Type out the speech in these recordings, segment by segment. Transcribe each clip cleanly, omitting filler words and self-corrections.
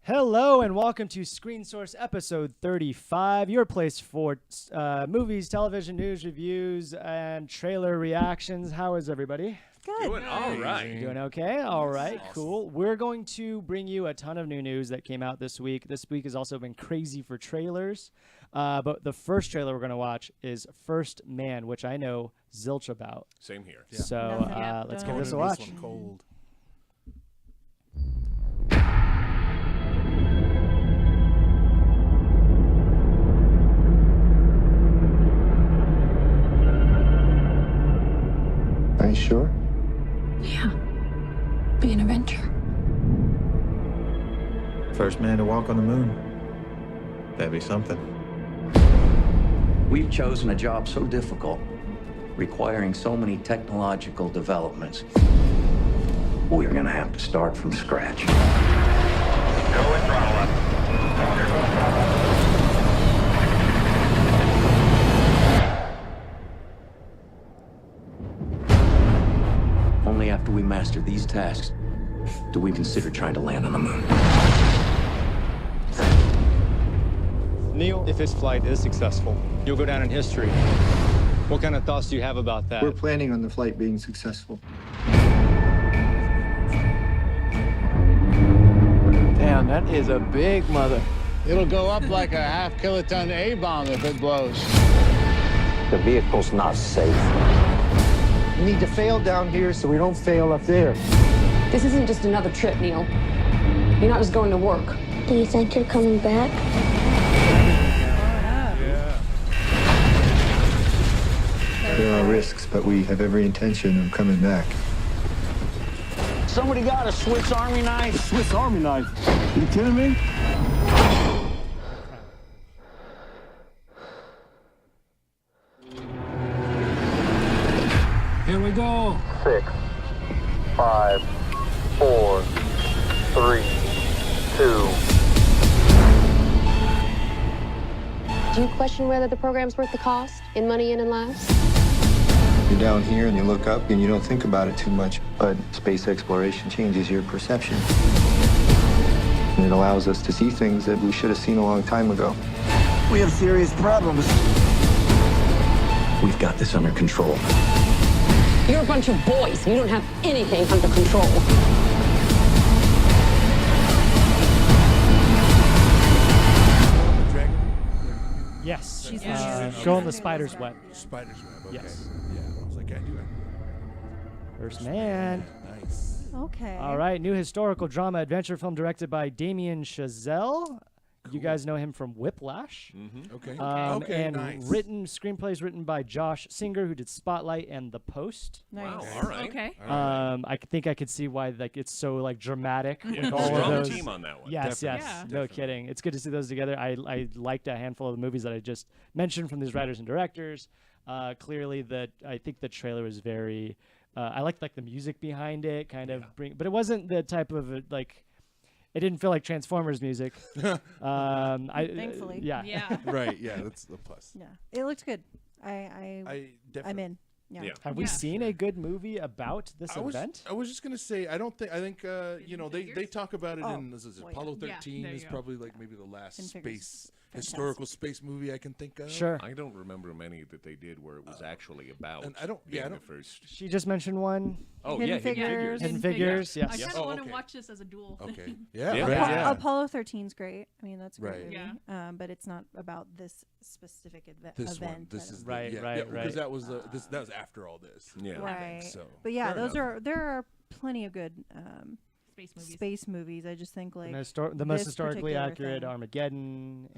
Hello and welcome to Screen Source episode 35, your place for movies, television news, reviews, and trailer reactions. How is everybody? Good. Doing all right. Doing okay? All right, cool. We're going to bring you a ton of new news that came out this week. This week has also been crazy for trailers. But the first trailer we're going to watch is First Man, which I know zilch about. Same here. Yeah. So let's give this a watch. This one cold. Are you sure? Yeah. Be an adventure. First man to walk on the moon. That'd be something. We've chosen a job so difficult, requiring so many technological developments. We're gonna have to start from scratch. Go and throttle up. Only after we master these tasks do we consider trying to land on the moon. Neil, if this flight is successful, you'll go down in history. What kind of thoughts do you have about that? We're planning on the flight being successful. Damn, that is a big mother. It'll go up like a half-kiloton A-bomb if it blows. The vehicle's not safe. We need to fail down here so we don't fail up there. This isn't just another trip, Neil. You're not just going to work. Do you think you're coming back? There are risks, but we have every intention of coming back. Somebody got a Swiss Army knife? A Swiss Army knife? You kidding me? Here we go. 6, 5, 4, 3, 2. Do you question whether the program's worth the cost in money in and laughs? You're down here and you look up and you don't think about it too much, but space exploration changes your perception. And it allows us to see things that we should have seen a long time ago. We have serious problems. We've got this under control. You're a bunch of boys. You don't have anything under control. Yes. She's Go on the spider's web. Spider's web, okay. Yes. Yeah, I was like, I do it. First Man. Nice. Okay. All right, new historical drama adventure film directed by Damien Chazelle. You guys know him from Whiplash. Mm-hmm. Okay. And nice. screenplays written by Josh Singer, who did Spotlight and The Post. Nice. Wow, all right. Okay. I think I could see why it's so dramatic. Yeah, with all of strong those. team on that one. Yes, Definitely. yes, Yeah. no Definitely. kidding. It's good to see those together. I liked a handful of the movies that I just mentioned from these writers and directors. Clearly, I think the trailer was very. I liked the music behind it, but it wasn't the type of It didn't feel like Transformers music. Thankfully. Yeah. Right, yeah, that's the plus. Yeah, it looked good. I definitely. I'm in. Yeah. Have we seen a good movie about this event? I was just gonna say I think they talk about it in Apollo 13 there is you go. probably maybe the last Hidden Figures. historical space movie I can think of. Sure. I don't remember many that they did where it was actually about. And I don't- the first. She just mentioned one. Oh Hidden yeah, Figures. Hidden Figures. Yes. I kind of Oh, want to okay. watch this as a dual. Okay. Yeah. Yeah. Right, Yeah. yeah. Apollo 13's great. I mean, that's a great Right. movie. Yeah. But it's not about this specific event. This one. This is Right, the, yeah, right, yeah, right. Because that was that was after all this. Yeah. Right. So. But yeah, fair there are plenty of good Space movies. space movies. I just think The most this historically particular accurate thing. Armageddon.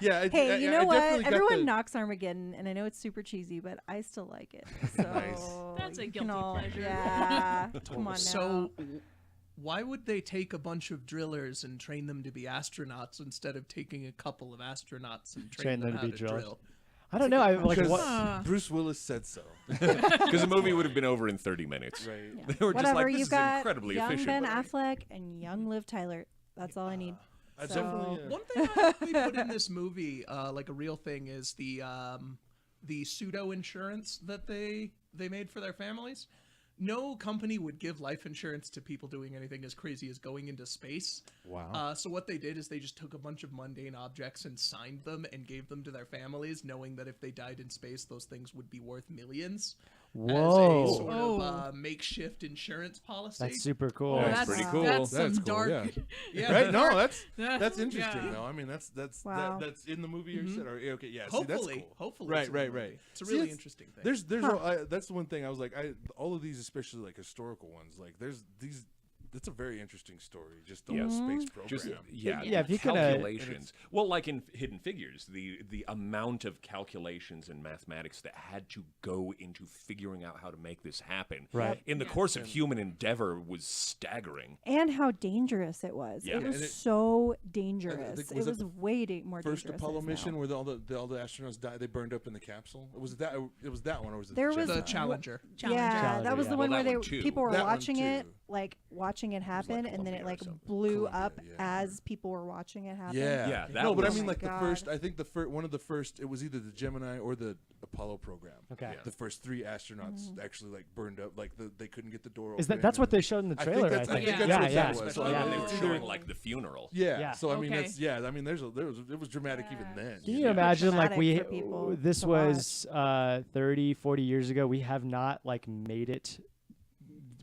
Yeah. Hey, you know what? definitely got Everyone the- knocks Armageddon, and I know it's super cheesy, but I still like it. So That's a you guilty can all, pleasure. Yeah. Come on now. So, why would they take a bunch of drillers and train them to be astronauts instead of taking a couple of astronauts and train them how to drill? I don't know. I Because Bruce Willis said so. Because the movie would have been over in 30 minutes. Right. Yeah. They were just Whatever, like, this you've is got incredibly young efficient. Ben but- Affleck and young Liv Tyler. That's all I need. Definitely. One thing I hope they put in this movie, like a real thing, is the pseudo insurance that they made for their families. no company would give life insurance to people doing anything as crazy as going into space. Wow. So what they did is they just took a bunch of mundane objects and signed them and gave them to their families, knowing that if they died in space, those things would be worth millions. Whoa. As a sort of makeshift insurance policy. That's super cool. Oh, That's pretty cool. That's some Cool, dark. yeah. Right? No, that's interesting Yeah. though. I mean, that's Wow. that's in the movie you said. Or, okay, yeah. Hopefully, see, that's cool. hopefully. Right, it's in the right, movie. right. It's a See, really interesting thing. There's that's the one thing I was like, all of these, especially like historical ones, like there's these. That's a very interesting story. Just the whole space program. Just Yeah, if you could, calculations. Well, like in Hidden Figures, the amount of calculations and mathematics that had to go into figuring out how to make this happen Right. in the course of human endeavor was staggering. And how dangerous it was. Yeah. It was And it- so dangerous. was It it was the way more dangerous. First than it Apollo is mission now. where all the astronauts died, they burned up in the capsule. It was that one, or was it There the was The Gemini? Challenger. Yeah, that was yeah. the Well, one where that one too. people were That one watching it, too. like watching it happen, and then it Columbia or like something. blew Columbia, up yeah. as people were watching it happen. Yeah, Yeah, that no, but I was- mean, Oh my like the God. first. I think one of the first. It was either the Gemini or the Apollo program. Okay. Yeah. The first 3 astronauts Mm-hmm. actually like burned up. Like they couldn't get the door Is open. that's what and- they showed in the I think trailer? that's- I think Yeah. that's yeah, what yeah. that was. So Especially I when mean, they were it's either- showing like the funeral. Yeah. Yeah. So I mean, Okay. that's I mean, it was dramatic even then. Can you you know? imagine like traumatic for people this to was 30, 40 years ago. We have not like made it.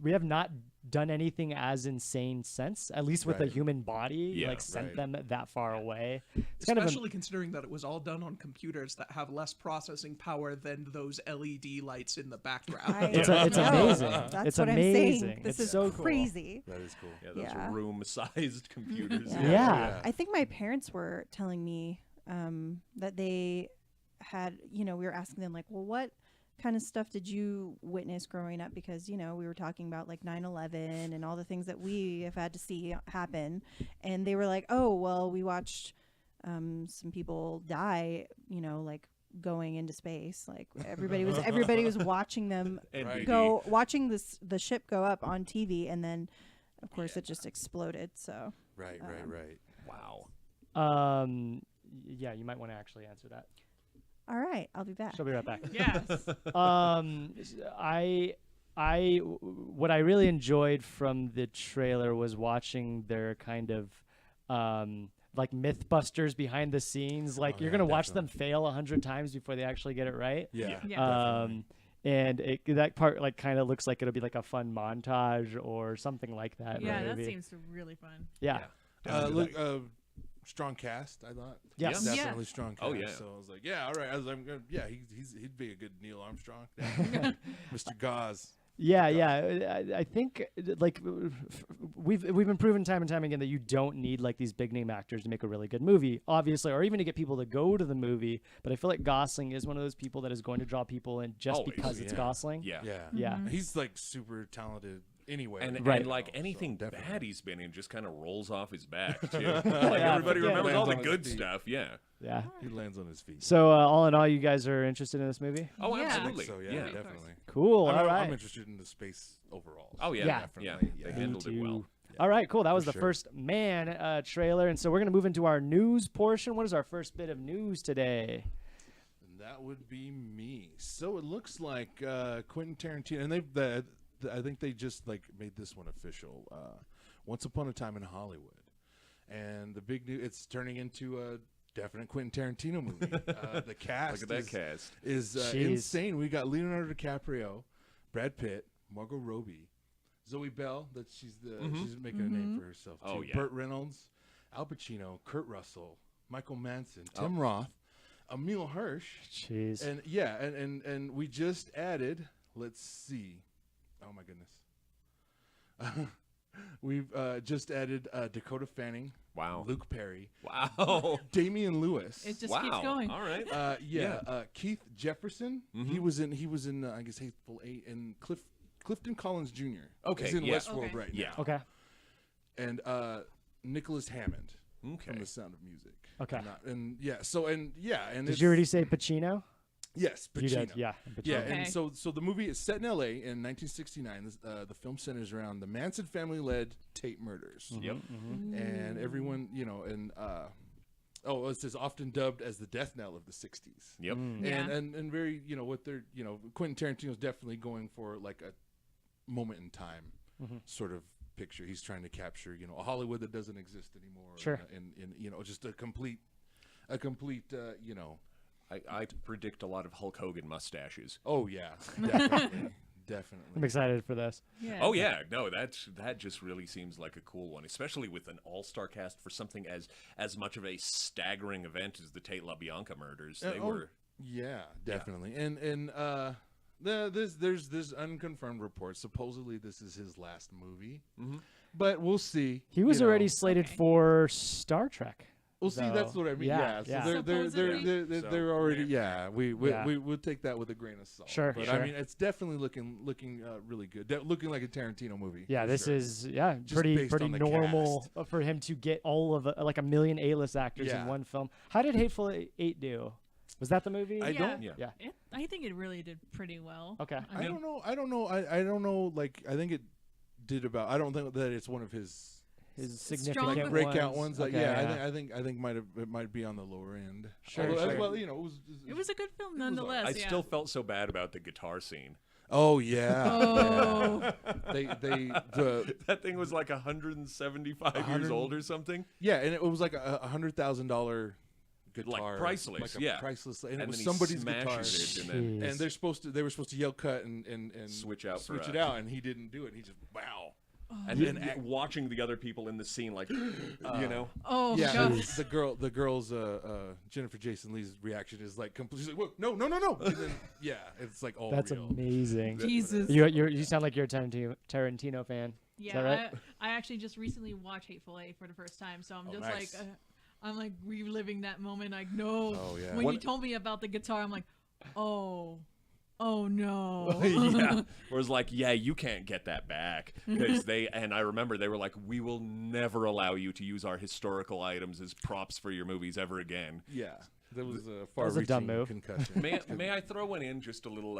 We have not done anything as insane since, at least with the Right. human body, Yeah, like sent right. them that far away. It's kind of Especially considering that it was all done on computers that have less processing power than those LED lights in the background. it's know. amazing. That's It's what amazing. I'm saying. This It's is so cool. crazy. That is cool. Yeah, those Yeah. room-sized computers. Yeah. I think my parents were telling me that they had, we were asking them like, well, what kind of stuff did you witness growing up? Because, we were talking about like 9/11 and all the things that we have had to see happen. And they were like, oh, well, we watched some people die, like going into space. Like everybody was watching them watching the ship go up on TV, and then of course it just exploded. So Right. Wow. Yeah, you might want to actually answer that. all right, I'll be back. She'll be right back. Yes. What I really enjoyed from the trailer was watching their kind of like Mythbusters behind the scenes. Like you're gonna watch them fail 100 times before they actually get it right. Yeah. Yeah. And that part like kind of looks like it'll be like a fun montage or something like that. Yeah, that maybe. seems really fun. Yeah. Look, strong cast. I thought. Yes. Yeah. Definitely strong cast. Oh, yeah. So I was like, yeah, all right. He'd be a good Neil Armstrong. Mr. Gauze. Yeah. I think like we've been proven time and time again that you don't need like these big name actors to make a really good movie, obviously, or even to get people to go to the movie. But I feel like Gosling is one of those people that is going to draw people in just Always, because it's yeah. Gosling. Yeah. Yeah. He's like super talented anyway. And, Right. and like So anything definitely. bad he's been in just kind of rolls off his back too. Like everybody Yeah. remembers all the Lands on good his feet. stuff. Yeah. Yeah. He lands on his feet. So all in all, you guys are interested in this movie? Oh, Yeah. absolutely. So yeah, yeah. definitely. Cool. I'm, all right. I'm interested in the space overall. Oh yeah. Yeah. Definitely. They Yeah. handled it well. All right, cool. That was For the sure. first Man trailer, and so we're gonna move into our news portion. What is our first bit of news today? And that would be me. So it looks like Quentin Tarantino, and I think they just like made this one official. Once Upon a Time in Hollywood, and the big news, it's turning into a definite Quentin Tarantino movie. The cast, Look at that cast. is Jeez. insane. We got Leonardo DiCaprio, Brad Pitt, Margot Robbie, Zoe Bell. That she's making a name for herself too. Oh, yeah. Burt Reynolds, Al Pacino, Kurt Russell, Michael Manson, Tim Roth, Emil Hirsch. Jeez. And and we just added, let's see. Oh my goodness. We've just added Dakota Fanning. Wow. Luke Perry. Wow. Damian Lewis. It just wow. keeps going. All right. Keith Jefferson. He was in I guess Hateful Eight, and Clifton Collins Jr. Okay, is in yeah. Westworld Okay. right Yeah. now. Okay. And Nicholas Hammond Okay. from The Sound of Music. Okay. And Did it's- you already say Pacino? Yes, Pacino. You did. Yeah. Yeah, Pacino. and Okay. so the movie is set in L.A. in 1969. The film centers around the Manson family-led Tate murders. Yep. And everyone, it says often dubbed as the death knell of the 60s. Yep. Yeah. And very, what they're, Quentin Tarantino's definitely going for like moment in time sort of picture. He's trying to capture, you know, a Hollywood that doesn't exist anymore. Sure. And you know, just a complete, you know. I predict a lot of Hulk Hogan mustaches. Oh yeah, definitely. Definitely. I'm excited for this. Yeah. Oh yeah, no, that just really seems like a cool one, especially with an all-star cast for something as much of a staggering event as the Tate LaBianca murders. They were. Yeah, definitely. And there's unconfirmed reports. Supposedly this is his last movie, but we'll see. He was already slated for Star Trek. We'll see. That's what I mean. Yeah. So they're already. Yeah. We'll take that with a grain of salt. Sure. But I mean, it's definitely looking really good. Looking like a Tarantino movie. Yeah. This sure. is Just pretty based on the normal cast. for him to get all of like a million A-list actors in one film. How did Hateful Eight do? Was that the movie? I think it really did pretty well. Okay. I don't know. I don't know. Like, I think it did about. I don't think that it's one of his significant like breakout ones. Okay, I think it might be on the lower end. Sure. Although, well, you know, it was a good film nonetheless. I still felt so bad about the guitar scene. Oh yeah. Oh. Yeah. That thing was like 175 years old or something. Yeah, and it was like $100,000 guitar, like priceless, like a priceless, and it was then somebody's he guitar. smashes it, and they were supposed to yell cut and switch it out, and he didn't do it. He just wow. And then watching the other people in the scene, like, you know, yeah, gosh. the girl's Jennifer Jason Leigh's reaction is like completely like, no, and then, yeah, it's like all That's real. amazing. Jesus, you sound like you're a Tarantino fan. Yeah, is that right? I actually just recently watched Hateful Eight for the first time, so I'm just nice. like, I'm like reliving that moment. Like, no, yeah. when you told me about the guitar, I'm like, oh no. Yeah. Whereas like, yeah, you can't get that back because and I remember they were like, we will never allow you to use our historical items as props for your movies ever again. Yeah. That was a far-reaching dumb move. concussion. May I throw one in? Just a little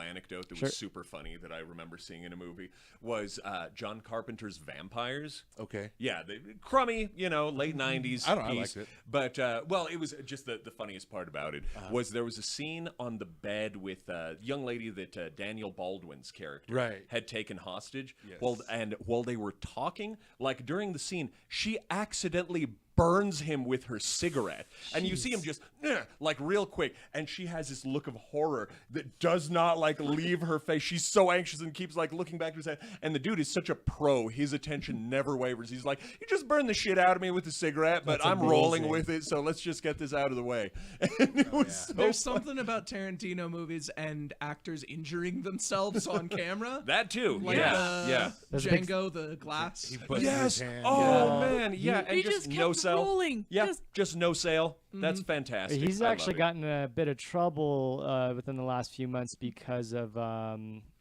anecdote that was super funny that I remember seeing in a movie was John Carpenter's Vampires. Okay. Yeah, crummy, you know, late '90s. I liked it. But well, it was just the funniest part about it was there was a scene on the bed with a young lady that Daniel Baldwin's character had taken hostage. Yes. While they were talking, like during the scene, she accidentally burns him with her cigarette. And you see him just like real quick, and she has this look of horror that does not like leave her face. She's so anxious and keeps like looking back to his head. And the dude is such a pro. His attention never wavers. He's like, you just burned the shit out of me with the cigarette, but I'm rolling with it, so let's just get this out of the way. And it was so There's something about Tarantino movies and actors injuring themselves on camera. That too. Like yeah. Django, the glass. Yes. Oh man. Yeah. And He just just no kept sale. rolling. Yeah. Just no sale. That's fantastic. He's I love actually it. gotten a bit of trouble within the last few months because of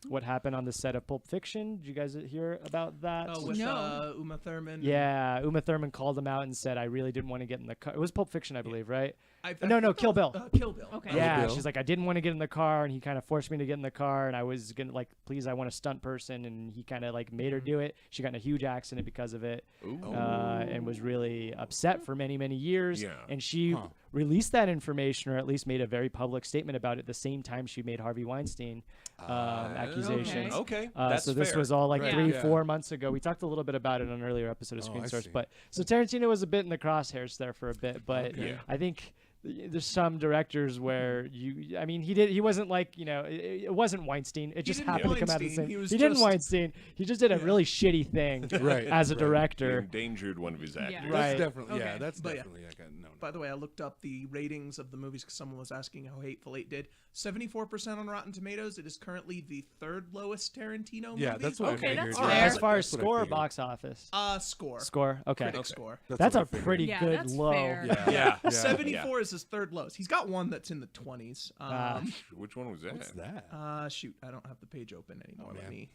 what happened on the set of Pulp Fiction. Did you guys hear about that? Oh, with Uma Thurman. Yeah, Uma Thurman called him out and said, I really didn't want to get in the car. It was Pulp Fiction, I believe, right? No, Kill Bill. Kill Bill. Okay. Yeah, she's like, I didn't want to get in the car, and he kind of forced me to get in the car, and I was gonna like, please, I want a stunt person, and he kind of like made her do it. She got in a huge accident because of it, and was really upset for many years. Yeah. And she released that information, or at least made a very public statement about it. The same time she made Harvey Weinstein accusations. Okay. That's so this fair. was all like Right. 3-4 months ago. We talked a little bit about it on an earlier episode of Screen Source, but so Tarantino was a bit in the crosshairs there for a bit, but I think there's some directors where he wasn't like, it wasn't Weinstein. It just happened to come out of the same. He didn't Weinstein. He just did a really shitty thing as a director. He endangered one of his actors. That's definitely that's definitely no. By the way, I looked up the ratings of the movies because someone was asking how Hateful Eight did. 74% on Rotten Tomatoes. It is currently the third lowest Tarantino movie. Yeah, that's what I figured. That's Yeah. fair. As far as score or box office? Score. Score. Okay. Critic score. That's a what I figured. pretty Yeah, good that's low. fair. Yeah. 74 is his third lowest. He's got one that's in the 20s. Which one was that? What's that? Shoot, I don't have the page open anymore. Let me.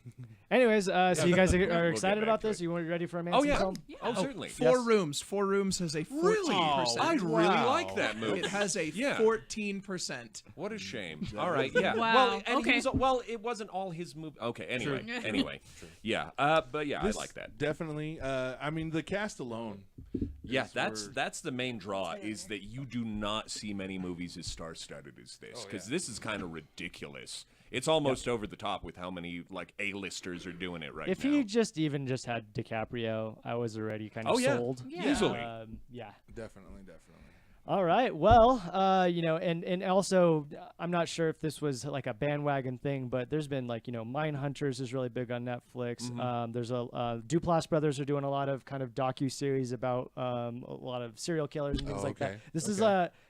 Anyways, so you guys are We'll excited get about back to this? it. You want ready for a man? Oh yeah. film? Oh certainly. Four Rooms. Four Rooms has a 14%. Really? I really like that movie. It has a 14%. What a shame. All right, yeah. Wow. Well, and Okay. it wasn't all his movie. Okay, anyway. Yeah. But yeah, This I like that. Definitely. I mean, the cast alone. Yeah, is that's the main draw is that you do not see many movies as star-studded as this because this is kind of ridiculous. It's almost over the top with how many like A-listers are doing it right if now. he just had DiCaprio, I was already kind of sold. Yeah. Easily. Yeah. Definitely. All right. Well, and also, I'm not sure if this was like a bandwagon thing, but there's been like, Mindhunters is really big on Netflix. There's Duplass brothers are doing a lot of kind of docu-series about a lot of serial killers and things like that. This is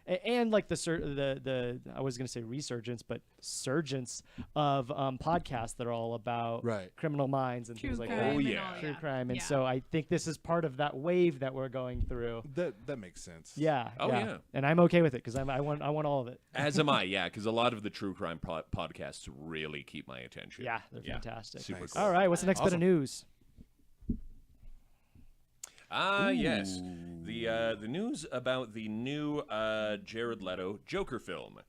and like the I was going to say resurgence, but surgence of podcasts that are all about criminal minds and things like that. True crime. And so I think this is part of that wave that we're going through. That makes sense. Yeah. Oh, yeah. And I'm okay with it because I want all of it. As am I, yeah, because a lot of the true crime podcasts really keep my attention. Yeah, they're fantastic. Super cool. All right, what's the next bit of news? Yes. The news about the new Jared Leto Joker film.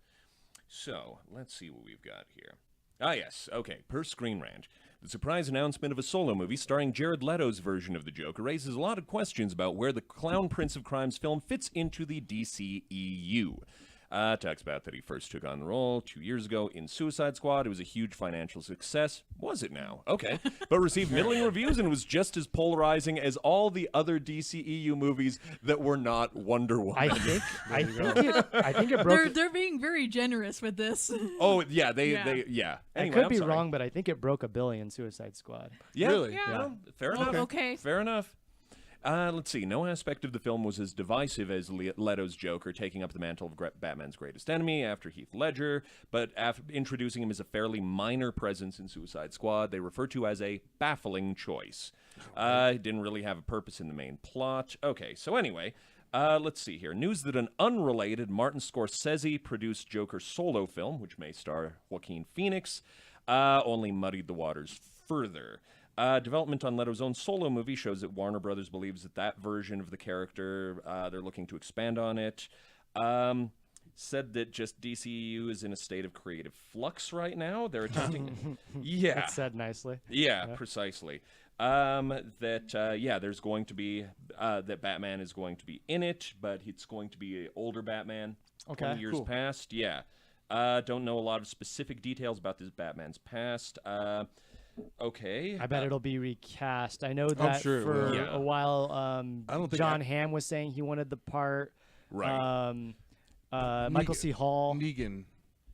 So, let's see what we've got here. Yes. Okay, per Screen Rant. The surprise announcement of a solo movie starring Jared Leto's version of the Joker raises a lot of questions about where the Clown Prince of Crimes film fits into the DCEU. Talks about that he first took on the role 2 years ago in Suicide Squad. It was a huge financial success. Was it now? Okay. But received middling reviews and was just as polarizing as all the other DCEU movies that were not Wonder Woman. I think it broke. They're being very generous with this. Oh, yeah. They I Anyway, could I'm be sorry. wrong, but I think it broke $1 billion, Suicide Squad. Yeah. Really? Yeah. Well, fair enough. Okay. Fair enough. Let's see. No aspect of the film was as divisive as Leto's Joker taking up the mantle of Batman's greatest enemy after Heath Ledger, but after introducing him as a fairly minor presence in Suicide Squad, they refer to as a baffling choice. Didn't really have a purpose in the main plot. Okay, so anyway, let's see here. News that an unrelated Martin Scorsese-produced Joker solo film, which may star Joaquin Phoenix, only muddied the waters further. Development on Leto's own solo movie shows that Warner Brothers believes that version of the character, they're looking to expand on it. Said that just DCEU is in a state of creative flux right now. They're attempting... Yeah. That's said nicely. Yeah, precisely. There's going to be... that Batman is going to be in it, but it's going to be an older Batman. 20 years past. Yeah. Don't know a lot of specific details about this Batman's past. Okay. I bet it'll be recast. I know that sure it for will. a while, I don't think John Hamm was saying he wanted the part. Right. Michael C. Hall. Negan.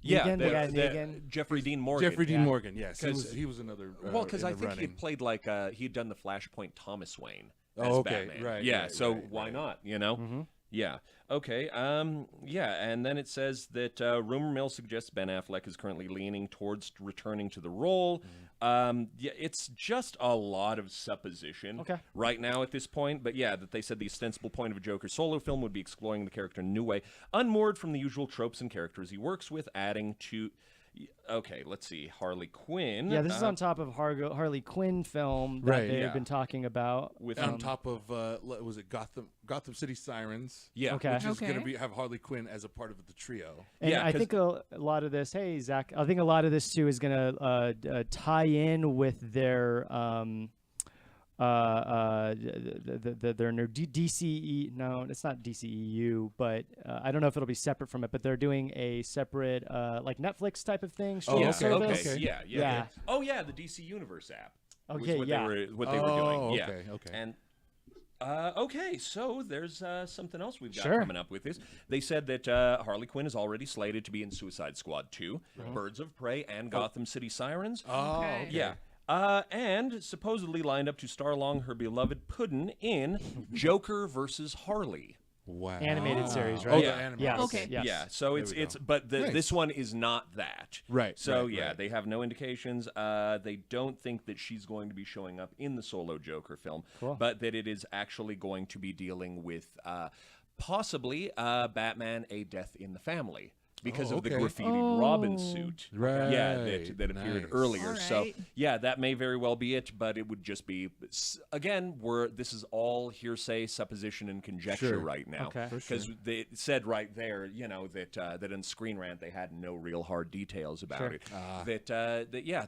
Yeah, Negan, the guy Negan. Jeffrey Dean Morgan. Jeffrey Dean Morgan, yes. He was another well, because I think running. he had played like he had done the Flashpoint Thomas Wayne as Oh, okay. Batman. Right, Yeah, right, so right, why right. not, you know? Mm-hmm. Yeah. Okay. And then it says that rumor mill suggests Ben Affleck is currently leaning towards returning to the role. It's just a lot of supposition right now at this point. But yeah, that they said the ostensible point of a Joker solo film would be exploring the character in a new way, unmoored from the usual tropes and characters he works with, adding to... Okay, let's see. Harley Quinn. Yeah, this is on top of Harley Quinn film that they've been talking about. On top of was it Gotham City Sirens? Yeah, which is going to have Harley Quinn as a part of the trio. And I think a lot of this. Hey, Zach. I think a lot of this too is going to tie in with their their new DCE. No, it's not DCEU, but I don't know if it'll be separate from it. But they're doing a separate like Netflix type of thing. Service. Okay. Yeah. Oh yeah, the DC Universe app. Okay, what they were doing. Yeah. Okay. And okay, so there's something else we've got coming up with this. They said that Harley Quinn is already slated to be in Suicide Squad 2, Birds of Prey, and Gotham City Sirens. Oh, okay. Yeah. And supposedly lined up to star along her beloved Puddin' in Joker versus Harley. Wow. Animated series, right? Oh, the animated. Yes. Okay. Yes. Yeah, so this one is not that. Right. So right. they have no indications. They don't think that she's going to be showing up in the solo Joker film, but that it is actually going to be dealing with possibly Batman: A Death in the Family. Because of the graffitied Robin suit. Right. Yeah, that appeared earlier. All So, right. yeah, that may very well be it, but it would just be, again, this is all hearsay, supposition, and conjecture right now. Okay. Because they said right there, you know, that in Screen Rant they had no real hard details about it. That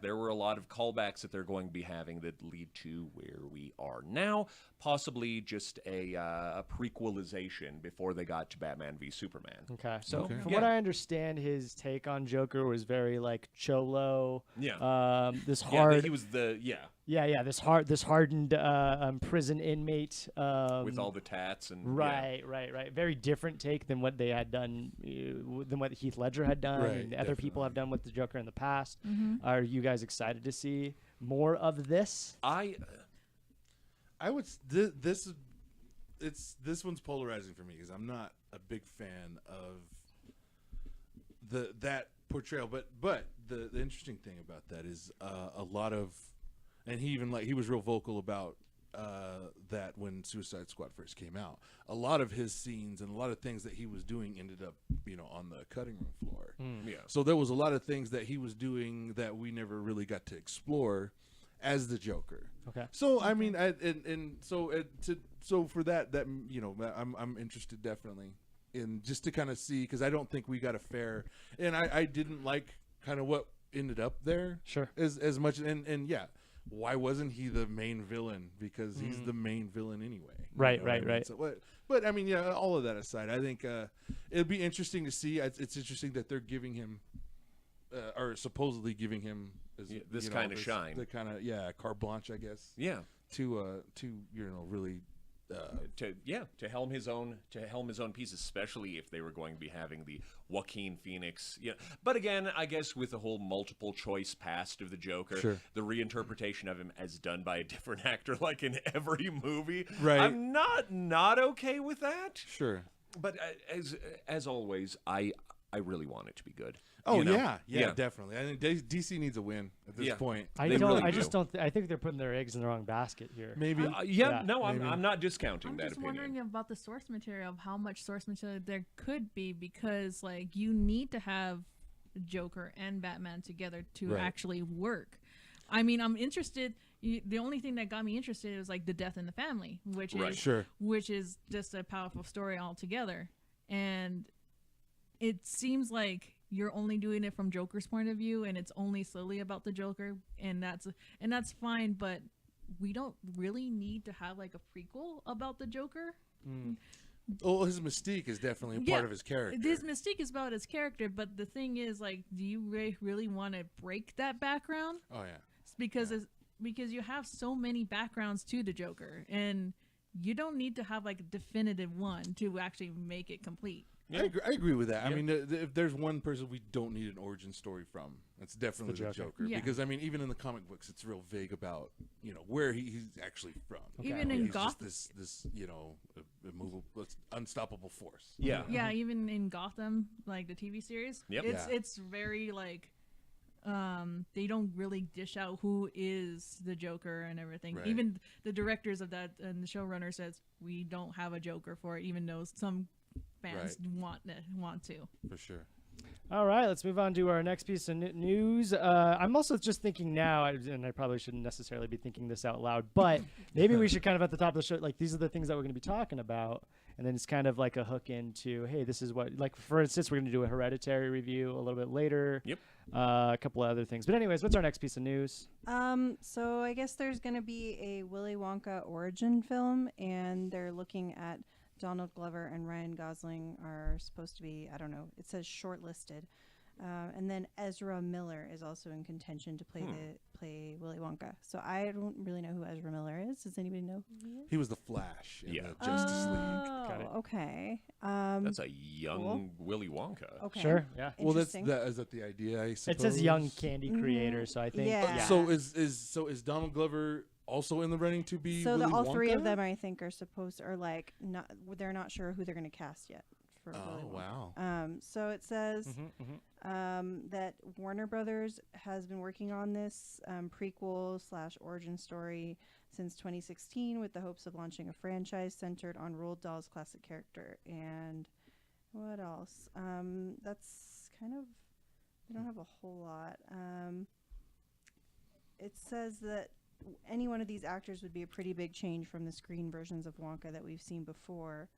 there were a lot of callbacks that they're going to be having that lead to where we are now, possibly just a prequelization before they got to Batman v Superman. Okay. So from what I understand, understand his take on Joker was very like cholo. Yeah. This Yeah, hard. he was the Yeah. This hardened prison inmate. with all the tats and Right. Very different take than what they had done, than what Heath Ledger had done, Right, and other people have done with the Joker in the past. Mm-hmm. Are you guys excited to see more of this? I would. This one's polarizing for me because I'm not a big fan of that portrayal. But the interesting thing about that is a lot of, and he was real vocal about that when Suicide Squad first came out. A lot of his scenes and a lot of things that he was doing ended up, on the cutting room floor. Yeah. So there was a lot of things that he was doing that we never really got to explore as the Joker. Okay. So I mean, so for that I'm interested definitely in just to kind of see, because I don't think we got a fair, and I didn't like kind of what ended up there. Sure. As much and yeah. Why wasn't he the main villain? Because he's the main villain anyway. Right. So but I mean, yeah. All of that aside, I think it'd be interesting to see. It's interesting that they're giving him, or supposedly giving him, this kind of shine, the kind of carte blanche, I guess. Yeah. To really. To helm his own piece, especially if they were going to be having the Joaquin Phoenix. Yeah, but again, I guess with the whole multiple choice past of the Joker, Sure. the reinterpretation of him as done by a different actor, like in every movie, Right. I'm not okay with that. Sure. But as always, I really want it to be good. Oh you know? yeah, definitely. I think DC needs a win at this point. I think they're putting their eggs in the wrong basket here. Maybe. I'm not discounting that I'm just opinion. wondering about the source material, of how much source material there could be, because like you need to have Joker and Batman together to actually work. I mean, I'm interested. The only thing that got me interested was like the death in the family, which is just a powerful story altogether, and it seems like you're only doing it from Joker's point of view, and it's only slowly about the Joker, and that's fine, but we don't really need to have like a prequel about the Joker. Oh, his mystique is definitely a part of his character. His mystique is about his character, but the thing is, like, do you really want to break that background? Oh yeah. Because you have so many backgrounds to the Joker, and you don't need to have like a definitive one to actually make it complete. Yeah. I agree with that. I mean, if there's one person we don't need an origin story from, it's definitely the Joker. Yeah. Because I mean, even in the comic books, it's real vague about where he's actually from. Even in Gotham, this immovable, unstoppable force. Yeah. Yeah, even in Gotham, like the TV series, it's very like they don't really dish out who is the Joker and everything. Right. Even the directors of that and the showrunner says we don't have a Joker for it, even though some fans want to. For sure. All right, let's move on to our next piece of news. I'm also just thinking now, and I probably shouldn't necessarily be thinking this out loud, but maybe we should kind of at the top of the show, like these are the things that we're going to be talking about, and then it's kind of like a hook into, hey, this is what, like for instance, we're going to do a Hereditary review a little bit later. Yep. A couple of other things. But anyways, what's our next piece of news? So I guess there's going to be a Willy Wonka origin film, and they're looking at Donald Glover and Ryan Gosling are supposed to be, I don't know, it says shortlisted. And then Ezra Miller is also in contention to play Willy Wonka. So I don't really know who Ezra Miller is. Does anybody know who he is? He was the Flash in the Justice League. Got it. Okay. That's a young Willy Wonka. Okay. Sure. Yeah. Well, is that the idea? I suppose it says young candy creator, so I think. Yeah. So is Donald Glover also in the running to be? So Willy all Wonka? three of them, I think, are supposed to, or like not. They're not sure who they're going to cast yet. For Willy Wonka. Wow. So it says that Warner Brothers has been working on this prequel / origin story since 2016 with the hopes of launching a franchise centered on Roald Dahl's classic character. And what else? That's kind of, we don't have a whole lot. It says that any one of these actors would be a pretty big change from the screen versions of Wonka that we've seen before.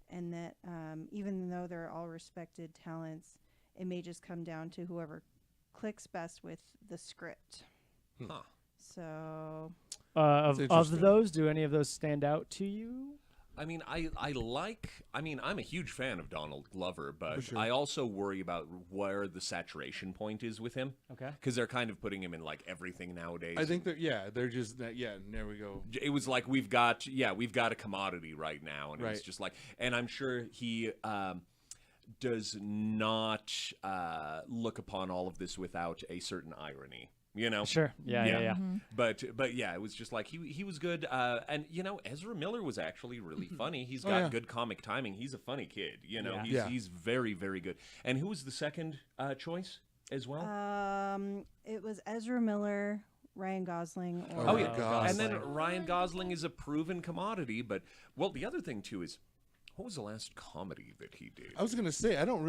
And that even though they're all respected talents, it may just come down to whoever clicks best with the script. So, of those, do any of those stand out to you? I mean, I'm a huge fan of Donald Glover, but sure. I also worry about where the saturation point is with him. Okay. Because they're kind of putting him in like everything nowadays. I think they're just and there we go. It was like we've got a commodity right now, and Right. it's just like, and I'm sure he does not look upon all of this without a certain irony. You know, Sure. Yeah. But yeah, it was just like he was good, and Ezra Miller was actually really funny. He's got good comic timing. He's a funny kid. He's very, very good. And who was the second choice as well? It was Ezra Miller, Ryan Gosling. Or Oh yeah, and then Ryan Gosling is a proven commodity. But the other thing too is, what was the last comedy that he did? I was gonna say I don't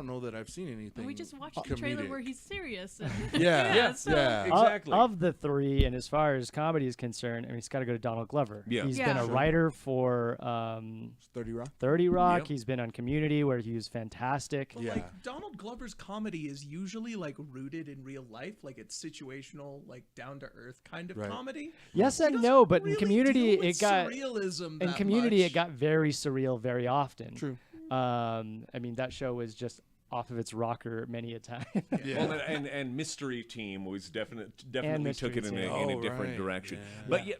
know that I've seen anything. We just watched the trailer comedic. where he's serious. Yeah, exactly. Of the three, and as far as comedy is concerned, I mean, he's got to go to Donald Glover. Yeah. He's Yeah. been a Sure. writer for 30 Rock. 30 Rock. Yep. He's been on Community, where he was fantastic. But Yeah. like Donald Glover's comedy is usually like rooted in real life, like it's situational, like down to earth kind of Right. comedy. Yes He and doesn't no, but really in Community deal with it got surrealism. in that Community much. it got very surreal very often. True. I mean, that show was just off of its rocker many a time. Yeah. Well, and Mystery Team was definitely Mystery took it in Team. a different right. direction. Yeah.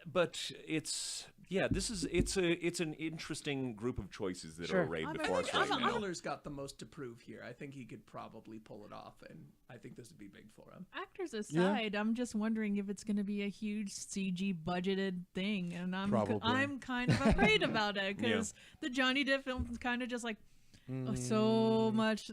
But it's an interesting group of choices that Sure. are arrayed I before us right think now. Miller's got the most to prove here. I think he could probably pull it off, and I think this would be big for him. Actors aside, I'm just wondering if it's going to be a huge CG budgeted thing, and Probably. I'm kind of afraid about it because the Johnny Depp film's kind of just like so much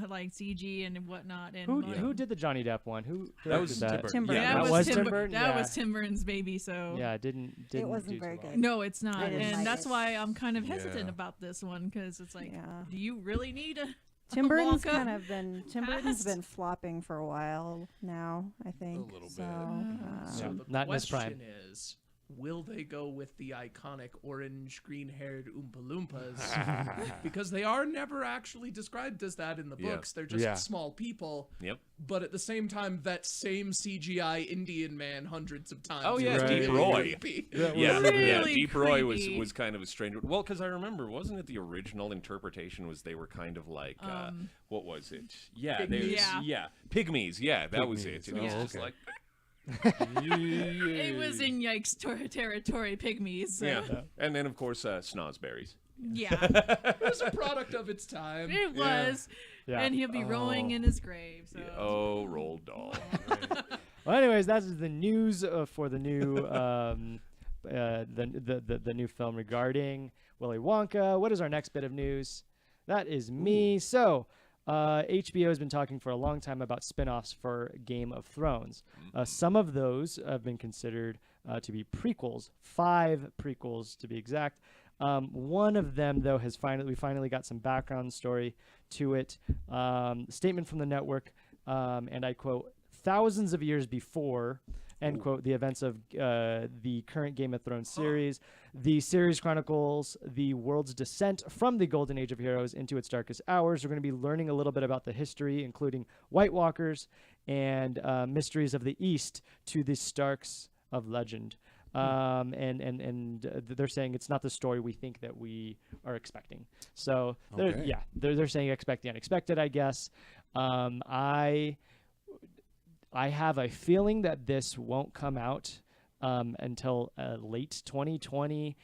like CG and whatnot. And Who did the Johnny Depp one? Who That was directed Tim Burton. Yeah, that was Tim Burton. That yeah. was Tim Burton's baby. So Yeah, didn't It wasn't do very too well. good. no, it's not, I didn't and like that's it. why I'm kind of hesitant Yeah. about this one because it's like, Yeah. do you really need a Tim Burton's Wonka kind of been cast? flopping for a while now, I think. little so, bit. So Yeah, the not in his question prime. is, will they go with the iconic orange green-haired Oompa Loompas? Because they are never actually described as that in the Yeah. books. They're just Yeah. small people. Yep. But at the same time, that same CGI Indian man hundreds of times. Oh yeah, was Deep really Roy. creepy. Yeah, Really Deep Roy creepy. was kind of a strange. Well, because I remember, wasn't it the original interpretation was they were kind of like, what was it? Yeah, Pygmies. Pygmies. Yeah, that was it. Pygmies. And it was Oh, just okay. like, it was in yikes territory, pygmies. So. yeah. And then of course Snozberries. Yeah, It was a product of its time. it was, Yeah. and he'll be rolling in his grave. So. Oh, roll doll. Well, anyways, that's the news for the new the new film regarding Willy Wonka. What is our next bit of news? That is me. So, HBO has been talking for a long time about spin-offs for Game of Thrones. Some of those have been considered to be prequels, 5 prequels to be exact. One of them, though, we finally got some background story to it. Statement from the network, and I quote, "Thousands of years before," end quote, "the events of the current Game of Thrones series. The series chronicles the world's descent from the golden age of heroes into its darkest hours. We're going to be learning a little bit about the history, including White Walkers and mysteries of the East to the Starks of legend." They're saying it's not the story we think that we are expecting. So they're saying expect the unexpected, I guess. I have a feeling that this won't come out until late 2020,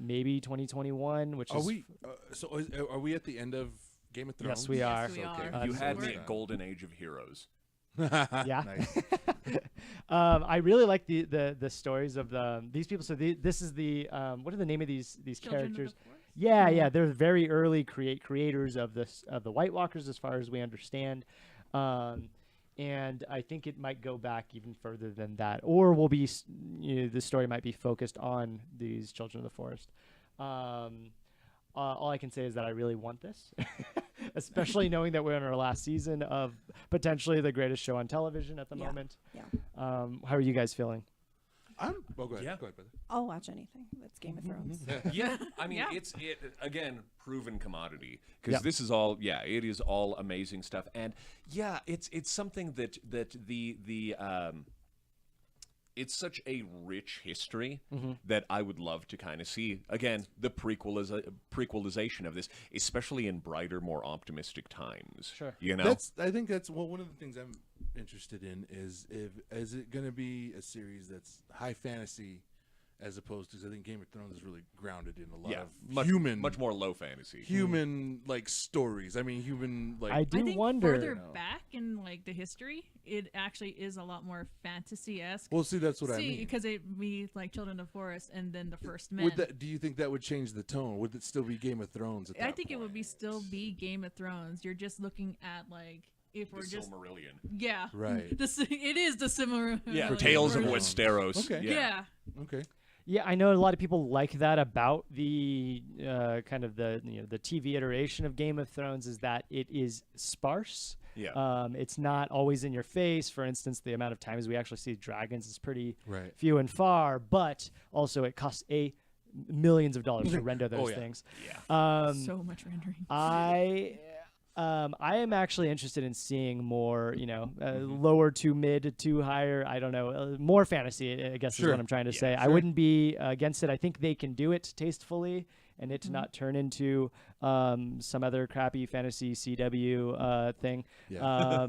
maybe 2021. Which Are is we? Are we at the end of Game of Thrones? Yes, we are. Yes, we are. You had me Absolutely. at Golden Age of Heroes. Yeah. Nice. I really like the stories of these people. So this is the what are the name of these Children of the characters? Forest? Yeah, they're very early creators of the White Walkers, as far as we understand. And I think it might go back even further than that, or will be the story might be focused on these Children of the Forest. All I can say is that I really want this, especially knowing that we're in our last season of potentially the greatest show on television at the moment. Yeah. How are you guys feeling? Go ahead. Yeah. Go ahead, brother. I'll watch anything that's Game of Thrones. Yeah, I mean, Yeah. it's again proven commodity because this is all. Yeah, it is all amazing stuff, and yeah, it's something that it's such a rich history that I would love to kind of see again the prequelization of this, especially in brighter, more optimistic times. Sure, you know. I think that's one of the things I'm interested in is it going to be a series that's high fantasy as opposed to, I think Game of Thrones is really grounded in a lot of much more low fantasy, human like stories. I mean, human like. I think wonder further back in like the history, it actually is a lot more fantasy-esque. Well, see, that's what I mean. Because it be like Children of the Forest and then the First Men. Do you think that would change the tone? Would it still be Game of Thrones? I think it would still be Game of Thrones. You're just looking at like. If we're just Silmarillion. Yeah. Right. It is the Silmarillion. Yeah. Tales of Westeros. Okay. Yeah. Okay. Yeah, I know a lot of people like that about the kind of the TV iteration of Game of Thrones is that it is sparse. Yeah. It's not always in your face. For instance, the amount of times we actually see dragons is pretty Right. few and far, but also it costs millions of dollars to render those yeah. things. Yeah. So much rendering. I am actually interested in seeing more, lower to mid to higher. I don't know, more fantasy, I guess is what I'm trying to say. I wouldn't be against it. I think they can do it tastefully and it to not turn into some other crappy fantasy CW thing. Yeah.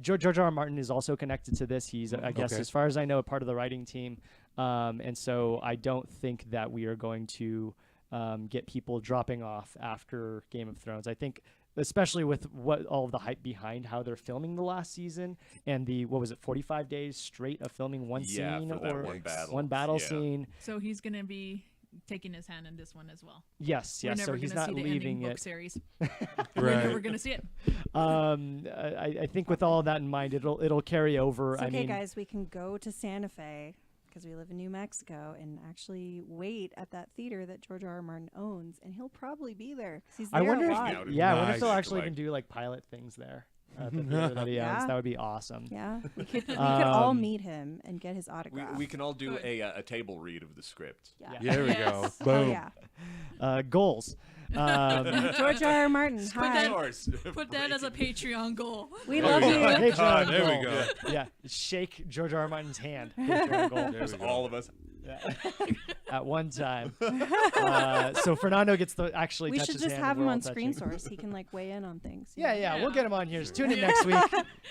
George R.R. Martin is also connected to this. He's, I guess, as far as I know, a part of the writing team. And so I don't think that we are going to get people dropping off after Game of Thrones. I think, especially with all of the hype behind how they're filming the last season and 45 days straight of filming one scene or one battle scene. So he's going to be taking his hand in this one as well. Yes. We're never So he's not see the leaving ending it. book series. We're never going to see it. I think with all that in mind, it'll carry over. It's I okay, mean, guys, we can go to Santa Fe because we live in New Mexico and actually wait at that theater that George R.R. Martin owns, and he'll probably be there. He's there I wonder a if lot. I wonder if they'll actually even do like pilot things there. The theater that he owns. Yeah. That would be awesome. Yeah, we could all meet him and get his autograph. We can all do a table read of the script. Yeah. There we go. Oh, Boom. yeah. Goals. George R.R. Martin. Hi. Put that as a Patreon goal. We love you. Patreon there goal. we go. Yeah, shake George R.R. Martin's hand. Patreon goal. There's all of us. Yeah. At one time. So Fernando gets to actually We touch should his just hand have and him we're on all touching. Screen Source. He can like weigh in on things. Yeah, we'll get him on here. Just tune in next week.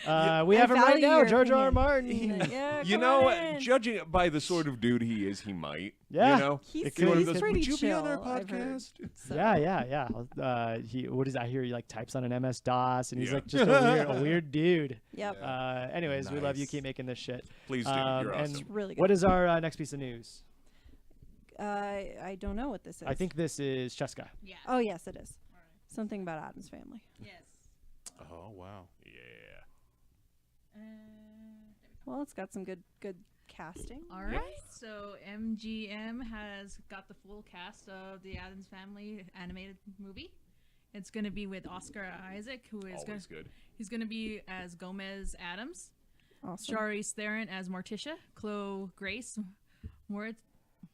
We I have him right value now, your George R.R. opinion. Martin. Yeah, You come know, on in. judging by the sort of dude he is, he might. Yeah. You know? He's, It's one of he's those, pretty would you be on our chill, I've heard. podcast? So- Yeah. What is I hear he like types on an MS DOS and he's Yeah. like just a weird dude. Yep. Anyways, we love you. Nice. Keep making this shit. Please do. You're And awesome. It's really good. what is our next piece of news? I don't know what this is. I think this is Cheska. Yeah. Oh yes, it is. Something about Adam's family. Yes. Oh wow. Yeah. Well, it's got some good casting. All right. So MGM has got the full cast of the Addams Family animated movie. It's going to be with Oscar Isaac, who is Always good. He's going to be as Gomez Adams. Awesome. Charlize Theron as Morticia. Chloe Grace Moritz.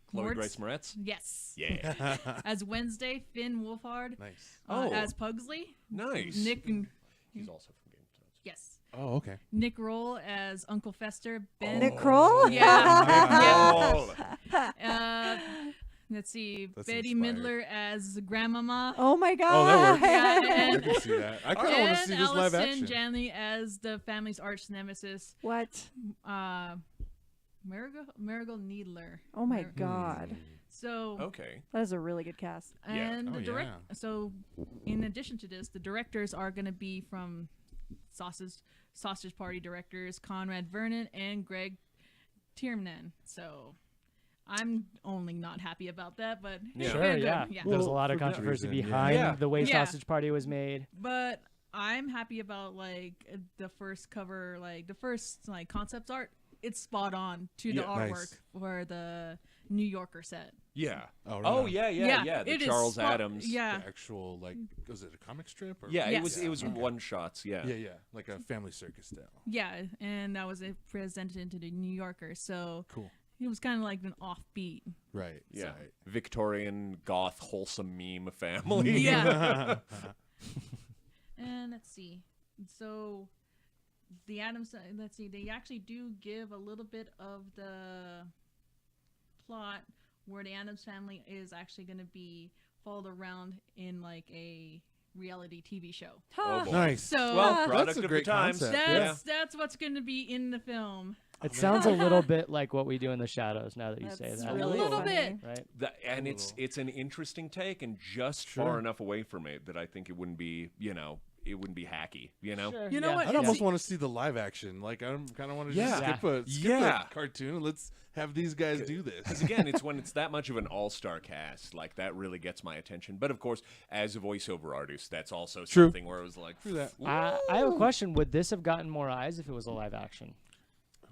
Chloe Grace Moretz? Yes. Yeah. As Wednesday, Finn Wolfhard. Nice. As Pugsley. Nice. Nick. He's also from Game of Thrones. Yes. Oh, okay. Nick Roll as Uncle Fester. Ben. Nick Kroll? Yeah. Oh. Let's see. That's Betty inspired. Midler as Grandmama. Oh my God. Oh, that works. Yeah, I can see that. I kind of want to see this live Allison action. Janley as the family's arch nemesis. What? Marigold Needler. Oh my God. So Okay. That is a really good cast. and Oh, the yeah. So in addition to this, the directors are going to be from Sausage Party directors Conrad Vernon and Greg Tiernan. So I'm only not happy about that, but Yeah. Sure, good. yeah. Yeah. There's a Well, lot of for good controversy reason, yeah. behind Yeah. the way Yeah. Sausage Party was made. But I'm happy about like the first cover, like the first like concept art. It's spot on to the Yeah. artwork Nice. for the New Yorker set. Yeah. Oh, right Oh on. yeah. The it is Charles spot- Adams. Yeah. The actual was it a comic strip? Or? Yeah. Yes. It was Okay. one shots. Yeah. Yeah, like a family circus style. Yeah, and that was presented into the New Yorker, so Cool. it was kind of like an offbeat. Right. Yeah. Right. Victorian goth wholesome meme family. Yeah. And let's see. so the Addams, let's see, they actually do give a little bit of the plot where the Addams family is actually going to be followed around in like a reality TV show. Oh, boy. Nice. So Well, product that's a of great the times. concept. that's what's going to be in the film. It sounds a little bit like What We Do in the Shadows. Now that you say That's that, really A little funny. bit. right? And it's an interesting take, and just far enough away from it that I think it wouldn't be, it wouldn't be hacky, You know Yeah. what? I'd almost want to see the live action. Like, I kind of want to just skip a cartoon. Let's have these guys do this. Because again, it's when it's that much of an all-star cast, like that really gets my attention. But of course, as a voiceover artist, that's also something where it was like, I have a question. Would this have gotten more eyes if it was a live action?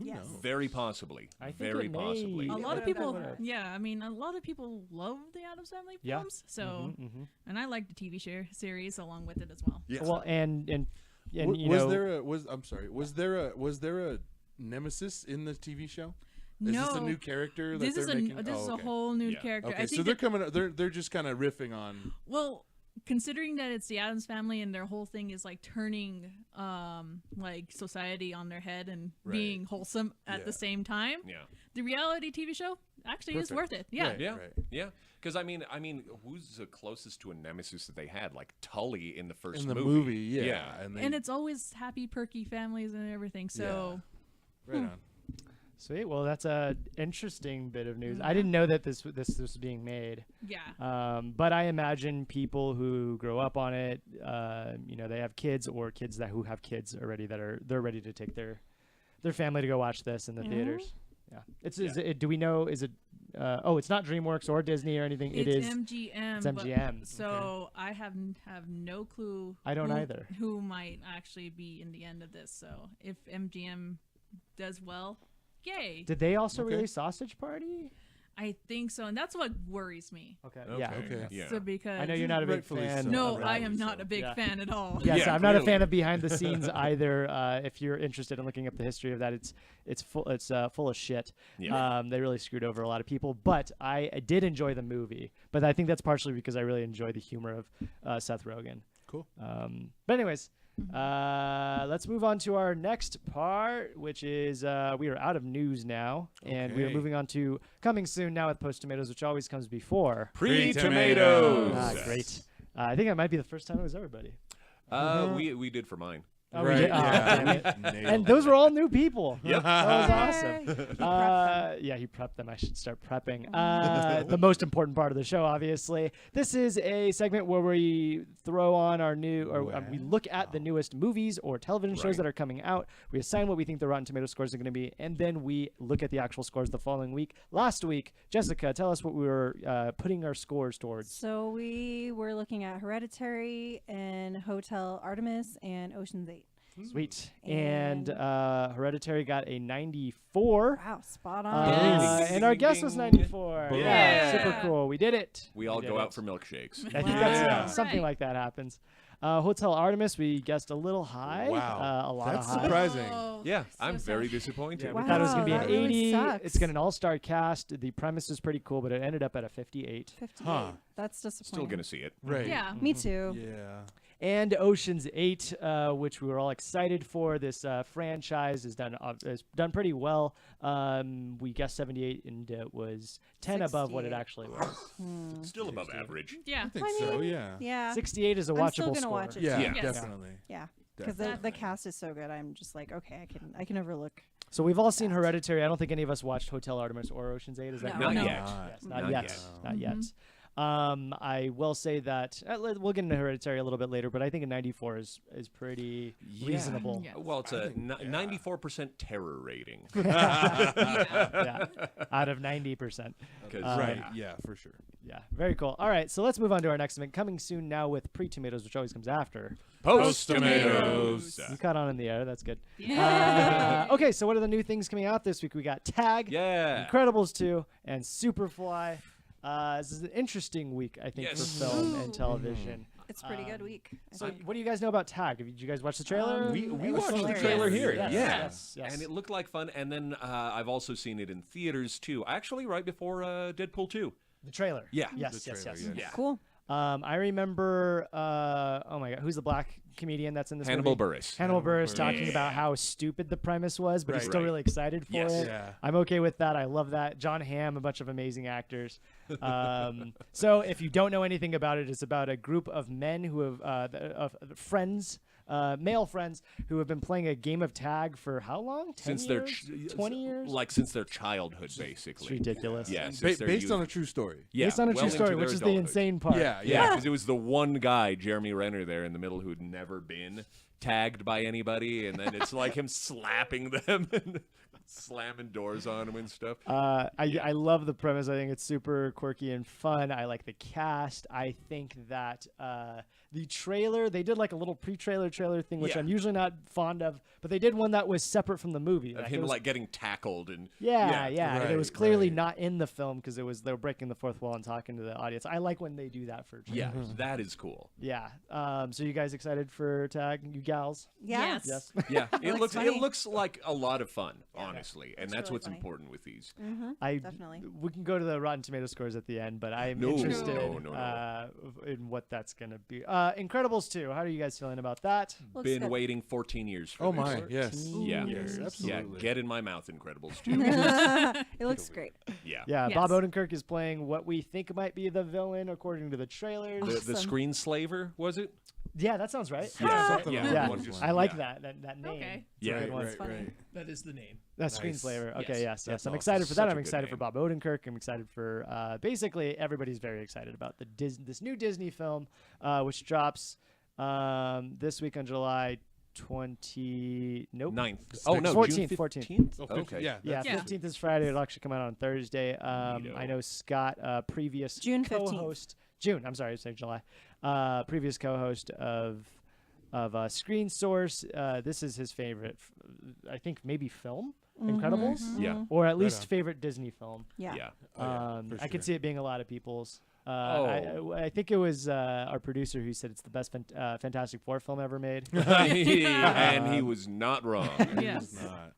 Yes. very possibly, I think very it may. possibly. A It lot of would've people, been better. I mean, a lot of people love the Addams Family Yeah. films. So, Mhm. and I like the TV series along with it as well. Yes. Well, and you was know, there a was there a nemesis in the TV show? Is No. this a new character that This they're is making? this is a okay. whole new character. Okay, I so think they're coming. They're just kind of riffing on. well, considering that it's the Addams Family and their whole thing is like turning like society on their head and being wholesome at the same time. Yeah. The reality TV show actually is worth it. Yeah. Right. Yeah. Because I mean, who's the closest to a nemesis that they had? Like Tully in the first In the movie, yeah. And it's always happy, perky families and everything. So right on. Sweet. Well, that's a interesting bit of news. I didn't know that this was being made. yeah. But I imagine people who grow up on it, they have kids or kids who have kids already they're ready to take their family to go watch this in the theaters. Yeah. Is it, do we know? Is it? It's not DreamWorks or Disney or anything. It's it is MGM. It's MGM. So I have no clue. I don't either. Who might actually be in the end of this? So if MGM does well, yay. Did they also release Sausage Party? I think so, and that's what worries me. Okay. Yeah. So because I know you're not a big Rightfully fan. so. No, of I it. am not a big fan at all. Yes, Yeah, I'm not a clearly. fan of behind the scenes either. If you're interested in looking up the history of that, it's full of shit. Yeah. They really screwed over a lot of people, but I did enjoy the movie. But I think that's partially because I really enjoy the humor of Seth Rogen. Cool. But anyways, let's move on to our next part, which is we are out of news now, and we are Okay. moving on to coming soon now with Post Tomatoes, which always comes before. Pre-tomatoes. Great. I think that might be the first time it was everybody. We did for mine. Oh, Right, we did? yeah. Damn it. Nailed And those it. were all new people. Yep. That was awesome. Yeah, he prepped them. I should start prepping. The most important part of the show, obviously. This is a segment where we throw on our we look at the newest movies or television shows that are coming out. We assign what we think the Rotten Tomato scores are going to be, and then we look at the actual scores the following week. Last week, Jessica, tell us what we were putting our scores towards. So we were looking at Hereditary and Hotel Artemis and Ocean's 8. Sweet. And Hereditary got a 94. Wow, spot on. And our guest was 94. Yeah, super cool. We did it. We all did go it. out for milkshakes. I think that's something like that happens. Hotel Artemis, we guessed a little high. Wow. A lot That's of high. surprising. Oh, Yeah, so I'm very sorry. disappointed. We Wow. thought it was going to be an that really 80. sucks. It's got an all-star cast. The premise is pretty cool, but it ended up at a 58. 58. Huh. That's disappointing. Still gonna see it. Right. Yeah. Me too. Yeah. And Ocean's 8, which we were all excited for. This franchise has done pretty well. We guessed 78, and it was 10 above what it 68. actually was. Still above average. Yeah. I think so. Yeah. Yeah. 68 is a I'm still watchable gonna score. watch it. Yeah. Yes. Definitely. Yeah. Because the Definitely. cast is so good. I'm just like, okay, I can overlook. So we've all seen Hereditary. I don't think any of us watched Hotel Artemis or Ocean's 8. Is that No. correct? Not No. yet. Yes, not Not yet. yet. Not yet. I will say that we'll get into Hereditary a little bit later, but I think a 94 is pretty reasonable. Yeah. Well, it's a 94% terror rating. Yeah, out of 90%. Right. Yeah, for sure. Yeah, very cool. All right, so let's move on to our next event. Coming soon now with Pre-Tomatoes, which always comes after. Post-tomatoes. You caught on in the air. That's good. Yeah. Okay, so what are the new things coming out this week? We got Tag, Yeah. Incredibles 2, and Superfly. This is an interesting week, I think, Yes. for film and television. It's a pretty good week. I So, think. what do you guys know about Tag? Did you guys watch the trailer? We It was watched the hilarious. trailer here. Yes, Yeah. yes. And it looked like fun. And then I've also seen it in theaters, too. Actually, right before Deadpool 2. The trailer. Yeah. Yes, The yes, trailer, yes. Yeah. Cool. I remember, oh my God, who's the black comedian that's in this Hannibal movie? Buress. Hannibal Buress talking about how stupid the premise was, but he's still really excited for it. Yeah. I'm okay with that. I love that. John Hamm, a bunch of amazing actors. So if you don't know anything about it, it's about a group of men who have friends. Male friends who have been playing a game of tag for how long? 10 Since years? 20 years? Like since their childhood, basically. It's ridiculous. Yeah, Based on a true story. Yeah, based on a well true story, into which their is the adulthood. insane part. Yeah, Yeah, because it was the one guy, Jeremy Renner, there in the middle who'd never been tagged by anybody, and then it's like him slapping them and slamming doors on them and stuff. I love the premise. I think it's super quirky and fun. I like the cast. I think that the trailer, they did like a little pre-trailer trailer thing, which Yeah. I'm usually not fond of, but they did one that was separate from the movie. Of Like, him it was, like getting tackled and yeah. And it was clearly right. not in the film because they were breaking the fourth wall and talking to the audience. I like when they do that for trailers. yeah, that is cool. Yeah. So you guys excited for Tag? You gals? Yeah. Yes. Yeah, it looks looks funny. it looks like a lot of fun, honestly, and It's that's really what's funny. important with these. Definitely. We can go to the Rotten Tomato scores at the end, but I'm No, interested no. in what that's going to be. Incredibles 2. How are you guys feeling about that? Looks Been good. waiting 14 years for Oh this. my, yes. Yeah. Yes, Yeah, absolutely. get in my mouth, Incredibles 2. It looks great. Yeah. Yeah, Yes. Bob Odenkirk is playing what we think might be the villain according to the trailers. The screen slaver, was it? Yeah, that sounds right. Yeah, something yeah. along Yeah, those lines. I like Yeah. that name. Okay. It's a Yeah, good one. Right, right. That is the name. That's Screen Nice. Slaver. Okay, yes. That's I'm awesome. excited for Such that. a I'm good excited for name. Bob Odenkirk. I'm excited for basically everybody's very excited about this new Disney film, which drops this week on July 20. Nope. 9th. It's Oh, next no, 14th, June 14th. Oh, Okay. Yeah. Yeah, that's- 15th is Friday. It'll actually come out on Thursday. Neato. I know Scott, previous June 15th. co-host. June. I'm sorry, I said July. Previous co-host of Screen Source. This is his favorite, I think maybe film, Incredibles, Yeah. or at Right least on. favorite Disney film. Yeah. Yeah. Oh, yeah, for I could sure. see it being a lot of people's. Oh. I think it was our producer who said it's the best Fantastic Four film ever made. And he was not wrong. Yes. It's not.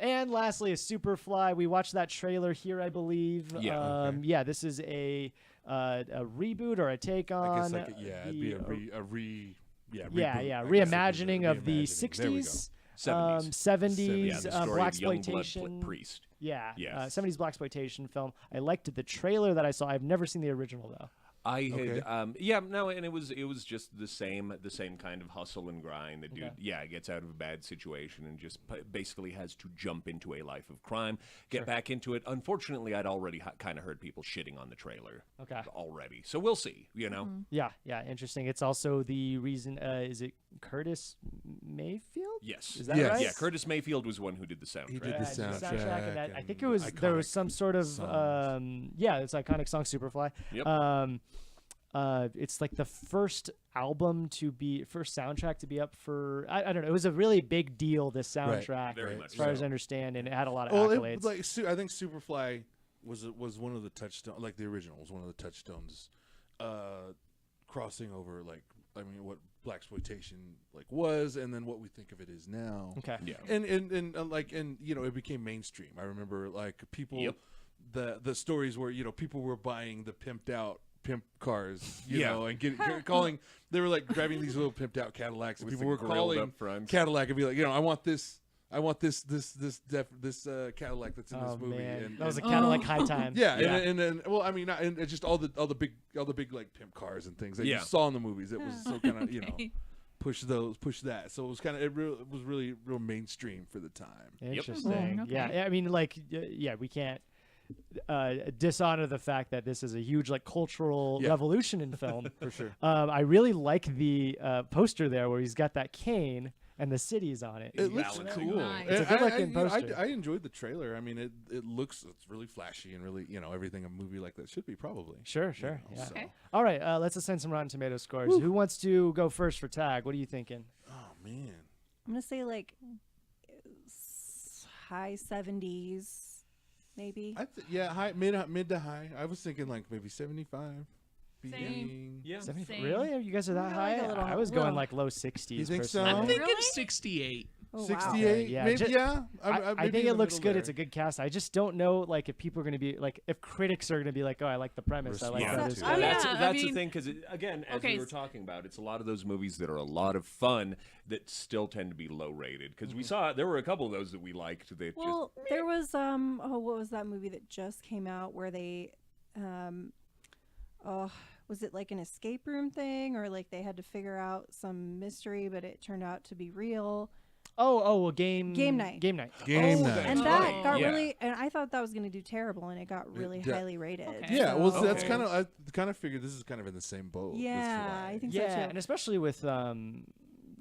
And lastly, a Superfly. We watched that trailer here, I believe. Yeah. Okay. Yeah, this is a reboot or a take on. I guess like it'd be yeah, reboot, I guess, reimagining of the reimagining. There we go. 60s. 70s. 70s Yeah, the story black of young blood exploitation. priest. Yeah, Yes. 70s black exploitation film. I liked the trailer that I saw. I've never seen the original though. I had, Okay. and it was just the same kind of hustle and grind. The dude, gets out of a bad situation and just basically has to jump into a life of crime, get back into it. Unfortunately, I'd already kind of heard people shitting on the trailer. Okay. Already, so we'll see. You know. Yeah, interesting. It's also the reason. Is it Curtis Mayfield? Yes. Is that Yes. right? Yeah, Curtis Mayfield was the one who did the soundtrack. He did Yeah, the the soundtrack. and I think and it was there was iconic some sort of songs. it's iconic song Superfly. Yep. It's like the first soundtrack to be up for I don't know. It was a really big deal, this soundtrack, Very much as far as so. I understand, and it had a lot of Well, accolades. I think Superfly was one of the touchstones, like the original was one of the touchstones, crossing over what blaxploitation was, and then what we think of it is now. Okay. Yeah. And it became mainstream. I remember people, Yep. the stories where people were buying the pimped out pimp cars, Yeah. and calling. They were like driving these little pimped out Cadillacs, and With people the were grilled calling up fronts. Cadillac and be like, I want this Cadillac that's in this Oh movie. man, And, that was a and- Cadillac High Time. yeah, Yeah. And then and just all the big like pimp cars and things that you Yeah. saw in the movies. It was so kind of push that. So it was kind of it was really real mainstream for the time. Interesting. Okay. Yeah, I mean, we can't dishonor the fact that this is a huge cultural revolution in film. For sure. I really like the poster there where he's got that cane and the cities on it. It looks balancing cool. Nice. It's a good looking poster. I enjoyed the trailer. I mean, it's really flashy and really everything a movie like that should be probably. Sure. Yeah. So. Okay. All right, let's assign some Rotten Tomato scores. Who wants to go first for Tag? What are you thinking? Oh man. I'm gonna say high 70s, maybe. High mid to high. I was thinking maybe 75. Beginning. Yeah. 70? Same. Really? You guys are that Yeah, high? like a little- I was going little- low 60s. You think so? personally. I'm thinking Really? 68. Oh, wow. 68, Yeah, maybe. Yeah, I maybe think in it the looks middle good. there. It's a good cast. I just don't know, like, if people are going to be like, if critics are going to be like, oh, I like the premise. I like Respond that. to It's it. good. That's the thing, because again, as okay, we were talking about, it's a lot of those movies that are a lot of fun that still tend to be low rated. Because we saw there were a couple of those that we liked. That Well, there was what was that movie that just came out where they was it like an escape room thing, or like they had to figure out some mystery, but it turned out to be real? Well, game night. Game night. Game night. And that got Yeah. really, and I thought that was going to do terrible, and it got really highly rated. Okay. Yeah, well, so- that's kind of. I kind of figured this is kind of in the same boat. That's Yeah, why. I think so Yeah, too. and especially with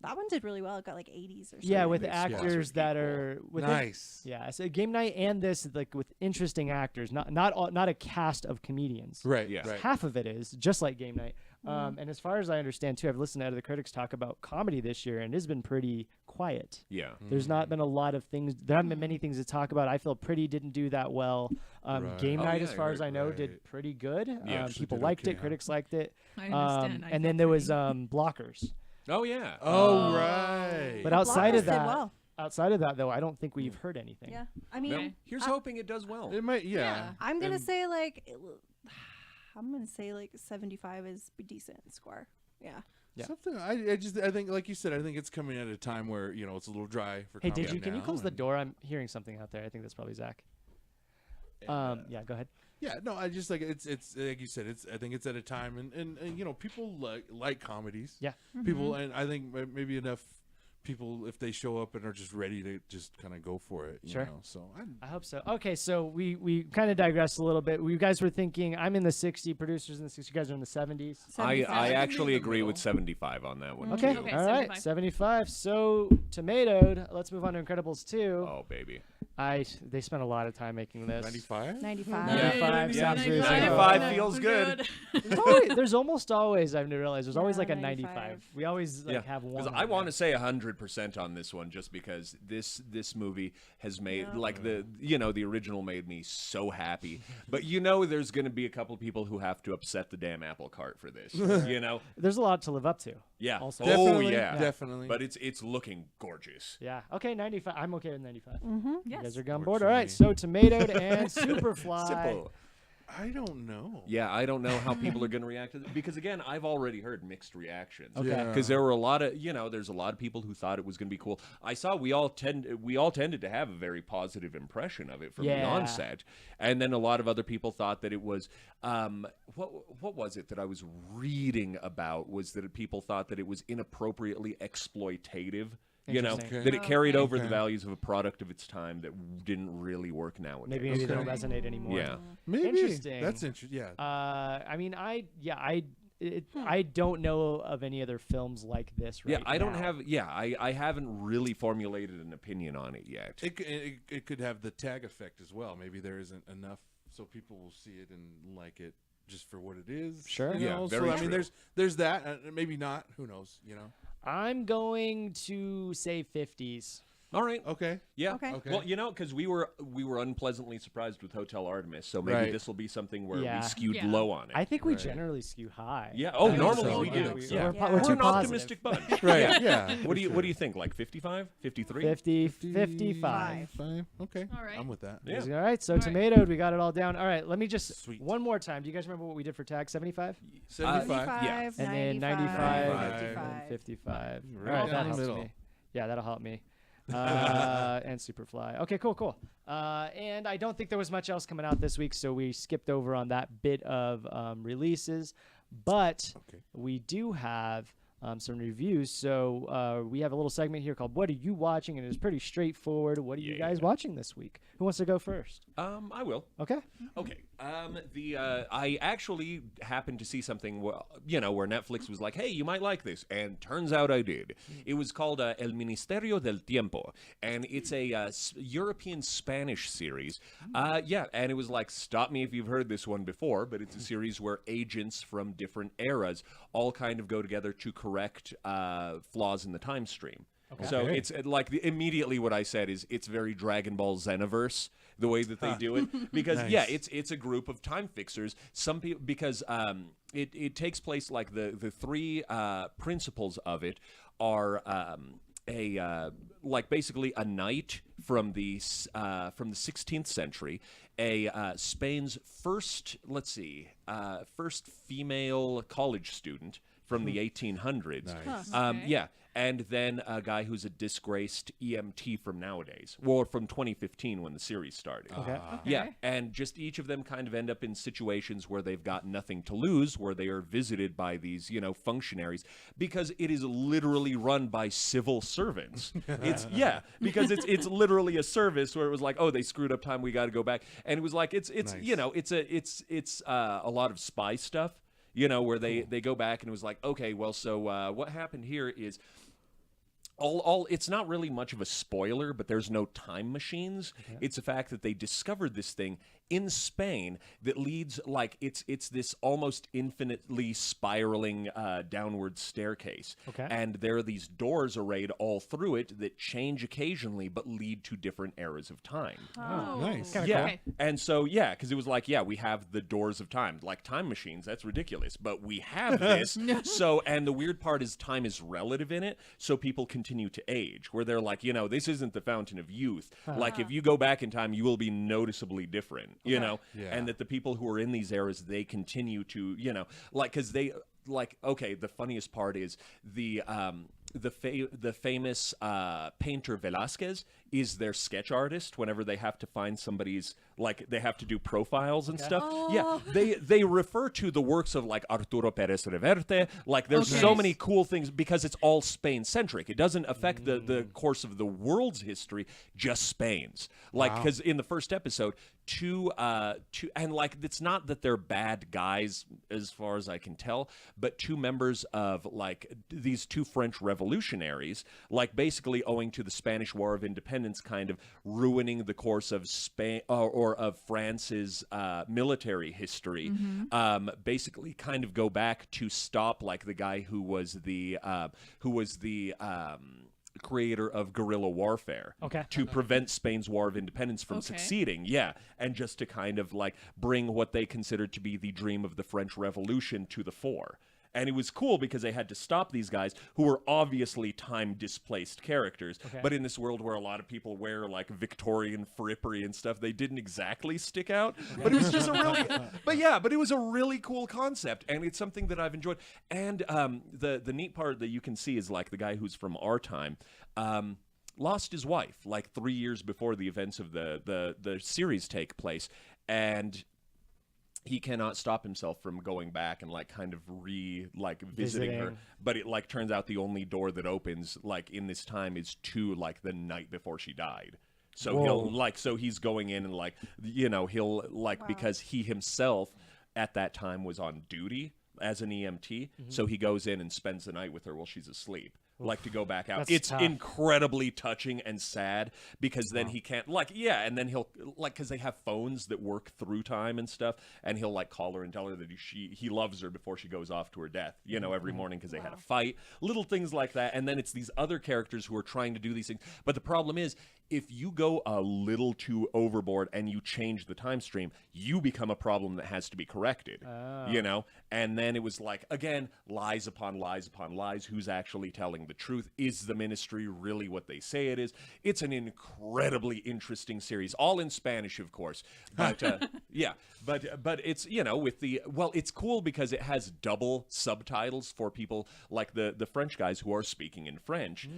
That one did really well. It got like 80s or something. yeah, with Mixed actors that are Nice. Yeah, so Game Night and this, like, with interesting actors, not a cast of comedians. Right. Yeah. Right. Half of it is just like Game Night. And as far as I understand too, I've listened to other critics talk about comedy this year, and it's been pretty quiet. yeah. There's not been a lot of things. There haven't been many things to talk about. I feel Pretty didn't do that well. Right. Game Oh, Night, yeah, as far as I know, right. did pretty good. Yeah, actually People did liked okay, it. huh? Critics liked it. I understand. I And feel then there was pretty. Blockers. Oh yeah. Oh, right. But outside Blockers of did that, well. though, I don't think we've heard anything. Yeah, I mean, Well, here's hoping it does well. It might. Yeah. I'm gonna And- say like, I'm gonna say like 75 is a decent score. Yeah. Yeah. Something. I think, like you said, I think it's coming at a time where it's a little dry for. Hey, comedy can you now, close the and- door? I'm hearing something out there. I think that's probably Zach. Yeah, go ahead. Yeah, no, I just like it's like you said, I think it's at a time and people like comedies. Yeah. People, and I think maybe enough people, if they show up and are just ready to just kind of go for it. Sure. So I hope so. Okay, so we kind of digressed a little bit. You guys were thinking I'm in the 60, producers in the 60, you guys are in the 70s. I actually agree with 75 on that one. Okay, too. all right, 75. So tomatoed. Let's move on to Incredibles 2. Oh baby. They spent a lot of time making this. 95. 95. 95 sounds really 95 good. feels good. There's almost always, I've realized, there's always Yeah, like a 95. 95. We always have one. Because I want to say 100% on this one, just because this movie has made the original made me so happy. But there's going to be a couple people who have to upset the damn apple cart for this. There's a lot to live up to. Yeah. Also. Definitely, yeah. definitely. But it's looking gorgeous. Yeah. Okay, 95. I'm okay with 95. Mm-hmm. You Yes. guys are on board. All right. So tomatoed and Superfly. Simple. I don't know. Yeah, I don't know how people are going to react to this because again, I've already heard mixed reactions. Okay. Because there were a lot of, there's a lot of people who thought it was going to be cool. I saw we all tended to have a very positive impression of it from the onset, and then a lot of other people thought that it was what was it that I was reading about was that people thought that it was inappropriately exploitative. Interesting. That it carried over the values of a product of its time that didn't really work nowadays. Maybe they don't resonate anymore. Yeah. Maybe Interesting. that's interesting. Yeah. I mean, I don't know of any other films like this right I don't now. have. Yeah, I haven't really formulated an opinion on it yet. It could have the tag effect as well. Maybe there isn't enough, so people will see it and like it just for what it is. Sure. Yeah, So very I mean, true. there's that. Maybe not. Who knows? I'm going to say 50s. All right. Okay. Yeah. Okay. Well, because we were unpleasantly surprised with Hotel Artemis, so maybe Right. this will be something where Yeah. we skewed Yeah. low on it. I think we generally skew high. Yeah. Oh, I think normally so. we I do. think so. Yeah. Yeah. We're We're too an positive. optimistic bunch. Right. Yeah. What do you think? Like 55, 53? 50, 55. Fine. Okay. All right. I'm with that. Yeah. All right, so All right. tomatoed, we got it all down. All right, let me just Sweet. one more time. Do you guys remember what we did for tag? 75? 75. Yeah. And then 95, 95 and 55. Right All right, down that the helps middle. me. Yeah, that'll help me. And Superfly. Okay, cool. And I don't think there was much else coming out this week, so we skipped over on that bit of releases. But we do have some reviews. So we have a little segment here called "What Are You Watching?" and it's pretty straightforward. What are you guys watching this week? Who wants to go first? I will. Okay. Okay. I actually happened to see something, where Netflix was like, "Hey, you might like this," and turns out I did. It was called El Ministerio del Tiempo, and it's a European Spanish series. And it was like, stop me if you've heard this one before, but it's a series where agents from different eras all kind of go together to correct flaws in the time stream. So it's like immediately what I said is it's very Dragon Ball Xenoverse the way that they do it because it's a group of time fixers. Some people because it takes place like the three principles of it are basically a knight from the 16th century, Spain's first female college student from the 1800s. Nice. Yeah. And then a guy who's a disgraced EMT from nowadays, or from 2015 when the series started. Okay. Yeah, and just each of them kind of end up in situations where they've got nothing to lose, where they are visited by these, functionaries, because it is literally run by civil servants. Because it's literally a service where it was like, oh, they screwed up time, we got to go back, and it was like it's Nice. it's a lot of spy stuff. Where they go back and it was like, okay, well, so what happened here is it's not really much of a spoiler, but there's no time machines. Okay. It's the fact that they discovered this thing in Spain that leads, it's this almost infinitely spiraling downward staircase. Okay. And there are these doors arrayed all through it that change occasionally but lead to different eras of time. Oh, nice. Yeah. Okay. And so, because it was like, we have the doors of time. Like time machines, that's ridiculous. But we have this. And the weird part is time is relative in it, so people continue to age, where they're like, this isn't the fountain of youth. Like, if you go back in time, you will be noticeably different, and that the people who are in these eras, they continue to, because they, okay, the funniest part is the famous painter Velázquez is their sketch artist whenever they have to find somebody's, they have to do profiles and stuff. Oh. Yeah, they refer to the works of Arturo Pérez Reverte. There's so many cool things because it's all Spain-centric. It doesn't affect the course of the world's history, just Spain's. Because in the first episode, it's not that they're bad guys as far as I can tell, but two members of these two French revolutionaries, basically owing to the Spanish War of Independence kind of ruining the course of Spain or of France's military history, basically kind of go back to stop the guy who was the creator of guerrilla warfare to prevent Spain's War of Independence from succeeding. And just to kind of bring what they considered to be the dream of the French Revolution to the fore. And it was cool because they had to stop these guys who were obviously time-displaced characters. But in this world where a lot of people wear Victorian frippery and stuff, they didn't exactly stick out. But it was just but it was a really cool concept, and it's something that I've enjoyed. And the neat part that you can see is the guy who's from our time lost his wife 3 years before the events of the series take place, and he cannot stop himself from going back and kind of visiting her, but it turns out the only door that opens in this time is to the night before she died. So he'll he's going in and he'll because he himself at that time was on duty as an EMT, so he goes in and spends the night with her while she's asleep. To go back out. It's tough. Incredibly touching and sad because then he can't and then he'll because they have phones that work through time and stuff, and he'll call her and tell her that he loves her before she goes off to her death, every morning because they had a fight, little things like that. And then it's these other characters who are trying to do these things, but the problem is if you go a little too overboard and you change the time stream, you become a problem that has to be corrected. And then it was again, lies upon lies upon lies. Who's actually telling the truth? Is the Ministry really what they say it is? It's an incredibly interesting series, all in Spanish, of course. But but it's with the it's cool because it has double subtitles for people like the French guys who are speaking in French.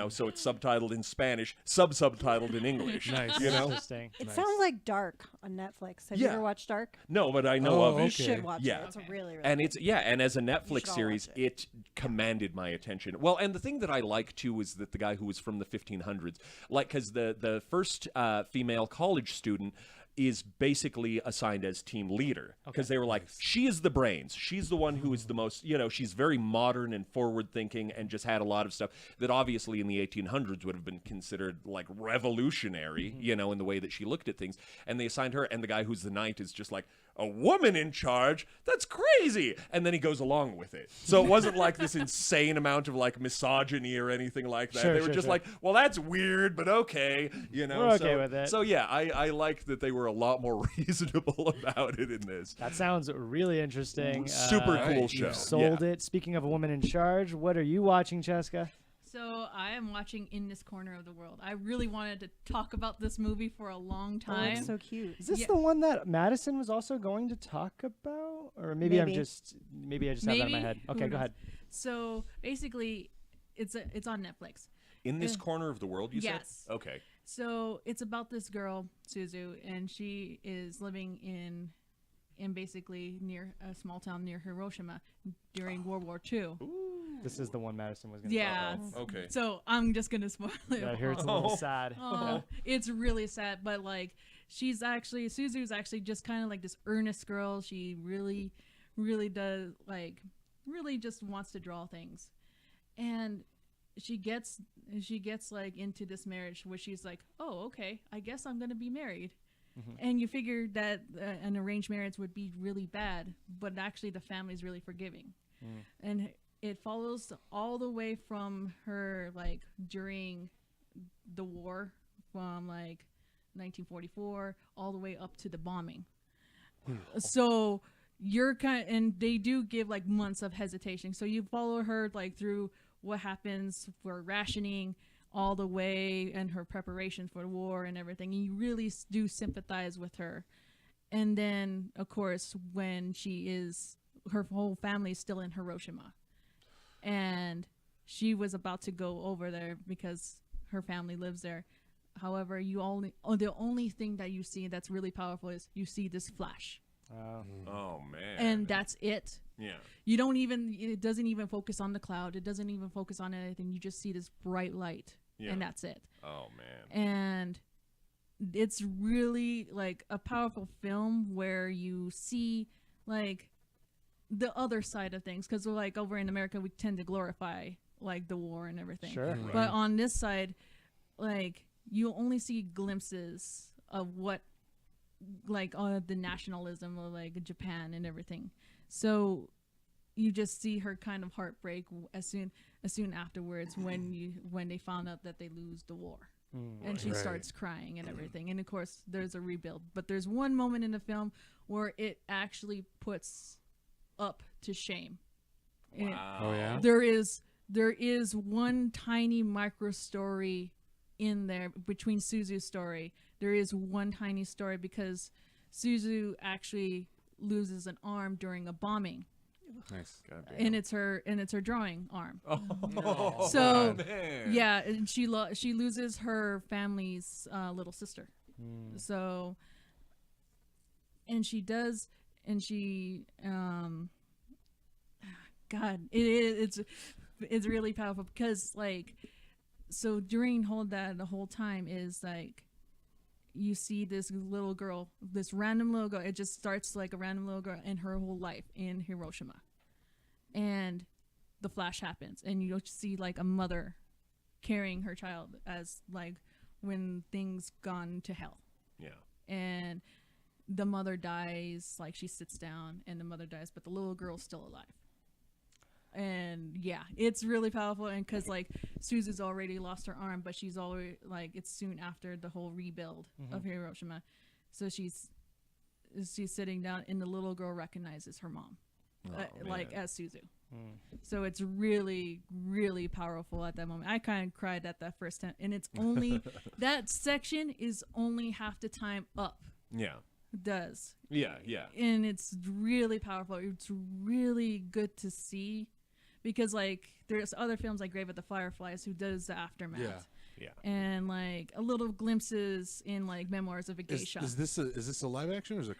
So it's subtitled in Spanish, subtitled in English. Nice. Interesting. It sounds like Dark on Netflix. Have you ever watched Dark? No, but I know of it. You should watch it. It's really, really and good. it's and as a Netflix all series, watch it commanded my attention. Well, and the thing that I like too is that the guy who was from the 1500s, because the first female college student is basically assigned as team leader because they were she is the brains. She's the one who is the most, she's very modern and forward thinking and just had a lot of stuff that obviously in the 1800s would have been considered revolutionary, in the way that she looked at things. And they assigned her, and the guy who's the knight is just a woman in charge? That's crazy. And then he goes along with it. So it wasn't this insane amount of misogyny or anything like that. They were just well, that's weird, but okay. We're okay with it. So yeah, I like that they were a lot more reasonable about it in this. That sounds really interesting. Super cool show. You sold it. Speaking of a woman in charge, what are you watching, Cheska? So I am watching In This Corner of the World. I really wanted to talk about this movie for a long time. Oh, so cute. Is this the one that Madison was also going to talk about, or maybe I just have that in my head? Okay, go ahead. So basically, it's on Netflix. In This Corner of the World, you said? Yes. Okay. So it's about this girl, Suzu, and she is living in basically near a small town near Hiroshima during World War II. This is the one Madison was going to Yeah. talk about. Okay. So I'm just going to spoil it. Yeah, I hear it's a little sad. It's really sad, but like Suzu's actually just kind of like this earnest girl. She really, really does really just wants to draw things. And she gets like into this marriage where she's like, oh, okay, I guess I'm going to be married. And you figure that an arranged marriage would be really bad, but actually the family's really forgiving. And it follows all the way from her like during the war from like 1944 all the way up to the bombing. So you're and they do give like months of hesitation. So you follow her like through what happens for rationing all the way and her preparation for the war and everything. You really do sympathize with her. And then, of course, when her whole family is still in Hiroshima. And she was about to go over there because her family lives there. However, the only thing that you see that's really powerful is you see this flash. Oh, man. And that's it. Yeah. It doesn't even focus on the cloud. It doesn't even focus on anything. You just see this bright light. Yeah. And that's it. Oh, man. And it's really like a powerful film where you see like the other side of things. Because like over in America, we tend to glorify like the war and everything. Sure. Right. But on this side, like you only see glimpses of what like the nationalism of like Japan and everything. So you just see her kind of heartbreak as soon afterwards when they found out that they lose the war. And she starts crying and everything. And of course there's a rebuild, but there's one moment in the film where it actually puts up to shame. Wow. Oh yeah. There is one tiny micro story in there between Suzu's story. There is one tiny story because Suzu actually loses an arm during a bombing. Nice. And it's her drawing arm. Oh, no. So man. yeah, and she loses her family's little sister. So and she God, it's really powerful because like so during the whole time is like you see this little girl, this random little girl. It just starts like a random little girl in her whole life in Hiroshima. And the flash happens and you'll see like a mother carrying her child as like when things gone to hell. Yeah. And the mother dies, like she sits down and the mother dies, but the little girl's still alive. And yeah, it's really powerful. And because like Suzu's already lost her arm, but she's already like it's soon after the whole rebuild of Hiroshima, so she's sitting down and the little girl recognizes her mom, like as Suzu. So it's really, really powerful at that moment. I kind of cried at that first time, and it's only that section is only half the time up. Yeah. Does. Yeah, yeah. And it's really powerful. It's really good to see because like there's other films like Grave of the Fireflies who does the aftermath. Yeah. Yeah. And like a little glimpses in like Memoirs of a Geisha. Is this a live action or is it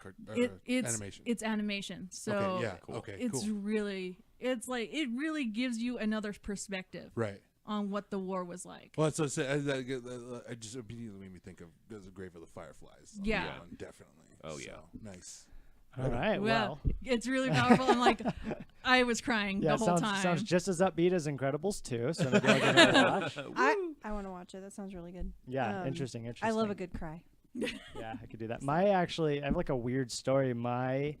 it's animation? It's animation. So okay, yeah, cool. Okay, it's cool. really it really gives you another perspective. Right. On what the war was like. Well, so I just immediately made me think of the Grave of the Fireflies. Yeah. Definitely. Oh yeah. Nice. All right. Well, it's really powerful. I'm like, I was crying the whole time. Sounds just as upbeat as Incredibles 2. So maybe I'll give it a watch. I want to watch it. That sounds really good. Yeah, interesting. I love a good cry. Yeah, I could do that. I have like a weird story. My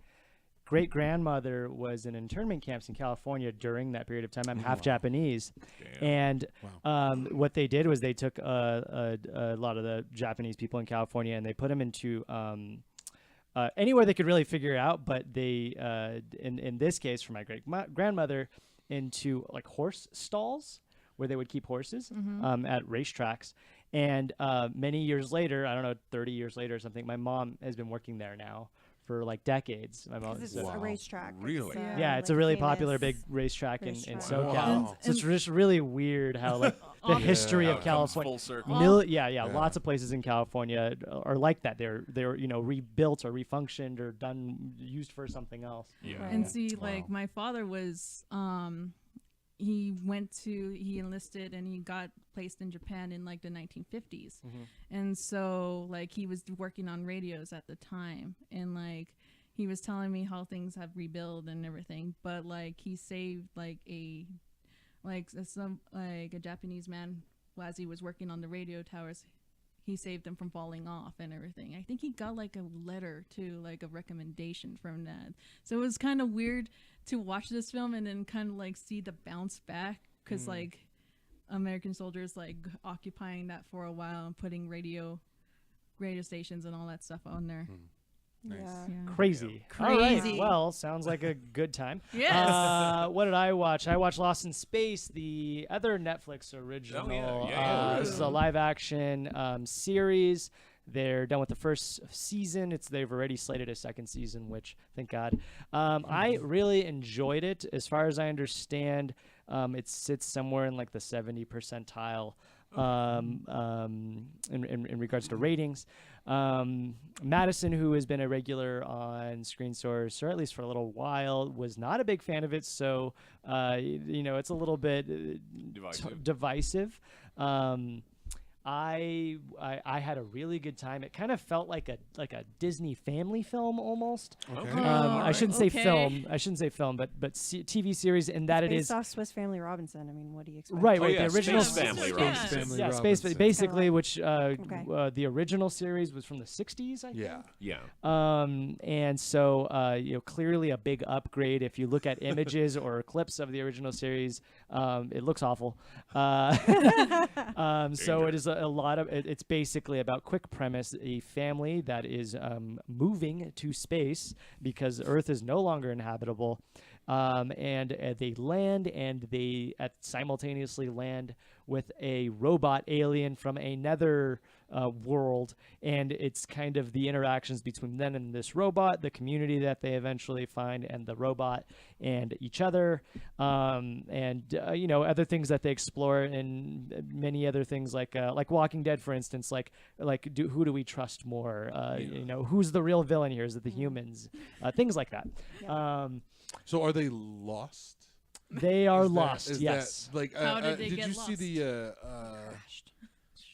great-grandmother was in internment camps in California during that period of time. I'm half Japanese. And what they did was they took a lot of the Japanese people in California and they put them into anywhere they could really figure out, but they in this case for my great grandmother into like horse stalls where they would keep horses Mm-hmm. at racetracks. And many years later, I don't know, 30 years later or something, my mom has been working there now for like decades. My mom, It's a racetrack. Really? yeah, it's like a really famous popular big racetrack in SoCal. Wow. So it's just really weird how like the history How of it comes California. full circle. Yeah, lots of places in California are like that. They're rebuilt or refunctioned or used for something else. Yeah. Right. And see, like my father was, he enlisted and he got placed in Japan in like the 1950s, and so like he was working on radios at the time, and like he was telling me how things have rebuilt and everything, but like he saved like a Japanese man as he was working on the radio towers. He saved them from falling off and everything. I think he got like a letter to like a recommendation from that. So it was kind of weird to watch this film and then kind of like see the bounce back, because like American soldiers like occupying that for a while and putting radio stations and all that stuff on there. Nice. Yeah. Crazy. Yeah. All right. Crazy. Well, sounds like a good time. Yes. What did I watch? I watched Lost in Space, the other Netflix original. Yeah. This is a live action series. They're done with the first season. They've already slated a second season, which thank God. I really enjoyed it. As far as I understand, it sits somewhere in like the 70 percentile in regards to ratings. Madison, who has been a regular on Screen Source, or at least for a little while, was not a big fan of it. So, it's a little bit divisive. I had a really good time. It kind of felt like a Disney family film almost. Okay. I shouldn't say film. I shouldn't say film, but TV series in that it is based off Swiss Family Robinson. I mean, what do you expect? right. Oh, yeah, the original Space Family Robinson. Yeah, Space basically, which Okay. the original series was from the 60s. I think. Yeah. And so clearly a big upgrade. If you look at images or clips of the original series, it looks awful. So it is a lot of it's basically about quick premise: a family that is moving to space because Earth is no longer inhabitable, and they land, and they simultaneously land with a robot alien from another world, and it's kind of the interactions between them and this robot, the community that they eventually find, and the robot and each other, and other things that they explore, and many other things like Walking Dead, for instance, who do we trust more? Who's the real villain here? Is it the humans? Things like that. So are they lost? They are lost. Yes. How did they did get you lost? see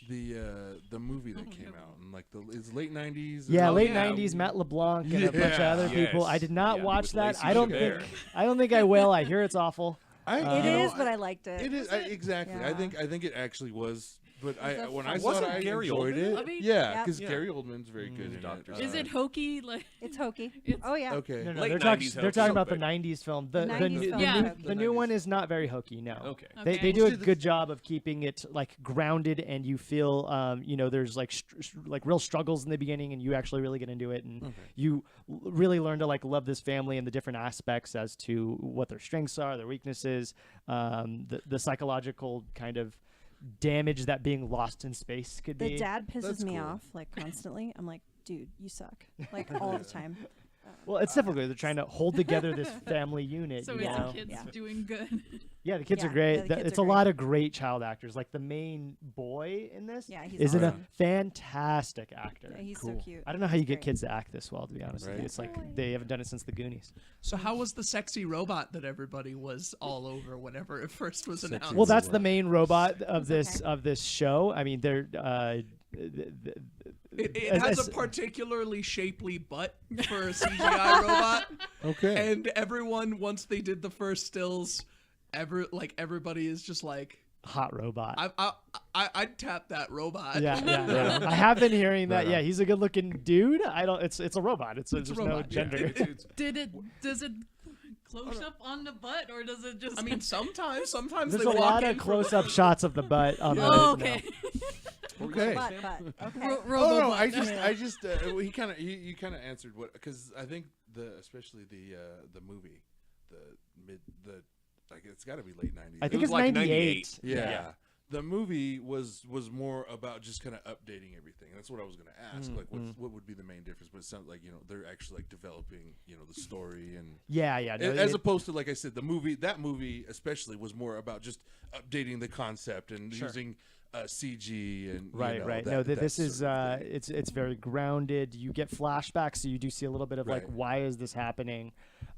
the movie that came out in like it's late 90s? Yeah, late 90s. Matt LeBlanc and a bunch of other people. I did not watch that. Lacey I don't Chabert. think I will. I hear it's awful. It is, but I liked it. It is exactly. Yeah. I think it actually was. But when I Wasn't saw it, I Gary enjoyed Oldman? it. I mean, Yeah, Yep. because Gary Oldman's very good in Doctor it. Is it hokey? Like It's hokey. It's- Oh yeah. Okay. No, Late they're 90s talking hokey. about the But- 90s film. The 90s film Yeah. is hokey. The new one is not very hokey. No. Okay. They Okay. do a good job of keeping it like grounded, and you feel there's like like real struggles in the beginning, and you actually really get into it, and you really learn to like love this family and the different aspects as to what their strengths are, their weaknesses, the psychological kind of damage that being lost in space could be. The dad pisses That's me cool. off like constantly. I'm like, dude, you suck, like all the time. Well, it's difficult. They're trying to hold together this family unit. so you is know? the kids Yeah. doing good? Yeah, the kids Yeah, are great. yeah, the kids It's are a lot great. of great child actors. Like the main boy in this Yeah, he's is a awesome. fantastic actor. Yeah, he's Cool. so cute. I don't know how you He's get great. kids to act this well, to be honest with you. Right. It's like they haven't done it since the Goonies. So how was the sexy robot that everybody was all over whenever it first was announced? Well, that's the main robot of this show. I mean, they're It has a particularly shapely butt for a CGI robot. Okay. And everyone, once they did the first stills, everybody is just like, hot robot. I'd tap that robot. Yeah. I have been hearing that. Right on. Yeah, he's a good-looking dude. It's a robot. It's a there's robot, no yeah. gender. Does it close up on the butt, or does it just? I mean, sometimes There's they a walk lot in of for- close-up shots of the butt on the. Oh, okay. Okay. Butt. Okay. Oh Robo no, butt. I just he kind of you kind of answered what, because I think especially the movie, the like it's got to be late 90s. I think it's like 98. Yeah. The movie was more about just kind of updating everything. That's what I was going to ask. Like, what would be the main difference? But it sounds like they're actually like developing the story and as opposed to, like I said, that movie especially was more about just updating the concept and using CG and right. This is it's very grounded. You get flashbacks, so you do see a little bit of like why is this happening,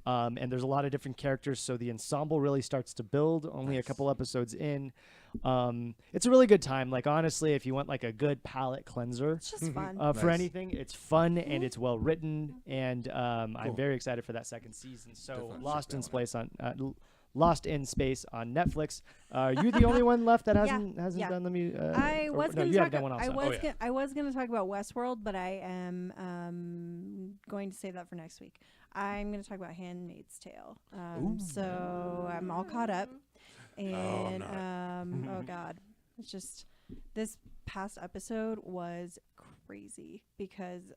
and there's a lot of different characters. So the ensemble really starts to build. Only a couple episodes in. It's a really good time. Like honestly, if you want like a good palate cleanser, it's just fun for anything. It's fun and it's well written, and I'm very excited for that second season. So Lost in Space on Netflix. Are you the only one left that hasn't done the music? I was going to talk about Westworld, but I am going to save that for next week. I'm going to talk about Handmaid's Tale. So I'm all caught up. And oh god, it's just this past episode was crazy because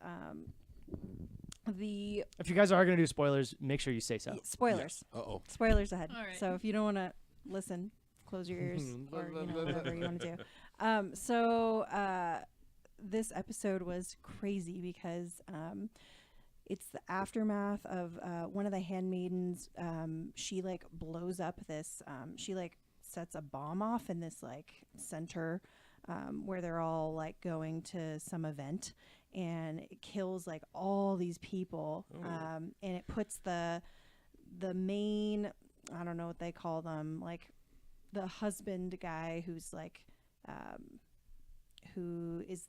if you guys are going to do spoilers, make sure you say so. Spoilers. Spoilers ahead. Right. So if you don't want to listen, close your ears or whatever you want to do. So this episode was crazy because it's the aftermath of one of the handmaidens. She like blows up this. She like sets a bomb off in this like center where they're all like going to some event, and it kills like all these people. And it puts the main, I don't know what they call them, like the husband guy who's like who is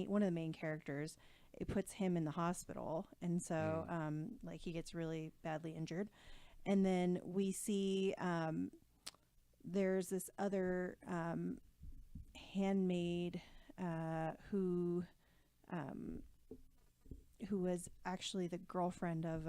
one of the main characters. It puts him in the hospital, and so like he gets really badly injured. And then we see there's this other handmaid who was actually the girlfriend of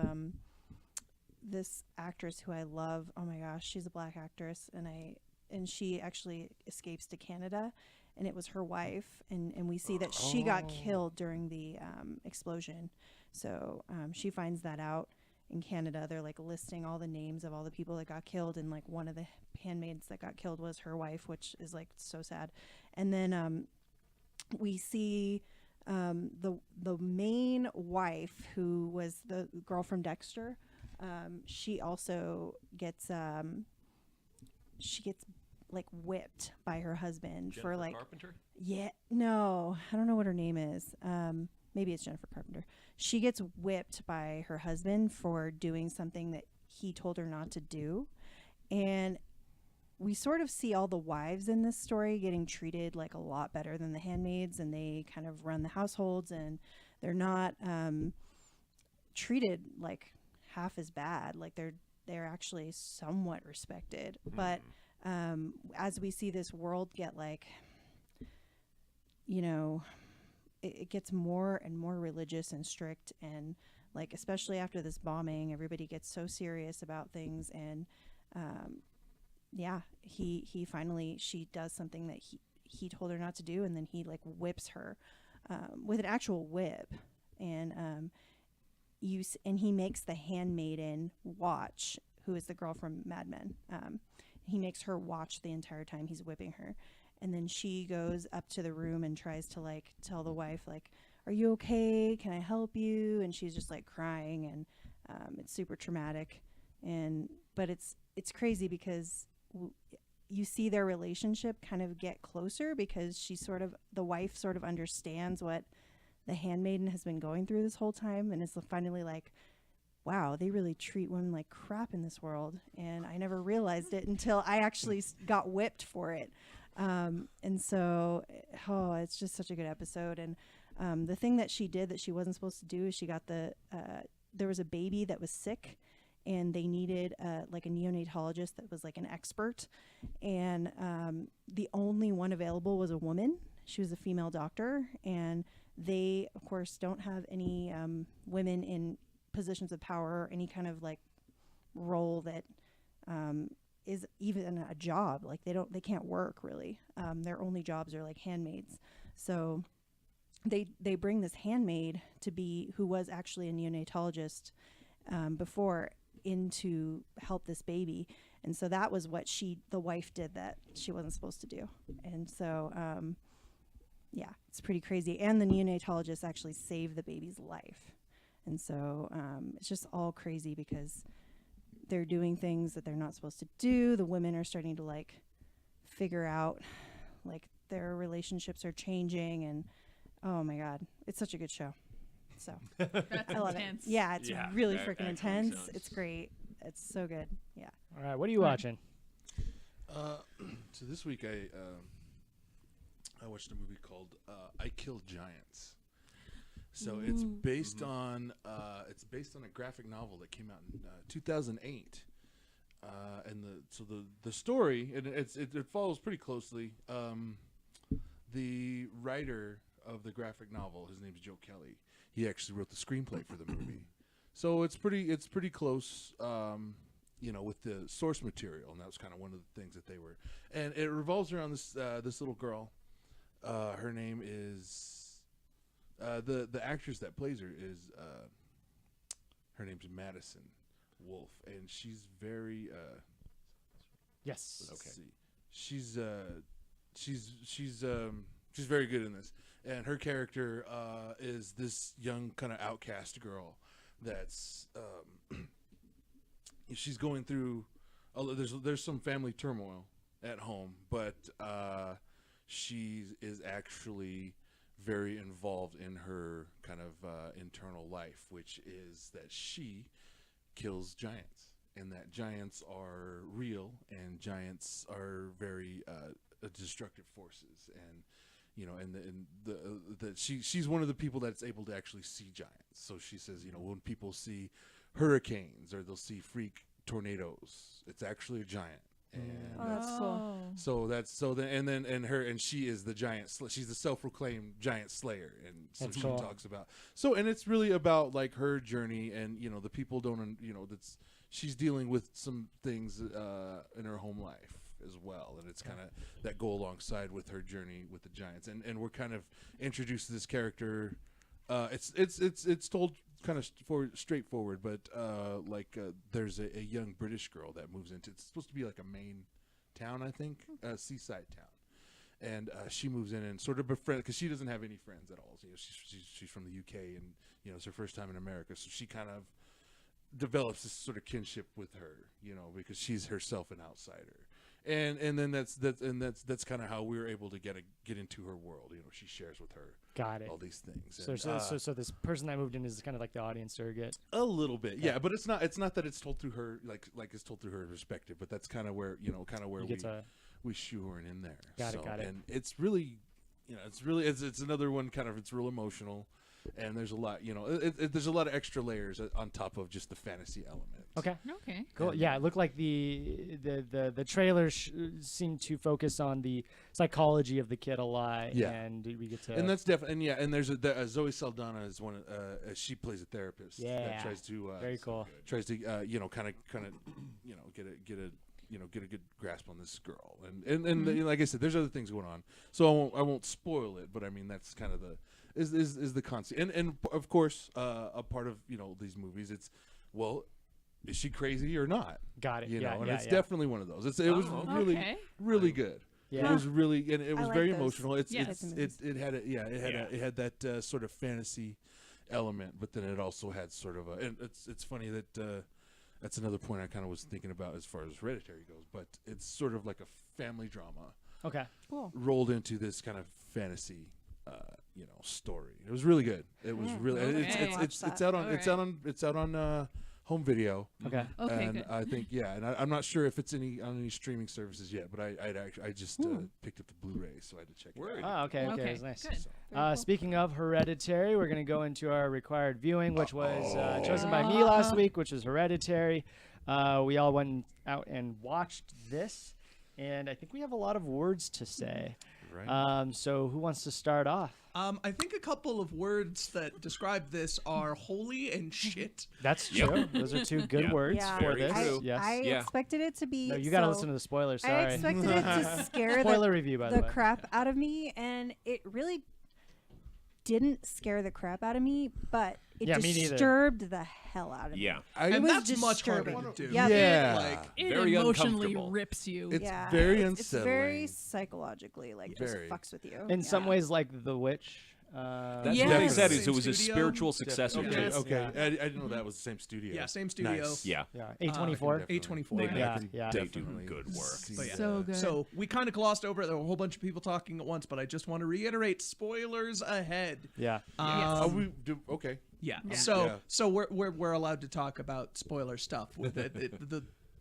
this actress who I love. Oh my gosh, she's a black actress, and she actually escapes to Canada. And it was her wife, and we see that she got killed during the explosion. So she finds that out in Canada. They're like listing all the names of all the people that got killed, and like one of the handmaids that got killed was her wife, which is like so sad. And then we see the main wife, who was the girl from Dexter. She also gets like whipped by her husband Jennifer for like Carpenter? No, I don't know what her name is. Maybe it's Jennifer Carpenter. She gets whipped by her husband for doing something that he told her not to do. And we sort of see all the wives in this story getting treated like a lot better than the handmaids, and they kind of run the households, and they're not treated like half as bad. Like they're actually somewhat respected. But as we see this world get like, it gets more and more religious and strict, and like especially after this bombing, everybody gets so serious about things. And he finally, she does something that he told her not to do, and then he like whips her with an actual whip, and he makes the handmaiden watch, who is the girl from Mad Men. He makes her watch the entire time he's whipping her. And then she goes up to the room and tries to like tell the wife, like, are you okay? Can I help you? And she's just like crying, and it's super traumatic. But it's crazy because you see their relationship kind of get closer, because the wife sort of understands what the handmaiden has been going through this whole time, and is finally like, wow, they really treat women like crap in this world. And I never realized it until I actually got whipped for it. And so, it's just such a good episode. And the thing that she did that she wasn't supposed to do is she got there was a baby that was sick, and they needed like a neonatologist that was like an expert. And the only one available was a woman. She was a female doctor. And they, of course, don't have any women in positions of power or any kind of like role that is even a job. Like they can't work really. Their only jobs are like handmaids. So they bring this handmaid who was actually a neonatologist before, in to help this baby. And so that was what the wife did that she wasn't supposed to do. And so, yeah, it's pretty crazy. And the neonatologist actually saved the baby's life. And so it's just all crazy because they're doing things that they're not supposed to do. The women are starting to like figure out like their relationships are changing, and oh my God, it's such a good show. So I love intense. it. Yeah, it's really that freaking actually intense. sounds- It's great. It's so good. Yeah. All right, what are you watching? So this week I watched a movie called I Killed Giants. So it's based on a graphic novel that came out in 2008, and the story it follows pretty closely. The writer of the graphic novel, his name's Joe Kelly. He actually wrote the screenplay for the movie, so it's pretty close. With the source material, and that was kind of one of the things that they were. And it revolves around this little girl. Her name is. The actress that plays her is her name's Madison Wolf, and she's very Yes. let's see. She's very good in this, and her character is this young kind of outcast girl that's she's going through there's some family turmoil at home, but she is actually very involved in her kind of internal life, which is that she kills giants, and that giants are real, and giants are very destructive forces, and she's one of the people that's able to actually see giants. So she says, when people see hurricanes or they'll see freak tornadoes, it's actually a giant. And that's cool. And she is the giant. She's the self-proclaimed giant slayer, and so That's she cool. talks about. So, and it's really about like her journey, and the people don't, that's she's dealing with some things in her home life as well, and it's kind of that go alongside with her journey with the giants, and we're kind of introduced to this character. It's told kind of straightforward, but there's a young British girl that moves into. It's supposed to be like a Maine town, I think, seaside town, and she moves in and sort of befriend because she doesn't have any friends at all. She's from the UK, and it's her first time in America, so she kind of develops this sort of kinship with her, because she's herself an outsider. And then that's kind of how we were able to get into her world. She shares with her all these things. So this person that moved in is kind of like the audience surrogate. A little bit, yeah. But it's not that it's told through her like it's told through her perspective. But that's kind of where we shoehorn in there. Got it. And it's really, it's another one kind of it's real emotional. And there's a lot, there's a lot of extra layers on top of just the fantasy element. Okay. Cool. And Yeah, it looked like the trailers seemed to focus on the psychology of the kid a lot. Yeah. And we get to. And that's definitely and there's Zoe Saldana is one. She plays a therapist. Yeah. That tries to. Very cool. Tries to kind of get a good grasp on this girl, and like I said, there's other things going on, so I won't spoil it, but I mean that's kind of is the concept, and of course a part of these movies, it's is she crazy or not? Got it. It's definitely one of those. It was really good. Yeah. It was really, and it was like very those. emotional. It Yeah. had that sort of fantasy element, but then it also had sort of and it's funny that that's another point I kind of was thinking about as far as Hereditary goes, but it's sort of like a family drama. Okay. Cool. Rolled into this kind of fantasy story. It was really good. It was really it's out on home video. Okay. And good. I think and I'm not sure if it's on any streaming services yet, but I just picked up the Blu-ray, so I had to check it out. Oh, okay. Okay, That's nice. good. Very cool. Speaking of Hereditary, we're going to go into our required viewing, which was chosen by me last week, which was Hereditary. We all went out and watched this, and I think we have a lot of words to say. Right. So who wants to start off? I think a couple of words that describe this are holy and shit. That's true. Those are two good words Yeah. for Very this. true. Yes. I Yeah. expected it to be. No, you got to listen to the spoilers. I Sorry. expected it to scare Spoiler review, by the way. crap out of me, and it really didn't scare the crap out of me, but it Yeah, me neither. disturbed the hell out of me. Yeah. It And was that's much harder disturbing. to do. Yeah. Like, It Very emotionally uncomfortable. rips you. It's Yeah, very It's unsettling. very psychologically, like, just Very. fucks with you. In Yeah. some ways, like The Witch. That's Yes. what they said. Is Same it was a studio? spiritual successor. Okay, to it. okay. I didn't know that was the same studio. Yeah, same studio. Nice. Yeah. Yeah, A24. A24. They, Yeah, they, yeah. they do Definitely good work. see But yeah. So good. So we kind of glossed over it. There were a whole bunch of people talking at once, but I just want to reiterate: spoilers ahead. Yeah. Okay. Yeah. Yeah. So we're allowed to talk about spoiler stuff with it.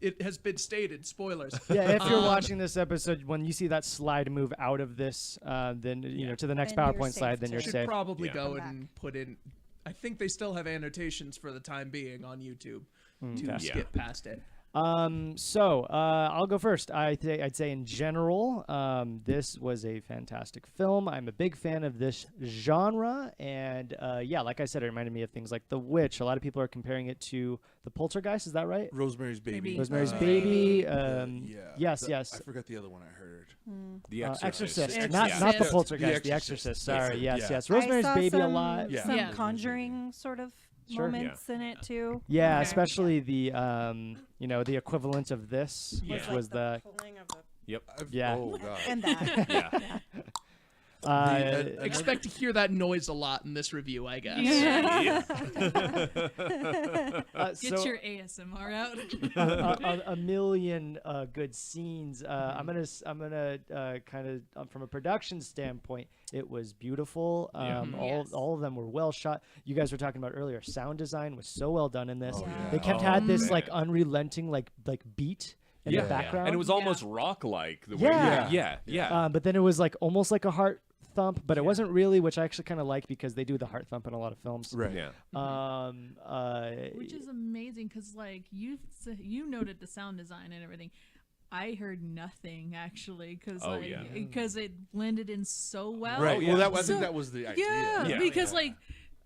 It has been stated, spoilers. Yeah, if you're watching this episode, when you see that slide move out of this, then you know to the next Then you're PowerPoint safe slide, then to- you're Should safe. probably Yeah. go Come and put in. I think they still have annotations for the time being on YouTube to Okay. skip past it. So I'll go first. I'd say in general, this was a fantastic film. I'm a big fan of this genre, and yeah, like I said, it reminded me of things like The Witch. A lot of people are comparing it to The Poltergeist. Is that right? Rosemary's Baby. Rosemary's Baby. Yeah. Yes, The- yes. I forgot the other one I heard. The Exorcist. Exorcist. Not the Exorcist. Poltergeist. The The Exorcist. Exorcist. Sorry. Yes, Yeah. yes. I Rosemary's saw Baby a some, lot. Yeah. Some Yeah. Conjuring sort of Sure. moments in it too. Yeah, Okay. especially the the equivalent of this, Yeah. which was the pulling of the Yep. Yeah. Oh god. and that. Yeah. Expect to hear that noise a lot in this review, I guess. Get so your ASMR out. a million good scenes. I'm gonna kind of from a production standpoint, it was beautiful. Yes. All of them were well shot. You guys were talking about earlier. Sound design was so well done in this. Oh, yeah. They kept had this like unrelenting like beat in the background. And it was almost rock-like. The way Yeah. yeah. But then it was like almost like a heart thump, but it wasn't really, which I actually kind of like because they do the heart thump in a lot of films. Right. Yeah. Which is amazing because like you noted the sound design and everything. I heard nothing actually because Oh, like yeah. because it blended in so well. Right. Oh, yeah. Well, I So- think that was the idea. Yeah, Yeah. because Yeah. like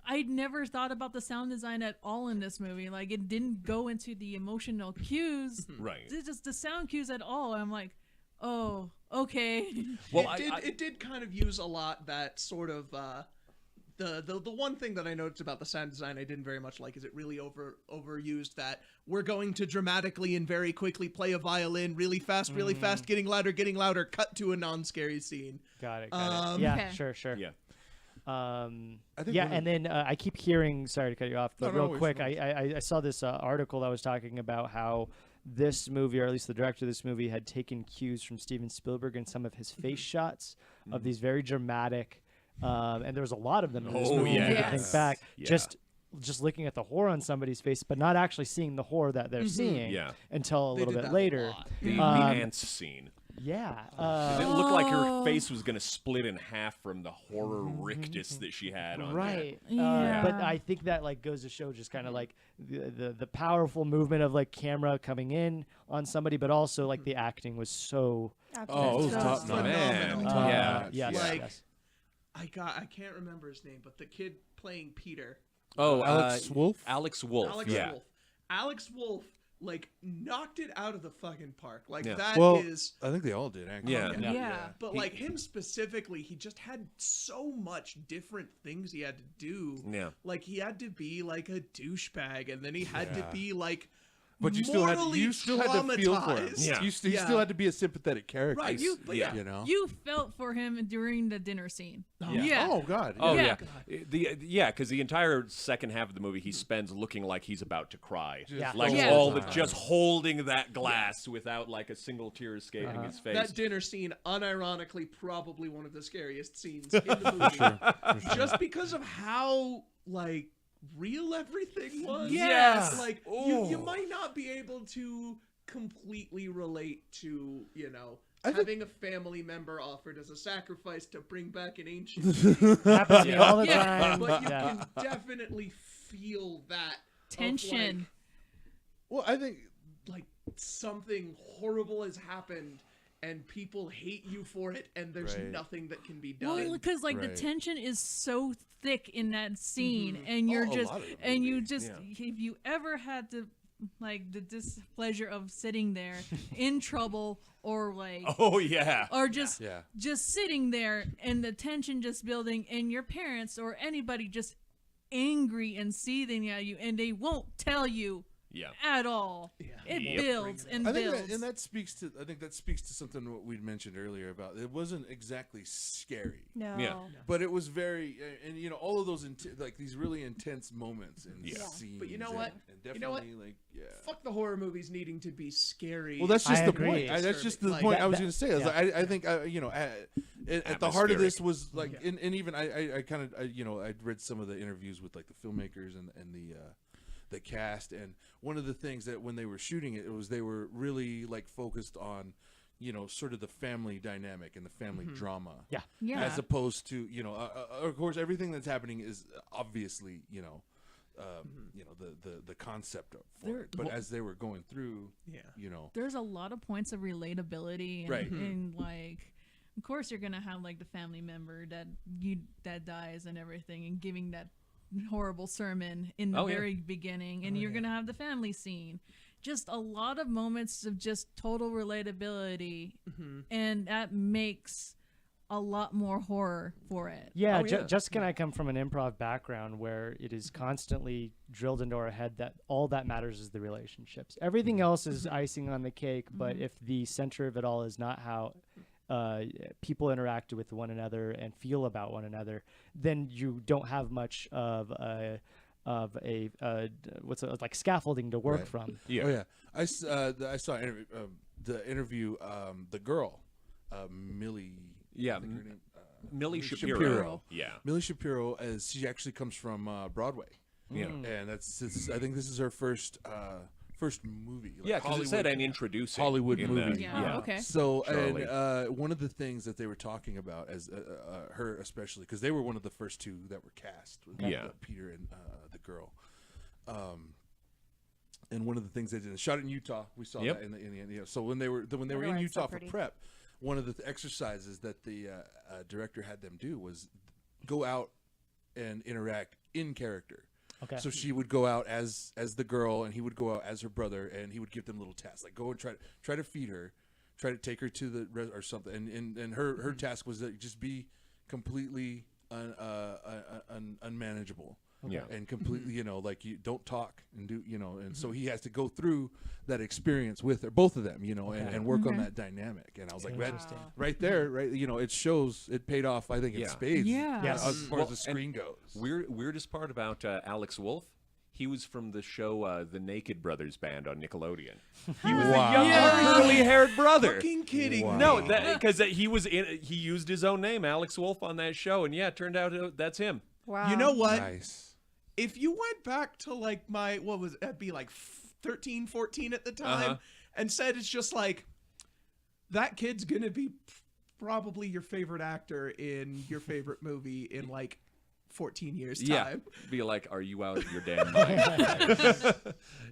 I'd never thought about the sound design at all in this movie. Like it didn't go into the emotional cues, Right. It's just the sound cues at all. I'm like, oh, okay. Well, it did kind of use a lot that sort of the one thing that I noticed about the sound design I didn't very much like is it really overused that we're going to dramatically and very quickly play a violin really fast, getting louder, cut to a non-scary scene. Got it. Yeah, Okay. sure. Yeah. I think Yeah, one of and then I keep hearing. Sorry to cut you off, but No, no real worries, quick, no I saw this article that was talking about how this movie, or at least the director of this movie, had taken cues from Steven Spielberg in some of his face shots of these very dramatic, and there was a lot of them in this Oh, movie. If you yes. think back, Yeah. just looking at the horror on somebody's face, but not actually seeing the horror that they're seeing Yeah. until a They little did bit that a later. lot. The Um, ants scene. Yeah. It looked like her face was gonna split in half from the horror rictus that she had on Right. Yeah. But I think that like goes to show just kind of like the powerful movement of like camera coming in on somebody, but also like the acting was so. Oh, it was top notch. Man. Phenomenal. Yeah. Yes. Like- yes. I can't remember his name, but the kid playing Peter, Oh, Alex Wolff? Alex Wolff. Alex yeah. Wolff. Alex Wolff like knocked it out of the fucking park. Like Yeah. that Well, is. I think they all did actually. Yeah. Yeah. But like him specifically, he just had so much different things he had to do. Yeah. Like he had to be like a douchebag, and then he had to Yeah. be like. But you still had to feel for him. traumatized. Yeah. You still had to be a sympathetic character. Right. Yeah. You know. You felt for him during the dinner scene. Yeah. Yeah. Oh God. Oh Yeah. yeah, because the entire second half of the movie he spends looking like he's about to cry, Yeah. like Yeah. all the just holding that glass without like a single tear escaping his face. That dinner scene, unironically, probably one of the scariest scenes in the movie. Just because of how like real everything was. Yes. Like you might not be able to completely relate to, having a family member offered as a sacrifice to bring back an ancient city. Happens to me all the Yeah. time. But you Yeah. can definitely feel that of, Tension. Well, I think like something horrible has happened and people hate you for it and there's Right. nothing that can be Well, done. because like the Right. tension is so thick in that scene, and you're Oh, a just, lot of the and you movie, just, yeah. if you ever had to like the displeasure of sitting there in trouble or like Oh yeah. or just Yeah. just sitting there and the tension just building and your parents or anybody just angry and seething at you and they won't tell you Yeah. at all. It builds and I think builds. that, and that speaks to something what we'd mentioned earlier about it wasn't exactly scary. No. Yeah. But it was very, and you know, all of those like these really intense moments and scenes. But you know what? And You know what? definitely, like, yeah. Fuck the horror movies needing to be scary. Well, that's just I the agree. point. That's just the Like, point I was that- going to say. I, was yeah. like, I think, you know, at the heart of this was like, and even I kind of, you know, I'd read some of the interviews with like the filmmakers and the cast, and one of the things that when they were shooting it, was they were really like focused on, you know, sort of the family dynamic and the family drama. Yeah. Yeah. As opposed to, you know, of course, everything that's happening is obviously, you know, you know, the concept for it. But as they were going through, you know, There's a lot of points of relatability and, Right. and like of course you're gonna have like the family member that dies and everything and giving that horrible sermon in the very beginning and you're gonna have the family scene, just a lot of moments of just total relatability and that makes a lot more horror for it. Yeah, Jessica and I come from an improv background where it is constantly drilled into our head that all that matters is the relationships. Everything else is icing on the cake, but if the center of it all is not how people interact with one another and feel about one another, then you don't have much of a like scaffolding to work from. Oh yeah, I saw the interview. The girl, Millie. Yeah. I think her name, Millie Shapiro. Yeah. Millie Shapiro, as she actually comes from Broadway. Yeah. And I think this is her first movie. Like Yeah, because it said an introducing Hollywood in movie. the- Yeah, okay. So, Charlie. and one of the things that they were talking about, as her especially, because they were one of the first two that were cast. With, Peter and the girl. And one of the things they did, shot it in Utah. We saw that in the end. You know, so when they were in Utah for prep, one of the exercises that the director had them do was go out and interact in character. Okay. So she would go out as the girl, and he would go out as her brother, and he would give them little tasks, like go and try to feed her, try to take her to the or something. And her task was that just be completely unmanageable. Yeah. And completely, you know, like you don't talk and do, you know, and so he has to go through that experience with her, both of them, you know, and work on that dynamic. And I was like, right there, right, you know, it shows it paid off. I think in spades. Yeah. As far as the screen goes. Weirdest part about Alex Wolff, he was from the show The Naked Brothers Band on Nickelodeon. He was the young curly-haired brother. Fucking kidding me. No, because he used his own name, Alex Wolff, on that show, and it turned out that's him. Wow. You know what? Nice. If you went back to like that'd be like 13, 14 at the time, and said it's just like, that kid's gonna be probably your favorite actor in your favorite movie in like 14 years time. Be like, are you out of your damn mind?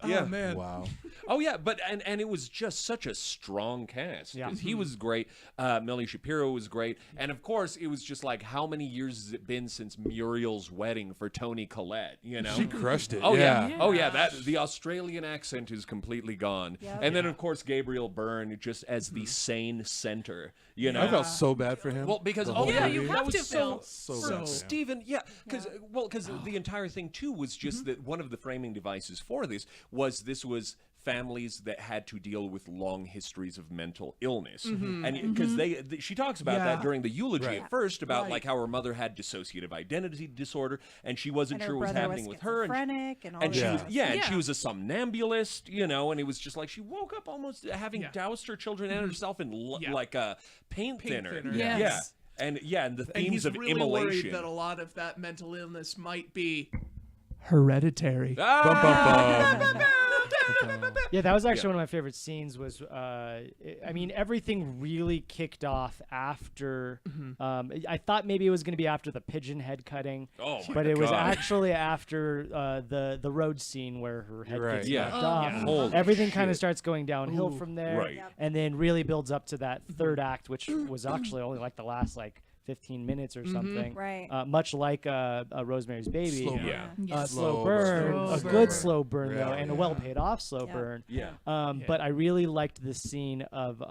Oh man. Wow. Oh yeah, but and it was just such a strong cast. Yeah. He was great. Millie Shapiro was great, and of course it was just like, how many years has it been since Muriel's wedding for Toni Collette? You know, She crushed it. Oh yeah. Yeah. Oh yeah. That the Australian accent is completely gone, and then of course Gabriel Byrne just as the sane center. You know, I felt so bad for him. well, because the whole you movie. have to so feel bad for him. Stephen, because the entire thing too was just that one of the framing devices for this was families that had to deal with long histories of mental illness, and because she talks about that during the eulogy at first about like how her mother had dissociative identity disorder, and she wasn't And sure her what was brother happening was with her, schizophrenic and all and she that was stuff. and she was a somnambulist, you know, and it was just like she woke up almost having doused her children and herself in like a paint thinner. Yes. And and the And themes he's of really immolation. worried that a lot of that mental illness might be hereditary. Yeah, that was actually one of my favorite scenes. Was I mean, everything really kicked off after. I thought maybe it was going to be after the pigeon head cutting, but it was actually after the road scene where her head gets knocked off. Everything kind of starts going downhill from there, and then really builds up to that third act, which was actually only like the last 15 minutes or something. Right. Much like Rosemary's Baby. Slow burn. Yeah. Slow burn. Slow A burn. good slow burn, though, Yeah, and a yeah. well paid off slow burn. Yeah. But I really liked the scene of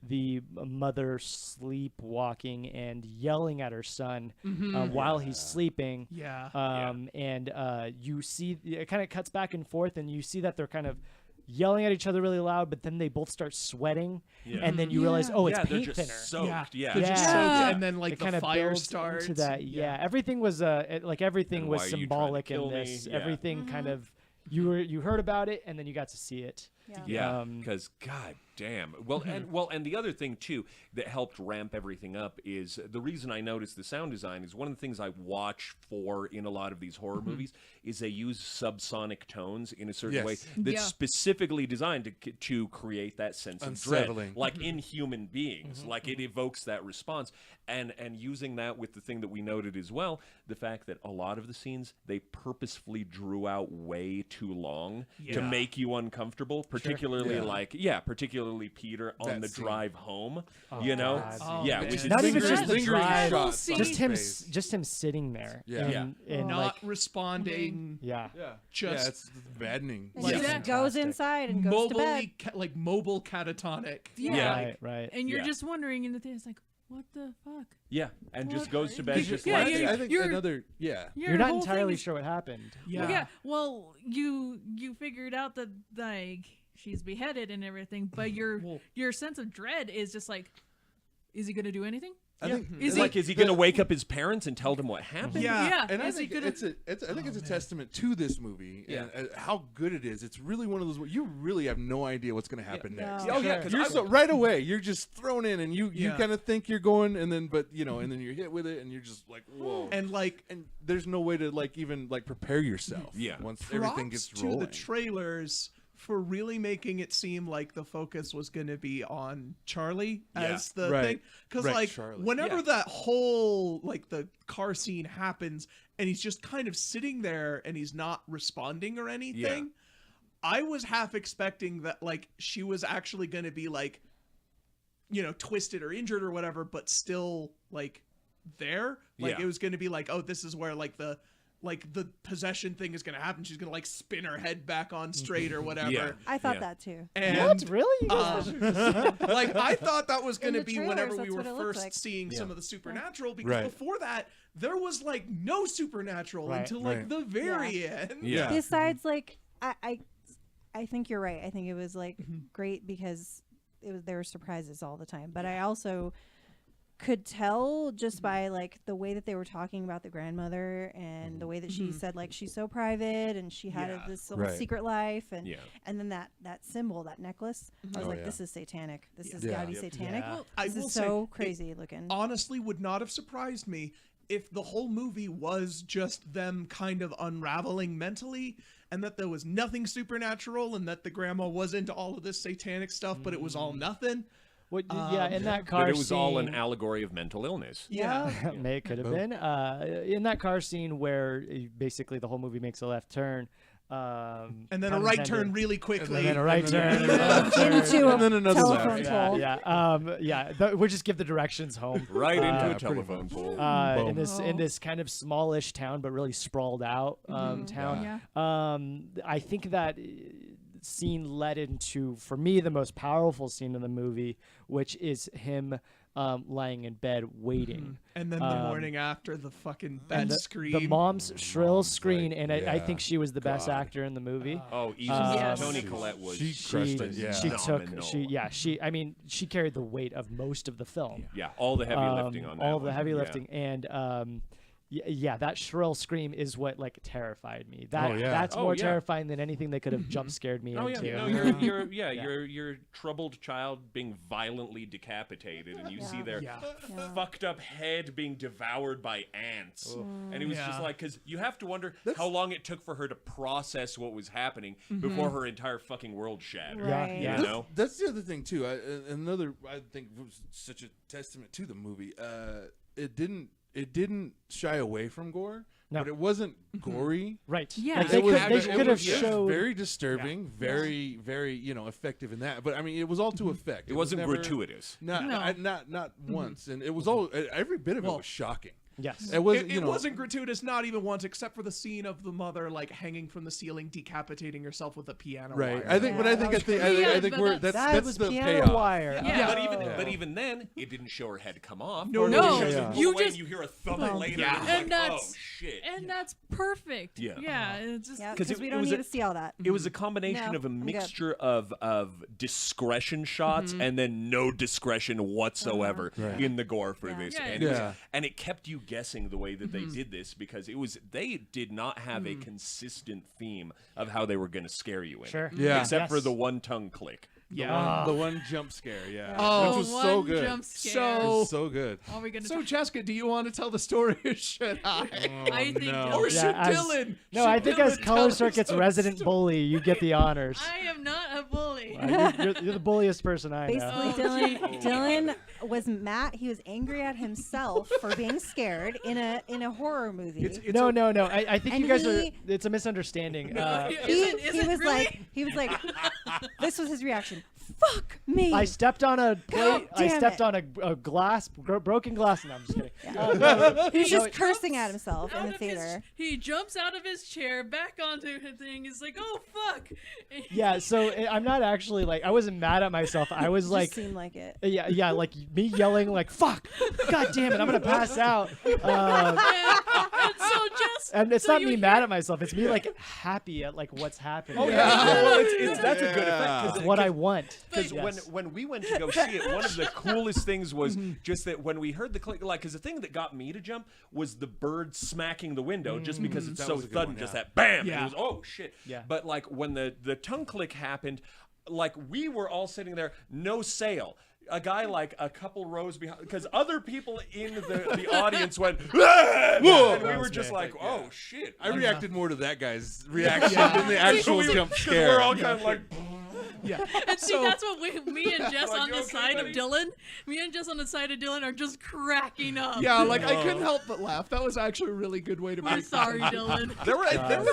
the mother sleepwalking and yelling at her son while he's sleeping. Yeah. And you see it kind of cuts back and forth, and you see that they're kind of yelling at each other really loud, but then they both start sweating, and then you realize, oh, it's they're paint just thinner. soaked. Yeah. They're just Yeah. soaked, and then like It the kinda fire builds starts. into that. Yeah, everything was everything And was why are you trying to symbolic in kill me? this. Yeah. Everything kind of you heard about it, and then you got to see it. Yeah, because god damn. Well, and the other thing too that helped ramp everything up is the reason I noticed the sound design is one of the things I watch for in a lot of these horror movies is they use subsonic tones in a certain way that's specifically designed to create that sense of Unsettling. dread, like in human beings, like it evokes that response, and using that with the thing that we noted as well, the fact that a lot of the scenes they purposefully drew out way too long to make you uncomfortable. Particularly particularly Peter on That the scene. drive home, Oh, you know, God. which is Not even lingering- just the lingering drive, shots on just his him, face. sitting there, Yeah. and not like, responding. yeah, Just it's maddening. And he just goes inside and goes to bed. like mobile catatonic. right. And you're just wondering in the thing, it's like, what the fuck? Yeah, and just goes to bed. Because Just I like think- that. I think another You're not entirely sure what happened. Well, you figured out that like she's beheaded and everything, but your sense of dread is just like, is he gonna do anything? I think is he going to wake up his parents and tell them what happened? Yeah. And I think it's a testament to this movie and how good it is. It's really one of those where you really have no idea what's going to happen next. Oh yeah, because You're so right away. You're just thrown in, and you kind of think you're going, and then and then you're hit with it, and you're just like, whoa. And there's no way to even prepare yourself. Yeah. Once props everything gets to rolling. the trailers for really making it seem like the focus was going to be on Charlie as the thing, because Charlie. whenever that whole the car scene happens and he's just kind of sitting there and he's not responding or anything, I was half expecting that she was actually going to be twisted or injured or whatever, but still there, it was going to be oh, this is where the possession thing is going to happen. She's going to spin her head back on straight or whatever. I thought that too. And, what? Really? I thought that was going to the be trailers, whenever we that's were what it looked first like. seeing some of the supernatural, because before that there was no supernatural until the very end. Yeah. Besides, I think you're right. I think it was great because there were surprises all the time. But I also could tell just by the way that they were talking about the grandmother and the way that she said she's so private and she had this little secret life and then that symbol, that necklace, I was this is satanic. This has got to be satanic. This is so crazy looking. Honestly, would not have surprised me if the whole movie was just them kind of unraveling mentally, and that there was nothing supernatural, and that the grandma was into all of this satanic stuff, but it was all nothing. What? In that car But it was scene, all an allegory of mental illness. May could have been in that car scene where basically the whole movie makes a left turn, and then a right turn really quickly, and then a right turn, and into and then another telephone pole. We'll just give the directions home. Right into a telephone pole. In this kind of smallish town, but really sprawled out town. I think that scene led into, for me, the most powerful scene in the movie, which is him lying in bed waiting. And then the morning after, the fucking bed scream. The mom's shrill screen, and I think she was the best actor in the movie. Oh, easily. Toni Collette was. She crushed it. Yeah. She carried the weight of most of the film. Yeah, all the heavy lifting on that. All the heavy lifting, and that shrill scream is what terrified me. That's more terrifying than anything that could have jump scared me into. Your troubled child being violently decapitated, and you see their fucked up head being devoured by ants, and it was just because you have to wonder how long it took for her to process what was happening before her entire fucking world shattered. Right. You know? That's the other thing too. Another I think was such a testament to the movie. It didn't shy away from gore. but it wasn't gory. Right. Yeah. Like, It was, they it could have was, yes, showed. very disturbing, very, very, effective in that. But I mean, it was all to effect. It wasn't never, gratuitous. Not once, and it was all. Every bit of it was shocking. Yes. It was. It wasn't gratuitous, not even once, except for the scene of the mother like hanging from the ceiling, decapitating herself with a piano Right. wire. I think, but I think we're that's the piano payoff. wire. Yeah. But even then, it didn't show her head come off. No. You hear a thump later. Yeah. And And it's like, that's oh shit. And that's perfect. Yeah. Yeah. It's just Because we don't need to see all that. It was a combination No, of a I'm good. mixture of discretion shots and then no discretion whatsoever in the gore for this. Yeah. And, and it kept you guessing the way that they did this because they did not have a consistent theme of how they were going to scare you in Sure. it. Yeah. Except for Yes. the one tongue click. The one jump scare, Oh, which was so one good. jump scare. So, So good. Are we gonna so Jessica, do you want to tell the story or should I? I think no. Or Dylan- should as- Dylan? No, should I think Dylan as tell Color the Circuit's story? resident bully, you get the honors. I am not a bully. You're the bulliest person I know. Basically, Dylan was mad. He was angry at himself for being scared in a horror movie. No. I think And you guys he- are. It's a misunderstanding. Is it really? he was like, this was his reaction. Fuck me. I stepped on a plate. I damn stepped it. on a glass, broken glass. No, I'm just kidding. He was just no, cursing at himself in Out the of his- theater. he jumps out of his chair, back onto his thing. He's like, "Oh fuck!" Yeah, so I'm not actually like I wasn't mad at myself. I was like, Just seemed like it. yeah, like me yelling like "fuck," God damn it, I'm gonna pass out. And so just And it's so not you me hear- mad at myself. It's me like happy at like what's happening. Oh, well, that's a good effect. It's what I want. Because Yes. when we went to go see it, one of the coolest things was just that when we heard the click, like, because the thing that got me to jump was the bird smacking the window, just because it's That so was a good sudden, one, just yeah. that bam, and Yeah. it was oh shit. Yeah. But like when the tongue click happened, like we were all sitting there, no sale. A guy like a couple rows behind, because other people in the audience went, "Ah!" and we that were was just me. like, "Oh shit!" I reacted more to that guy's reaction than the actual jump scare. We're all kind of like, And see, that's what me and Jess Like, on you the okay, side buddy? of Dylan. Me and Jess on the side of Dylan are just cracking up. Yeah, like I couldn't help but laugh. That was actually a really good way to make I'm sorry, Dylan. There were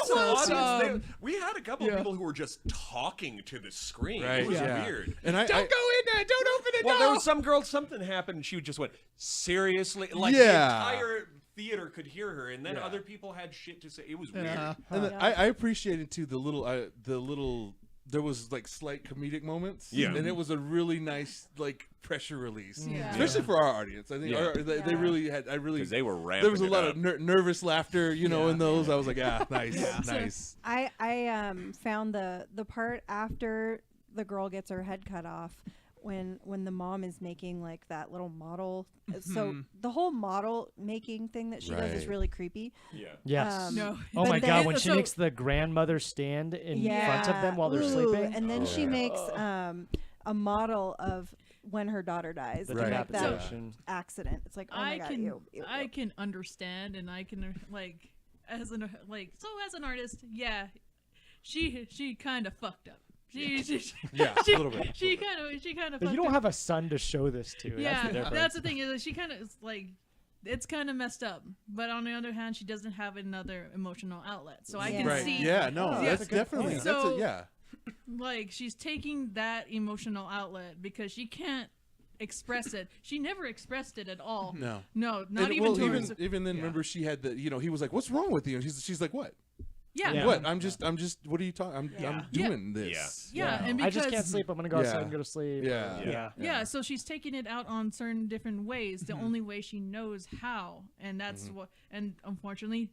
So, audience. We had a couple of people who were just talking to the screen. Right, It was yeah. weird. And Don't go in there. Don't open it. Well, no. there was some girl. Something happened, and she just went seriously. Like Yeah. the entire theater could hear her, and then Yeah. other people had shit to say. It was weird. Yeah. And then I appreciated too the little. There was like slight comedic moments, Yeah. and it was a really nice like pressure release, Yeah. especially for our audience. I think Yeah. they really had. I really Because they were ramping. there was a it lot up. of nervous laughter, in those. I was like, nice, So nice. I found the part after the girl gets her head cut off when the mom is making like that little model. So the whole model making thing that she does is Right. really creepy. Yeah. Yes. No. Oh But my then- God! When she so- makes the grandmother stand in front of them while they're Ooh, sleeping. and then she makes a model of when her daughter dies The in like that decapitation. accident. It's like, oh my I God, can ew. I can understand, and I can like as an artist, yeah, she kind of fucked up. She Yeah, a little bit. She kind of. But you don't have a son to show this to. Yeah, that's the difference. that's the thing is she kind of is like. It's kind of messed up, but on the other hand, she doesn't have another emotional outlet, so I can Right. see. Yeah. No. Oh, that's that's a good definitely. point. That's So- yeah. Like she's taking that emotional outlet because she can't express it. She never expressed it at all. No. No, not And, even well, towards. even then, remember she had the. He was like, "What's wrong with you?" And she's like, "What? Yeah. Yeah. What? I'm just. What are you talking? I'm Yeah. doing this. Yeah, and I because just can't sleep. I'm gonna go outside and go to sleep. Yeah. Yeah, so she's taking it out on certain different ways. The only way she knows how, and that's what. And unfortunately,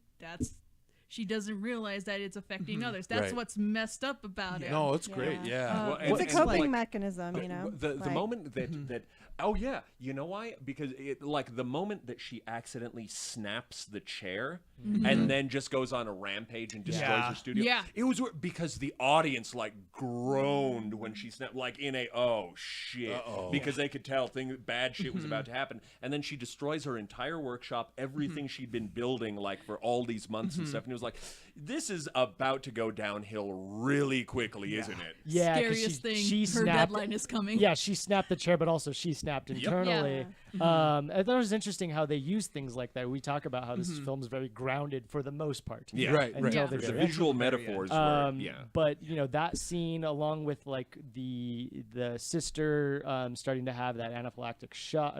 she doesn't realize that it's affecting others. That's Right. what's messed up about it. No, it's great. Yeah. Well, It's a and coping like- mechanism, The like- moment that oh yeah, you know why? Because like the moment that she accidentally snaps the chair and then just goes on a rampage and destroys her studio. Yeah. It was because the audience like groaned when she snapped, like in a oh shit, because they could tell bad shit was about to happen, and then she destroys her entire workshop, everything she'd been building like for all these months and stuff, and it was like, this is about to go downhill really quickly, isn't it? Yeah, 'cause Scariest thing. she her snapped. deadline is coming. Yeah, she snapped the chair, but also she snapped internally. And I thought it was interesting how they use things like that. We talk about how this film is very grounded for the most part. Yeah, Until the The very end. visual metaphors were, But that scene, along with like the sister starting to have that anaphylactic shock.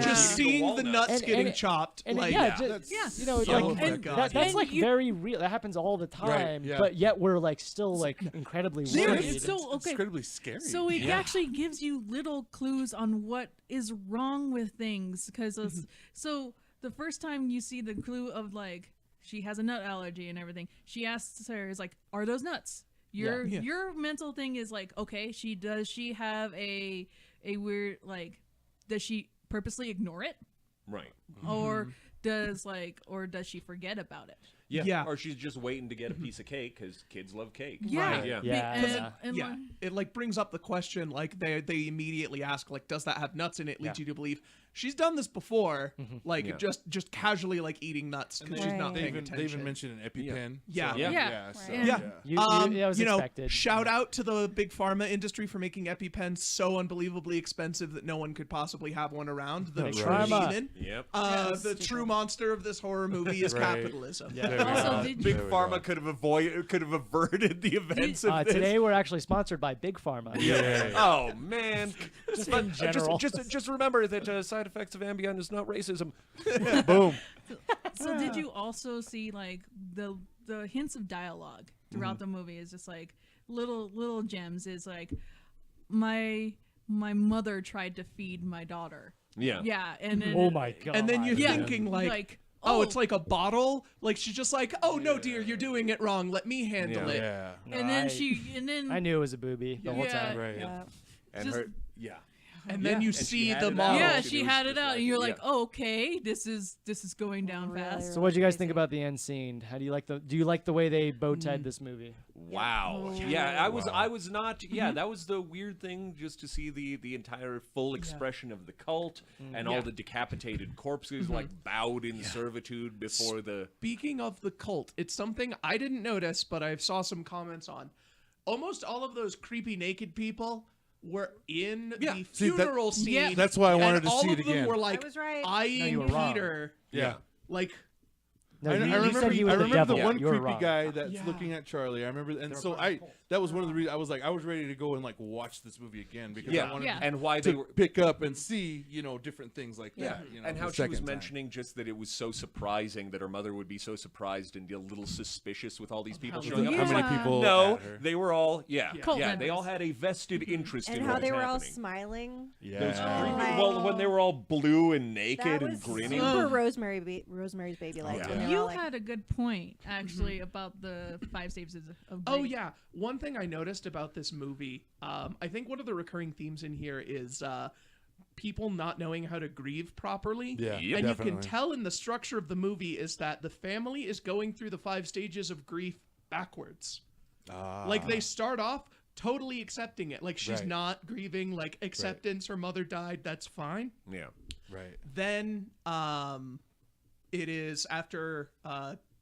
Just seeing the nuts getting chopped. And like, that's like very real. That happens all the time. But yet we're like still like incredibly worried. It's so okay. Incredibly scary. So it actually gives you little clues on what is wrong with things, because so the first time you see the clue of like she has a nut allergy and everything, she asks her, is like, are those nuts? Your mental thing is like, okay, does she have a weird, like, does she purposely ignore it? Right. Or does she forget about it? Yeah. Or she's just waiting to get a piece of cake because kids love cake. Yeah. Right. It like brings up the question, like they immediately ask, like, does that have nuts in it? Leads you to believe she's done this before, like just casually like eating nuts because she's not paying attention. They even mentioned an EpiPen. Was expected. Shout out to the big pharma industry for making EpiPens so unbelievably expensive that no one could possibly have one around. The the true monster of this horror movie is capitalism. Also, Big Pharma could have averted the events of this. Today we're actually sponsored by Big Pharma. Oh man! Just in general. Just remember that side effects of Ambien is not racism. Boom. So did you also see like the hints of dialogue throughout the movie? Is just like little gems. Is like my mother tried to feed my daughter. Yeah, and then, oh my god! And then you're thinking like oh, it's like a bottle. Like she's just like, oh no, dear, you're doing it wrong. Let me handle it. Yeah. And then I knew it was a booby the whole time. Right. And just, And then you see the model. Yeah, she had it out, and you're like, oh, okay, this is going down fast. So, what do you guys think about the end scene? How do you like the way they bow tied this movie? Wow. Yeah, I was not. Yeah, that was the weird thing, just to see the entire full expression of the cult and all the decapitated corpses like bowed in servitude before the. Speaking of the cult, it's something I didn't notice, but I saw some comments on. Almost all of those creepy naked people were in the funeral scene. Yeah. That's why I wanted to see it again. All of them were like I was right. eyeing Peter. Yeah. Like. No, I remember the one creepy wrong. guy that's looking at Charlie. I remember, and so that was one of the reasons I was ready to go and like watch this movie again because I wanted and why to they were pick up and see different things like that. And how she was mentioning just that it was so surprising that her mother would be so surprised and a little suspicious with all these people showing up. How many people? No, they were all Cult they all had a vested interest in and what how they was were all happening. smiling. Well, when they were all blue and naked and grinning. Super Rosemary's Baby like. You had a good point actually about the 5 stages of grief. Oh yeah, one thing I noticed about this movie, I think one of the recurring themes in here is people not knowing how to grieve properly. Yeah, and you can tell in the structure of the movie is that the family is going through the 5 stages of grief backwards. Like they start off totally accepting it, like she's not grieving, like acceptance. Her mother died. That's fine. Yeah, right. Then it is after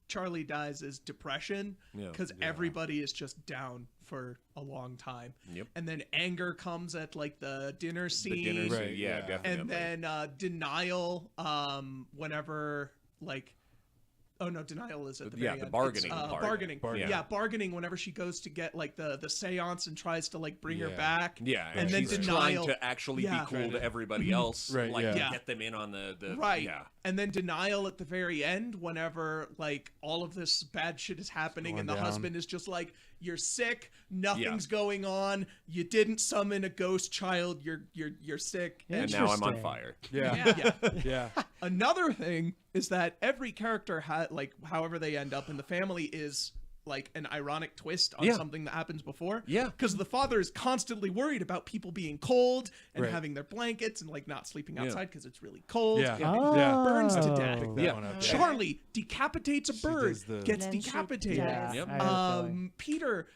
Charlie dies is depression because everybody is just down for a long time. Yep. And then anger comes at like the dinner scene. The dinner scene, definitely. And then denial whenever like denial is at the very end. The bargaining part. Bargaining. Bargaining whenever she goes to get like the seance and tries to like bring her back. Yeah, and then she's denial trying to actually be cool to everybody else, get them in on the And then denial at the very end whenever like all of this bad shit is happening and the husband is just like, you're sick, nothing's going on, you didn't summon a ghost child, you're sick, and now I'm on fire. Yeah. Another thing is that every character had like however they end up in the family is like an ironic twist on something that happens before. Yeah. Because the father is constantly worried about people being cold and having their blankets and like not sleeping outside because it's really cold. Burns to death. Charlie decapitates a bird, gets decapitated. Peter,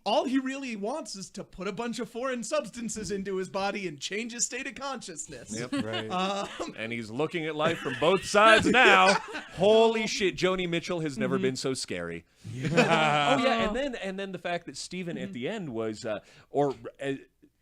all he really wants is to put a bunch of foreign substances into his body and change his state of consciousness. Yep. Right. And he's looking at life from both sides now. Holy shit, Joni Mitchell has never been so scary. And then the fact that Stephen at the end was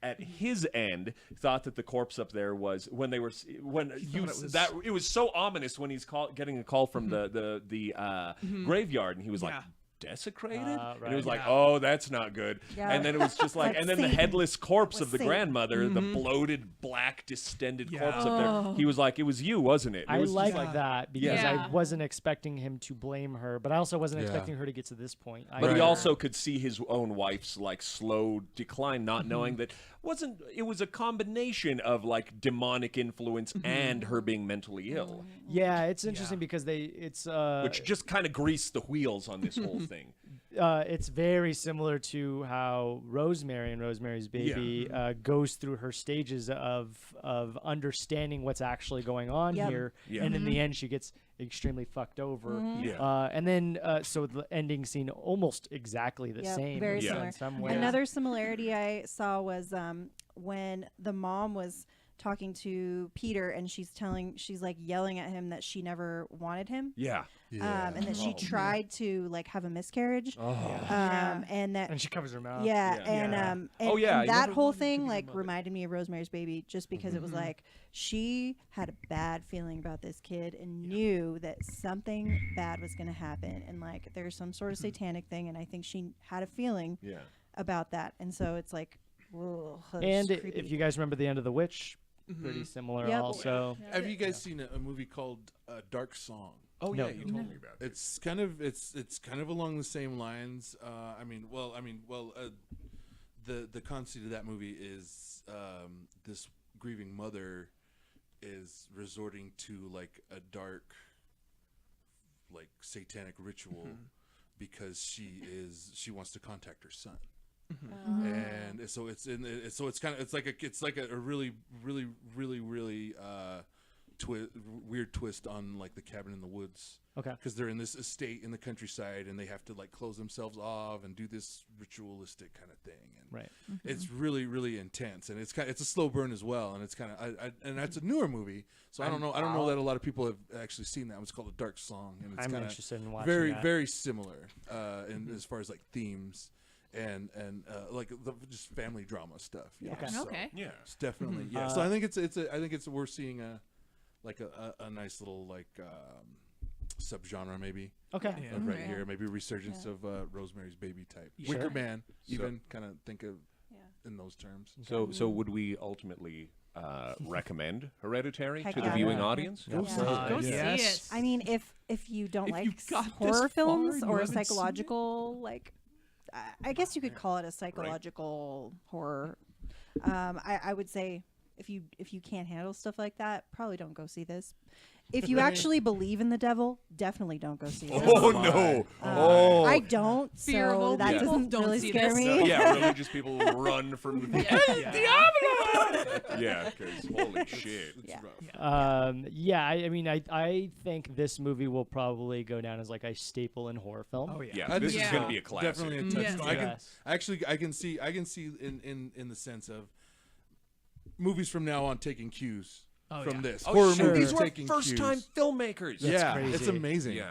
at his end thought that the corpse up there was when they were it was so ominous when he's getting a call from the graveyard, and he was like desecrated, and it was like, oh, that's not good. And then it was just like, and then the headless corpse of the grandmother, the bloated black distended corpse up there, he was like, it was you, wasn't it? I like that because I wasn't expecting him to blame her, but I also wasn't expecting her to get to this point. But he also could see his own wife's like slow decline, not knowing that it was a combination of like demonic influence and her being mentally ill. Yeah, it's interesting because which just kind of greased the wheels on this whole thing. It's very similar to how Rosemary and Rosemary's Baby goes through her stages of understanding what's actually going on here, and in the end she gets extremely fucked over. And then so the ending scene almost exactly the same. Very similar. In some ways. Another similarity I saw was when the mom was talking to Peter and she's like yelling at him that she never wanted him. And that she tried to like have a miscarriage. And she covers her mouth. And that whole thing like reminded me of Rosemary's Baby, just because it was like she had a bad feeling about this kid and knew that something bad was going to happen, and like there's some sort of satanic thing, and I think she had a feeling about that, and so it's like, whoa, and if you guys remember the end of The Witch, pretty similar also. Have you guys seen a movie called Dark Song? Oh yeah, you told me about it. It's kind of along the same lines. The conceit of that movie is this grieving mother is resorting to like a dark, like satanic ritual because she wants to contact her son. And so it's like a really weird twist on like the Cabin in the Woods. Because they're in this estate in the countryside and they have to like close themselves off and do this ritualistic kind of thing. And it's really, really intense, and it's a slow burn as well. And it's kind of and that's a newer movie, so I don't know that a lot of people have actually seen that. It's called A Dark Song, and it's kind of very similar as far as like themes. And like just family drama stuff. It's definitely So I think we're seeing a nice little like subgenre maybe. Right here, maybe a resurgence of Rosemary's Baby type. Wicker Man, even kind of think of in those terms. So would we ultimately recommend Hereditary to the viewing audience? Go see it. I mean, if you don't like horror films or psychological like. I guess you could call it a psychological horror. I would say if you can't handle stuff like that, probably don't go see this. If you actually believe in the devil, definitely don't go see this. Oh no! I don't. So that doesn't really scare me. Religious people will run from the Diablo. Because holy shit, it's rough. I mean, I think this movie will probably go down as like a staple in horror film. This is going to be a classic. Definitely a touchstone. I can see in the sense of movies from now on taking cues. From this horror movies, these were first-time filmmakers. That's crazy. It's amazing.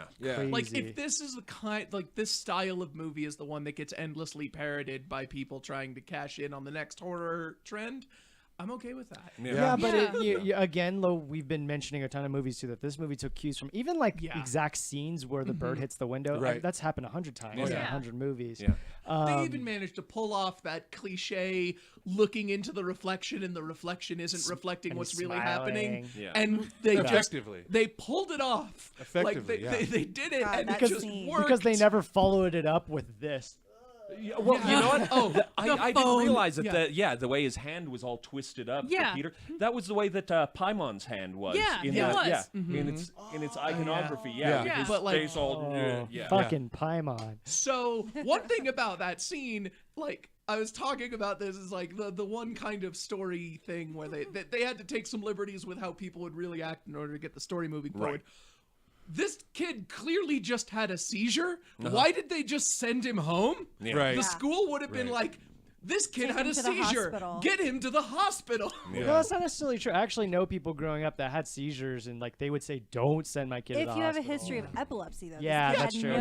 Like if this is the kind, like this style of movie is the one that gets endlessly parroted by people trying to cash in on the next horror trend, I'm okay with that. Again, though, we've been mentioning a ton of movies too that this movie took cues from. Even like exact scenes where the bird hits the window. That's happened 100 times in 100 movies. They even managed to pull off that cliche looking into the reflection and the reflection isn't reflecting what's really happening. And they they pulled it off. Effectively, like they did it and because, it just worked. Because they never followed it up with this. Well, you know what? I didn't realize that. The way his hand was all twisted up. For Peter, that was the way that Paimon's hand was. In its iconography. With his face all. Fucking Paimon. So one thing about that scene, like I was talking about this, is like the one kind of story thing where they had to take some liberties with how people would really act in order to get the story moving forward. This kid clearly just had a seizure. Why did they just send him home? The school would have been like, this kid had a seizure. Get him to the hospital. Well, that's not necessarily true. I actually know people growing up that had seizures, and like they would say, "Don't send my kid to the hospital." If you have a history of epilepsy, though. That's true.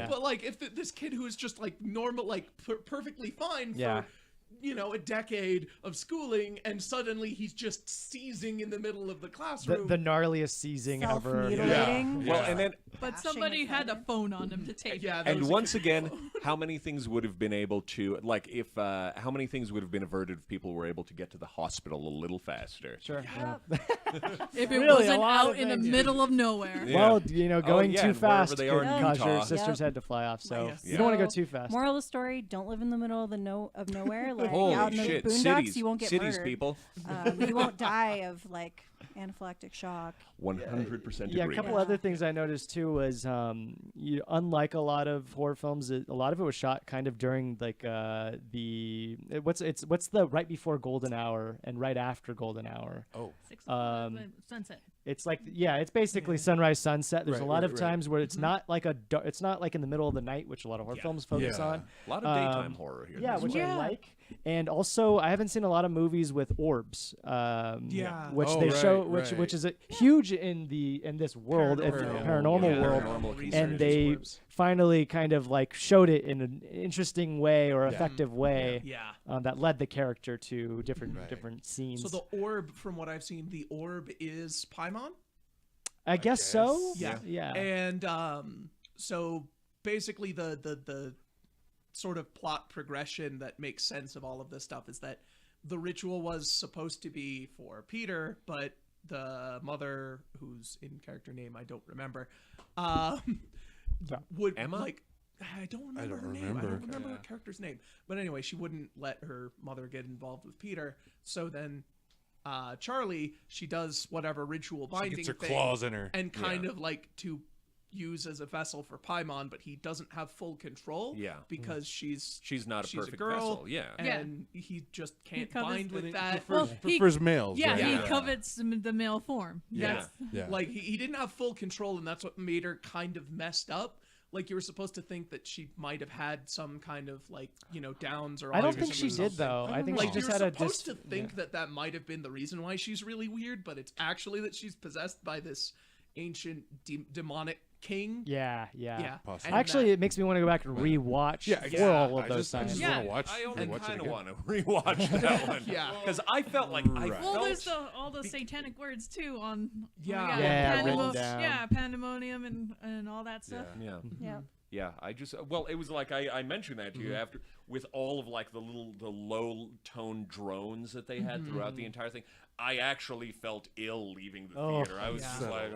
But like, if this kid who is just like normal, like perfectly fine for a decade of schooling, and suddenly he's just seizing in the middle of the classroom. The gnarliest seizing ever. Self-mutilating. Well, and then But somebody had a phone on him to take it. and once again, how many things would have been able to how many things would have been averted if people were able to get to the hospital a little faster? Sure. If it Really, wasn't a lot out of in the things. middle of nowhere. Well, going yeah, too and wherever fast they are in could cause your Utah. sisters Yep. had to fly off. So Yes. you don't want to go So, too fast. Moral of the story: don't live in the middle of nowhere. Like Holy out in the shit! boondocks, Cities, you won't get cities, murdered. people. You won't die of like anaphylactic shock. 100% agree. Yeah, a couple other things I noticed too was, unlike a lot of horror films, a lot of it was shot kind of during like what's the right before golden hour and right after golden hour. Oh, Sunset. It's like it's basically sunrise sunset. There's Right, a lot right, of right. times where it's not like it's not like in the middle of the night, which a lot of horror films focus Yeah. on. A lot of daytime horror here. Yeah, this which one. I like. And also, I haven't seen a lot of movies with orbs. Yeah. Which Oh, they show, right, which is huge in this world, paranormal world, and they finally kind of like showed it in an interesting way or effective way. Yeah. That led the character to different scenes. So the orb, from what I've seen, the orb is Paimon? I guess so. Yeah. Yeah. And so basically the sort of plot progression that makes sense of all of this stuff is that the ritual was supposed to be for Peter, but the mother, whose in character name I don't remember, would Emma? like I don't remember her name. I don't remember her character's name. But anyway, she wouldn't let her mother get involved with Peter. So then Charlie, she does whatever ritual binding She gets her thing claws in her. and kind of like to use as a vessel for Paimon, but he doesn't have full control. Yeah. Because she's not a perfect girl, vessel. Yeah. and he just can't covets- bind with that. Prefers males. Yeah, right? he covets the male form. Yeah. Yeah. Like he didn't have full control, and that's what made her kind of messed up. Like you were supposed to think that she might have had some kind of like downs or. I don't think autism she or did something. though. I think like she just you're had a supposed to think that might have been the reason why she's really weird, but it's actually that she's possessed by this ancient demonic king. Yeah. Possibly. Actually, it makes me want to go back and rewatch all of those times. I only kind of want to rewatch that one. Yeah. Because I felt like Well, there's all the satanic words too on. Yeah. Written down. Yeah, pandemonium and all that stuff. Yeah. Yeah, I just it was like I mentioned that to you after with all of like the low tone drones that they had throughout the entire thing. I actually felt ill leaving the theater. I was just like,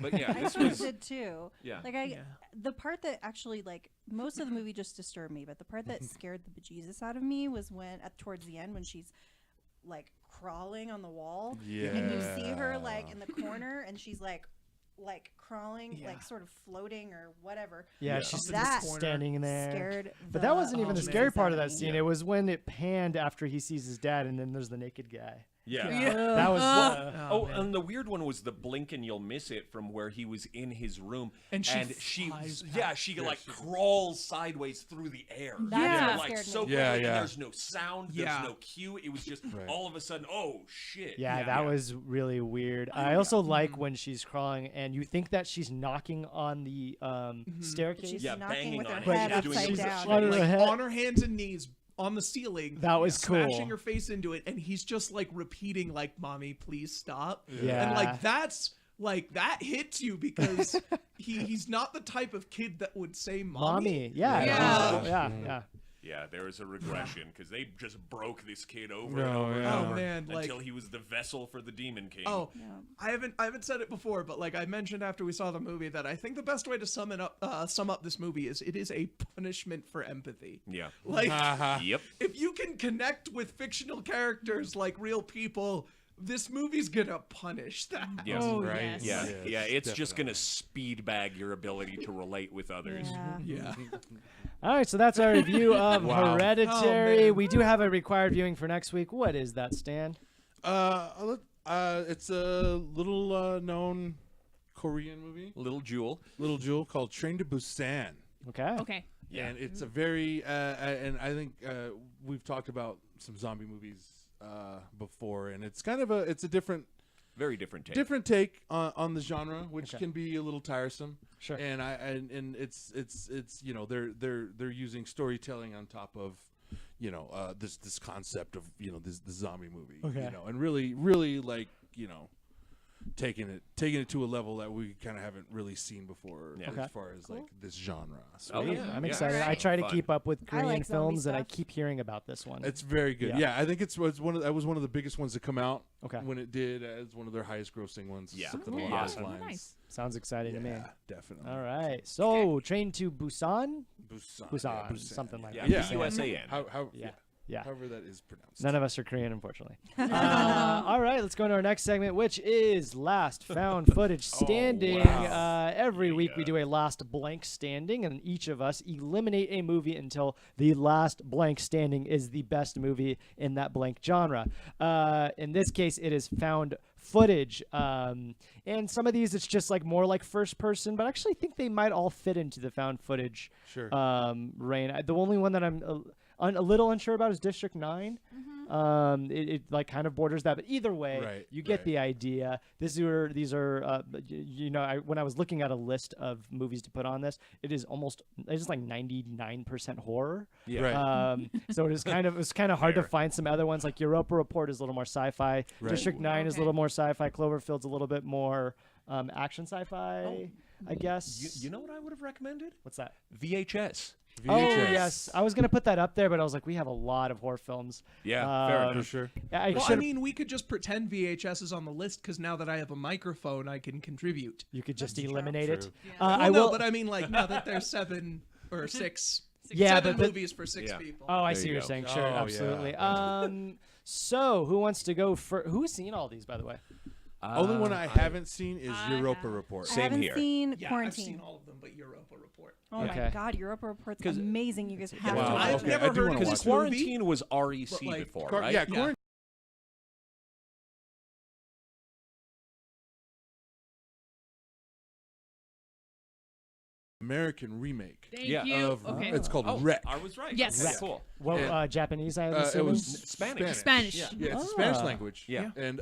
but yeah, this was did too. Yeah. Like the part that actually like most of the movie just disturbed me, but the part that scared the bejesus out of me was when towards the end when she's like crawling on the wall. Yeah. And you see her like in the corner and she's like crawling, like sort of floating or whatever. Yeah, she's that standing in there. Scared but that wasn't even the scary part of that bejesus scene. It was when it panned after he sees his dad, and then there's the naked guy. Yeah. That was. And the weird one was the blink and you'll miss it from where he was in his room and she like crawls sideways through the air. That like scared so me. quickly, and there's no sound, there's Yeah. no cue. It was just all of a sudden, oh shit. Yeah, that was really weird. I also like when she's crawling and you think that she's knocking on the staircase. She's Yeah, knocking banging with her on it. head She's doing upside it with down. on her like head. on her hands and knees on the ceiling. That was smashing cool. her face into it, and he's just like repeating like, "Mommy, please stop." Yeah. And like that's like that hits you because he's not the type of kid that would say mommy. Yeah. Yeah, there was a regression because they just broke this kid over No, and over yeah. and over Oh, man, like- until he was the vessel for the Demon King. Oh, I haven't said it before, but like I mentioned after we saw the movie that I think the best way to sum up this movie is it is a punishment for empathy. Yeah. Like Yep. if you can connect with fictional characters like real people, this movie's gonna punish that. Yes. Oh, Right. yes. Yeah, it's just gonna speed bag your ability to relate with others. Yeah. All right, so that's our review of Wow. Hereditary. Oh, man. We do have a required viewing for next week. What is that, Stan? It's a little known Korean movie, Little Jewel. Little Jewel, called Train to Busan. Okay. Okay. Yeah. And it's a very and I think we've talked about some zombie movies before, and it's kind of a different, Very different take. different take on the genre, which can be a little tiresome. Sure. And it's they're using storytelling on top of this concept of this zombie movie, Okay. and really like taking it to a level that we kind of haven't really seen before as far as like this genre. So Oh, yeah. I'm Yeah. excited. Right. I try to Fun. keep up with I Korean like zombie films, and I stuff. keep hearing about this one. it's very good. Yeah, I think that was one of the biggest ones to come out. Okay. When it did, as one of their highest grossing ones. Yeah. Something Oh, along yeah. those Oh, lines. nice. Sounds exciting to me. Yeah, definitely. All right. So, Train to Busan? Busan. Busan, Yeah, something like Yeah, that. Yeah. BUSAN. How Yeah. Yeah. however that is pronounced. None of us are Korean, unfortunately. All right, let's go into our next segment, which is Last Found Footage Standing. wow. Every week we do a last blank standing, and each of us eliminate a movie until the last blank standing is the best movie in that blank genre. In this case, it is found footage. And some of these, it's just like more like first person, but I actually think they might all fit into the found footage Sure. reign. The only one that I'm a little unsure about is District 9. It like kind of borders that, but either way, you get the idea. These are when I was looking at a list of movies to put on this, it's like 99% horror. Yeah. Right. So it was kind of hard to find some other ones. Like Europa Report is a little more sci-fi. Right. District 9 is a little more sci-fi. Cloverfield's a little bit more action sci-fi, I guess. You know what I would have recommended? What's that? VHS. Oh yes, I was gonna put that up there, but I was like, we have a lot of horror films. Yeah, fair enough. For sure. I mean, we could just pretend VHS is on the list because now that I have a microphone, I can contribute. You could just eliminate it. But I mean, like now that there's 7 or 6. Yeah, seven but movies for 6 people. Oh, I There see you what you're go. saying. Sure, Oh, yeah. absolutely. So who wants to go for? Who's seen all these, by the way? Only one I haven't seen is Europa Report. I Same haven't here. seen Yeah, Quarantine. I've seen all of them, but Europa Report. Oh Okay. my God, Europa Report's amazing. You guys have Wow. to watch I've it. never I do heard wanna of watch this it. movie. Quarantine was REC But, like, before, Car- right? yeah, Quarantine. American remake. Thank Yeah. you. Of Okay. it's called Oh, Wreck. I was right. Yes. Okay, Wreck. cool. Well, Yeah. Japanese, I'm It assuming. was Spanish. Spanish. Yeah, it's a Spanish Ah. language. Yeah. and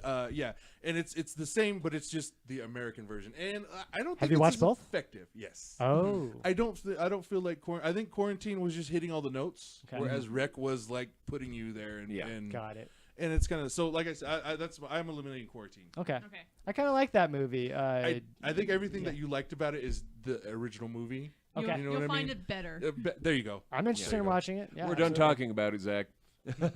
and it's the same, but it's just the American version. And I don't think Have you it's watched as both? effective. Yes. Oh. I don't feel like I think Quarantine was just hitting all the notes, Okay. whereas Wreck was like putting you there. And, Yeah. and Got it. And it's kind of so. Like I said, I'm eliminating Quarantine. Okay. Okay. I kind of like that movie. I think everything that you liked about it is the original movie. Okay. You know You'll what I find mean? it better. There you go. I'm interested there in you go. watching it. Yeah, We're done absolutely. talking about it, Zach. All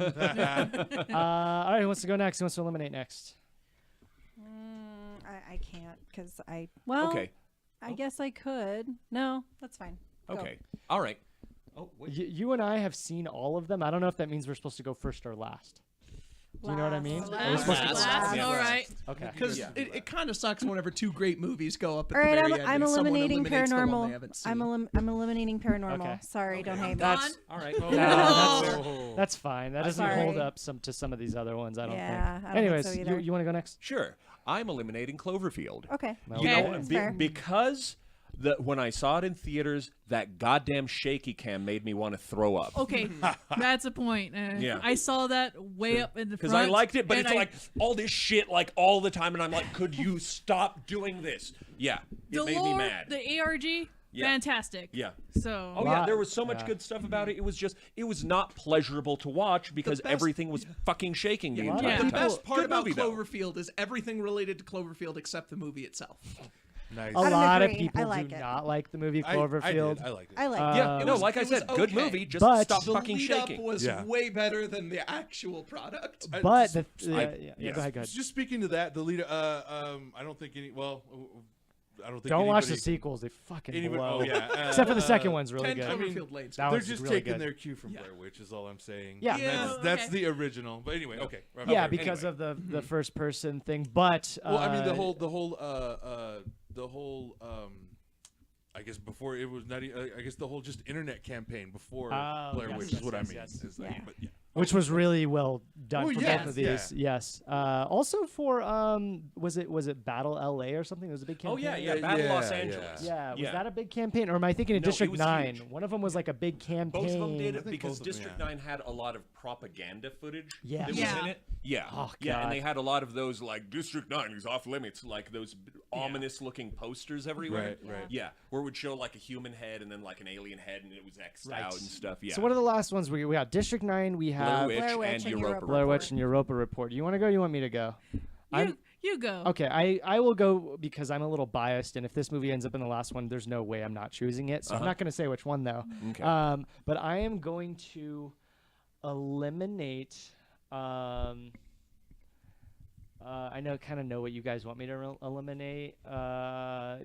right, who wants to go next? Who wants to eliminate next? I can't because Okay. I guess I could. No, that's fine. Go. Okay. All right. Oh, wait. You and I have seen all of them. I don't know if that means we're supposed to go first or last. Do you know what I mean? Are we Last. supposed to- Last. Yeah. All right. Okay. Because it kind of sucks whenever 2 great movies go up at All right, the very end. I'm and someone eliminating eliminates the one they paranormal. haven't seen. I'm eliminating paranormal. Okay. Sorry, don't hate me. That's All right. no, Oh. that's fine. That doesn't Sorry. hold up to some of these other ones. I don't Yeah, think. I don't think Anyways, so either. you want to go next? Sure. I'm eliminating Cloverfield. Okay. Well, You Okay. know, That's fair. because when I saw it in theaters, that goddamn shaky cam made me want to throw up. Okay, that's a point. Yeah. I saw that way up in the front. Because I liked it, but and it's like all this shit like all the time, and I'm like, could you stop doing this? Yeah, it made me mad. The ARG, Yeah. fantastic. Yeah. So. Oh yeah, there was so much Yeah. good stuff about it. It was not pleasurable to watch because best- everything was fucking shaking the Yeah. entire Yeah. The time. best part Good about movie, though. Cloverfield is everything related to Cloverfield except the movie itself. Nice. A don't lot of agree. people I like do it. not like the movie I Cloverfield. did. I liked it. I like Yeah, it. no, was- like I it was said, good okay. movie. Just But- stop The fucking lead up shaking. was Yeah. way better than the actual product. I- But just- yeah, go ahead. Go ahead. Just speaking to that, the lead. I don't think any. Well, I don't think. Don't watch the anybody- sequels. They fucking anybody- blow. oh, yeah. Except for the second one's really 10 good. Cloverfield Lane. That They're was just really taking good. their cue from Yeah. Blair Witch, is all I'm saying. Yeah. And Yeah, that's okay. the original. But anyway, okay. Yeah, Okay, because anyway. of the first person thing. But Well, I mean, the whole. I guess before it was not. I guess the whole just internet campaign before Oh, Blair yes, Witch yes, is what yes, I mean. yes. Is that, Yeah. But yeah. which was really well done Oh, for yes, both of these. yeah. Yes. Also for was it Battle LA or something? It was a big campaign. Oh yeah, Battle Los Angeles. Yeah, was that a big campaign, or am I thinking of No, it District was 9? huge. One of them was like a big campaign. Both of them did think because both of them, District yeah. 9 had a lot of propaganda footage Yeah. that was Yeah. in it. Yeah. Oh, yeah, God. and they had a lot of those like District 9 is off limits, like those ominous looking posters everywhere. Right. Yeah, where it would show like a human head and then like an alien head and it was X'd out and stuff. Yeah. So what are the last ones we got? District 9, we have Blair Witch and Europa Blair Witch Report. and Europa Report. Do you want to go? Or you want me to go? You go. Okay, I will go because I'm a little biased, and if this movie ends up in the last one, there's no way I'm not choosing it. So I'm not going to say which one though. Okay. But I am going to eliminate. I kind of know what you guys want me to eliminate.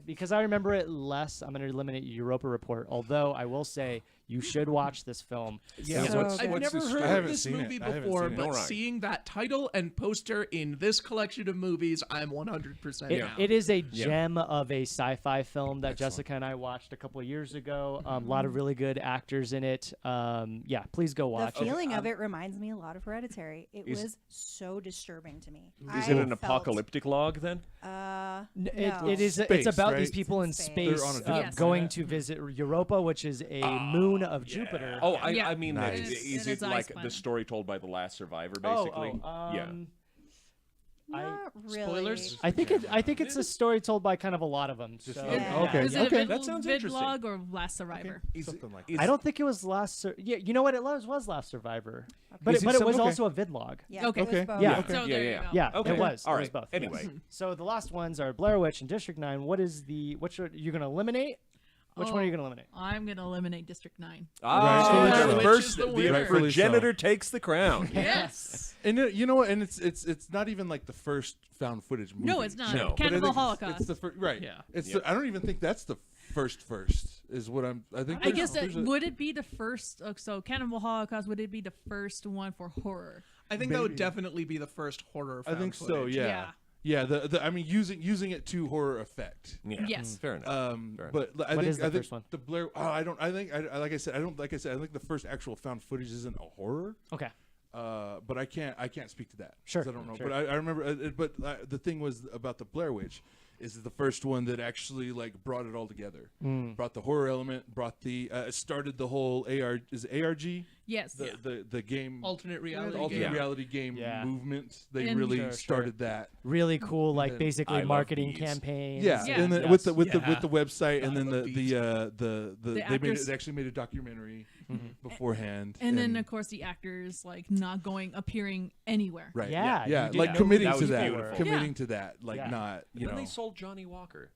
Because I remember it less, I'm going to eliminate Europa Report. Although I will say you should watch this film. Yeah, So what's, good. I've what's never the heard story? I of haven't this seen movie it. I haven't before, seen it. but No, right. seeing that title and poster in this collection of movies, I'm 100% down. It is a gem of a sci-fi film that Jessica and I watched a couple of years ago. A lot of really good actors in it. Yeah, please go watch The it. feeling of it reminds me a lot of Hereditary. It Is- was so disturbing to me. Is I it an felt, apocalyptic log then? No. It is. Space, It's about right? these people in Space. space They're on a different Yes. going to visit Europa, which is a moon of Jupiter. Oh, Yeah. I mean, Nice. is It's it ice like planet. the story told by the last survivor, basically? Yeah. Not really. Spoilers? I think it's a story told by kind of a lot of them. So, Okay. Is it a That sounds interesting. vidlog or Last Survivor? Something like Is- I don't think it was yeah, you know what? It was Last Survivor, but Is it he some- was okay. also a vidlog. Yeah, Okay. It was Okay. both. Yeah. Okay. So there you go. Yeah, Okay. it was. All It right. was both. Anyway. yes. So the last ones are Blair Witch and District 9. What is the you're going to eliminate? Which one are you going to eliminate? I'm gonna eliminate District 9. Right. the Which first, is the the winner. progenitor takes the crown. Yes. And you know what? And it's not even like the first found footage movie. No, it's not. No. But I Cannibal think Holocaust. It's the first, right? Yeah. It's. Yeah. I don't even think that's the first. Is what I'm. I think. I guess there's a- would it be the first? So Cannibal Holocaust, would it be the first one for horror? I think that would Maybe. definitely be the first horror. I found think so. footage. Yeah. Yeah. I mean, using it to horror effect. Yeah. Yes. Fair enough. Fair But I What think is the I think first one? the Blair. Oh, I don't. I think. Like I said. I think the first actual found footage isn't a horror. Okay. But I can't speak to that. 'Cause Sure, I don't know. sure. But I remember. The thing was about the Blair Witch, is the first one that actually like brought it all together. Brought the horror element. Brought the started the whole ARG. Yes. The game. Alternate reality. Alternate game. reality game Yeah. movement. They And- really Sure, started that. Really cool, like then basically I love marketing these. campaigns. Yeah, Yeah. and then Yes. with the website, and I then love these. they actors- actually made a documentary beforehand. And then of course the actors like not appearing anywhere. right, Yeah, yeah, you did like know committing that to was that, beautiful. committing Yeah. to that, like Yeah. not And you then know. they sold Johnny Walker.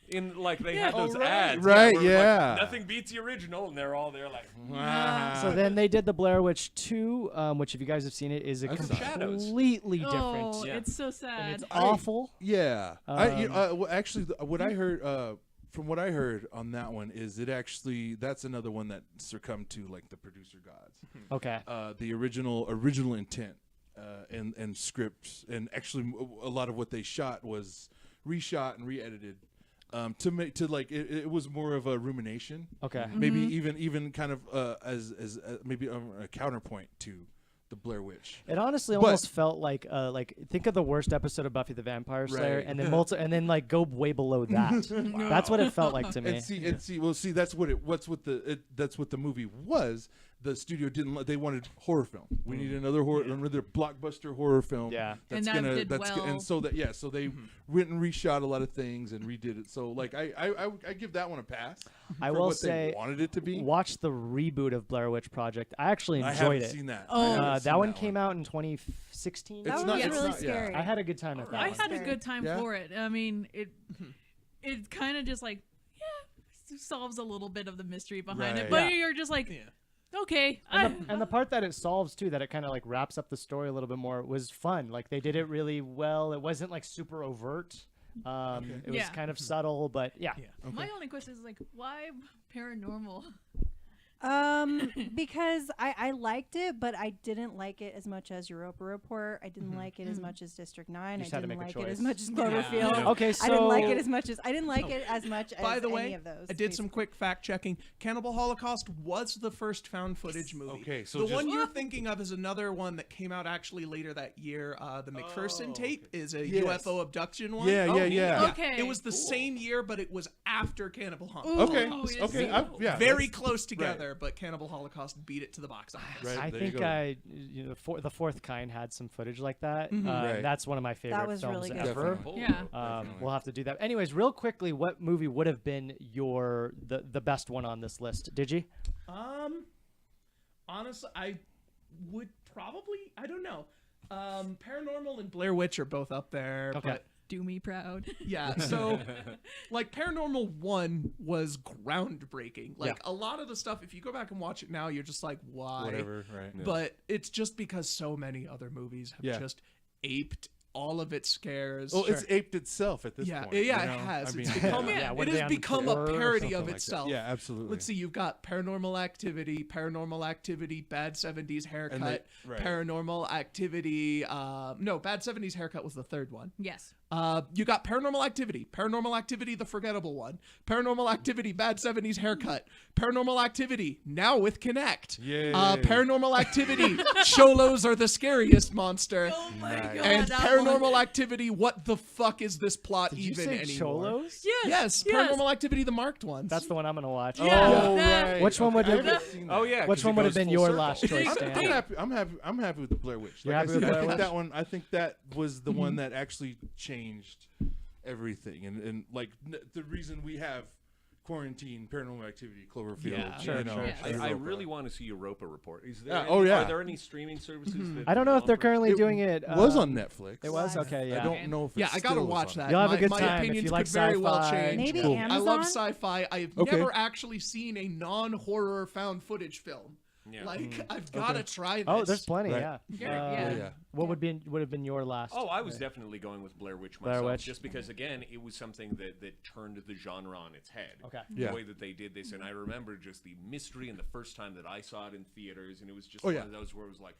In like they Yeah. had those Oh, right. ads, Right, where it was like, yeah. nothing beats the original, and they're all there like. So then they did the Blair Witch 2, which if you guys have seen it, is a I've seen it. completely different. Oh, Yeah. it's so And sad. it's awful. Yeah, well, actually, what I heard from what I heard on that one is that's another one that succumbed to like the producer gods. Okay. The original intent and scripts, and actually a lot of what they shot was reshot and re-edited it was more of a rumination. Okay. Maybe even kind of as maybe a counterpoint to the Blair Witch. It honestly But- almost felt like think of the worst episode of Buffy the Vampire Slayer, Right. and then like go way below that. That's what it felt like to me. And see, that's what the movie was. The studio didn't. They wanted horror film. We need another another blockbuster horror film. Yeah. And that did well. and so they went and reshot a lot of things and redid it. So like I give that one a pass. I for will what say, they wanted it to be. watch the reboot of Blair Witch Project. I actually I enjoyed haven't it. seen that. Oh. I haven't seen That one came out in 2016. That It's was not- really it's not- yeah. scary. I had a good time at that I one. had a good time Yeah? for it. I mean, it kind of just like solves a little bit of the mystery behind Right. it, but Yeah. you're just like, okay. And the part that it solves too, that it kind of like wraps up the story a little bit more, was fun. Like they did it really well. It wasn't like super overt. It was Yeah. kind of subtle, but yeah. My only question is like, why paranormal? Because I liked it, but I didn't like it as much as Europa Report. I didn't like it as much as District 9. I didn't like it as much as Cloverfield. Yeah. Okay, I didn't like so- it as much as By the way, any of those. I did some quick fact checking. Cannibal Holocaust was the first found footage movie. Okay, so the just- one you're thinking of is another one that came out actually later that year. The McPherson tape is a Yes. UFO abduction one. Yeah. Okay. It was the same year, but it was after Cannibal Holocaust. Okay. Okay. Very that's- close together, but Cannibal Holocaust beat it to the box office. Right, I there you think go. the Fourth Kind had some footage like that. Right. That's one of my favorite was films really good. ever. Definitely. Yeah. Definitely. We'll have to do that. Anyways, real quickly, what movie would have been the best one on this list? Did you? Honestly, I would probably. I don't know. Paranormal and Blair Witch are both up there. Okay. But Do me proud. yeah, so like Paranormal 1 was groundbreaking. Like a lot of the stuff, if you go back and watch it now, you're just like, why? Whatever, right. Yeah. But it's just because so many other movies have just aped all of its scares. Well, it's aped itself at this Yeah, point. yeah, you know? it has. I mean, It's become, what it are they has on become a tour or parody something of like that? itself. Yeah, absolutely. Let's see, you've got Paranormal Activity, Bad 70s Haircut, right. Paranormal Activity. No, Bad 70s Haircut was the third one. Yes. You got Paranormal Activity, the forgettable one, Paranormal Activity, Bad 70s Haircut, Paranormal Activity, now with Connect, Yay. Paranormal Activity, Cholos are the scariest monster, Oh my god. and that Paranormal one. Activity, what the fuck is this plot Did you even say anymore? Cholos? Yes. Yes, Paranormal Activity, the marked ones. That's the one I'm gonna watch. Yeah. Oh, that- right. Which one would I have- haven't seen that. Oh yeah. Which 'cause one it would have goes been full your circle. last choice, I'm Stan? happy. I'm happy with the Blair Witch. You're Like happy with I said, Blair I think Witch? that one. I think that was the one that actually changed everything, and like the reason we have Quarantine, Paranormal Activity, Cloverfield. Yeah. Sure, you know, sure. I Europa. really want to see Europa Report. Is there? Yeah, Any, oh, yeah. Are there any streaming services? That I don't know if they're offer- currently doing it. was on Netflix. It was okay. Yeah. I don't know if it's Yeah, I gotta still watch is on that. You'll have a good my time if opinions you like could very well sci-fi. change. Maybe Cool. I love Amazon? sci-fi. I've Okay. never actually seen a non-horror found footage film. Yeah. Like I've got to try this. Oh, there's plenty. Right. Yeah. Yeah. What would have been your last? Oh, I was definitely going with Blair Witch Blair myself, Witch. just because again, it was something that turned the genre on its head. Okay. Yeah. The way that they did this, and I remember just the mystery and the first time that I saw it in theaters, and it was just Oh, one yeah. of those where it was like,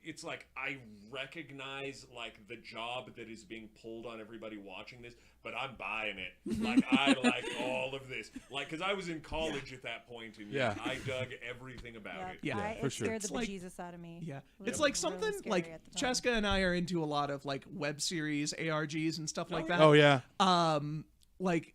it's like I recognize like the job that is being pulled on everybody watching this, but I'm buying it. Like I like all of this, like because I was in college at that point, and Yeah. I dug everything about it. Yeah, it for sure. scared the It's like- bejesus out of me. Yeah, It it's was like really something scary like at the time. Cheska and I are into a lot of like web series, ARGs, and stuff like that. Oh yeah. Like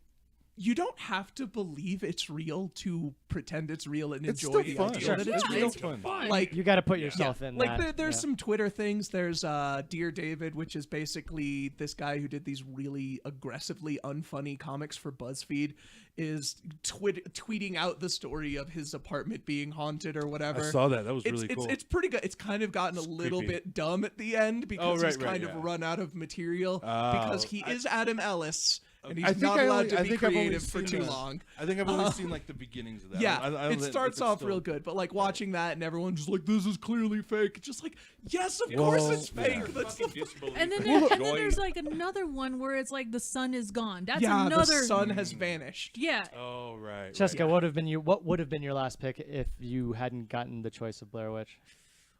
you don't have to believe it's real to pretend it's real and It's enjoy still the fun. idea Sure. that It's it's still real. fun. Like You got to put yourself in. like that. there's some Twitter things. There's Dear David, which is basically this guy who did these really aggressively unfunny comics for BuzzFeed, is tweeting out the story of his apartment being haunted or whatever. I saw that. That was It's- really cool. It's pretty good. It's kind of gotten a little creepy. bit dumb at the end because right, he's kind right, of yeah. run out of material Oh, because he is Adam Ellis. And I he's think not I allowed only- to I be think I've only creative for seen too the- long. I think I've only seen like the beginnings of that. Yeah, I don't it know if starts it's off still- real good, but like watching that and everyone's just like, "This is clearly fake." It's just like, yes, of course it's fake. That's the And then, there's like another one where it's like the sun is gone. That's yeah, another. the sun has vanished. Yeah. Oh right. Cheska, what would have been your last pick if you hadn't gotten the choice of Blair Witch?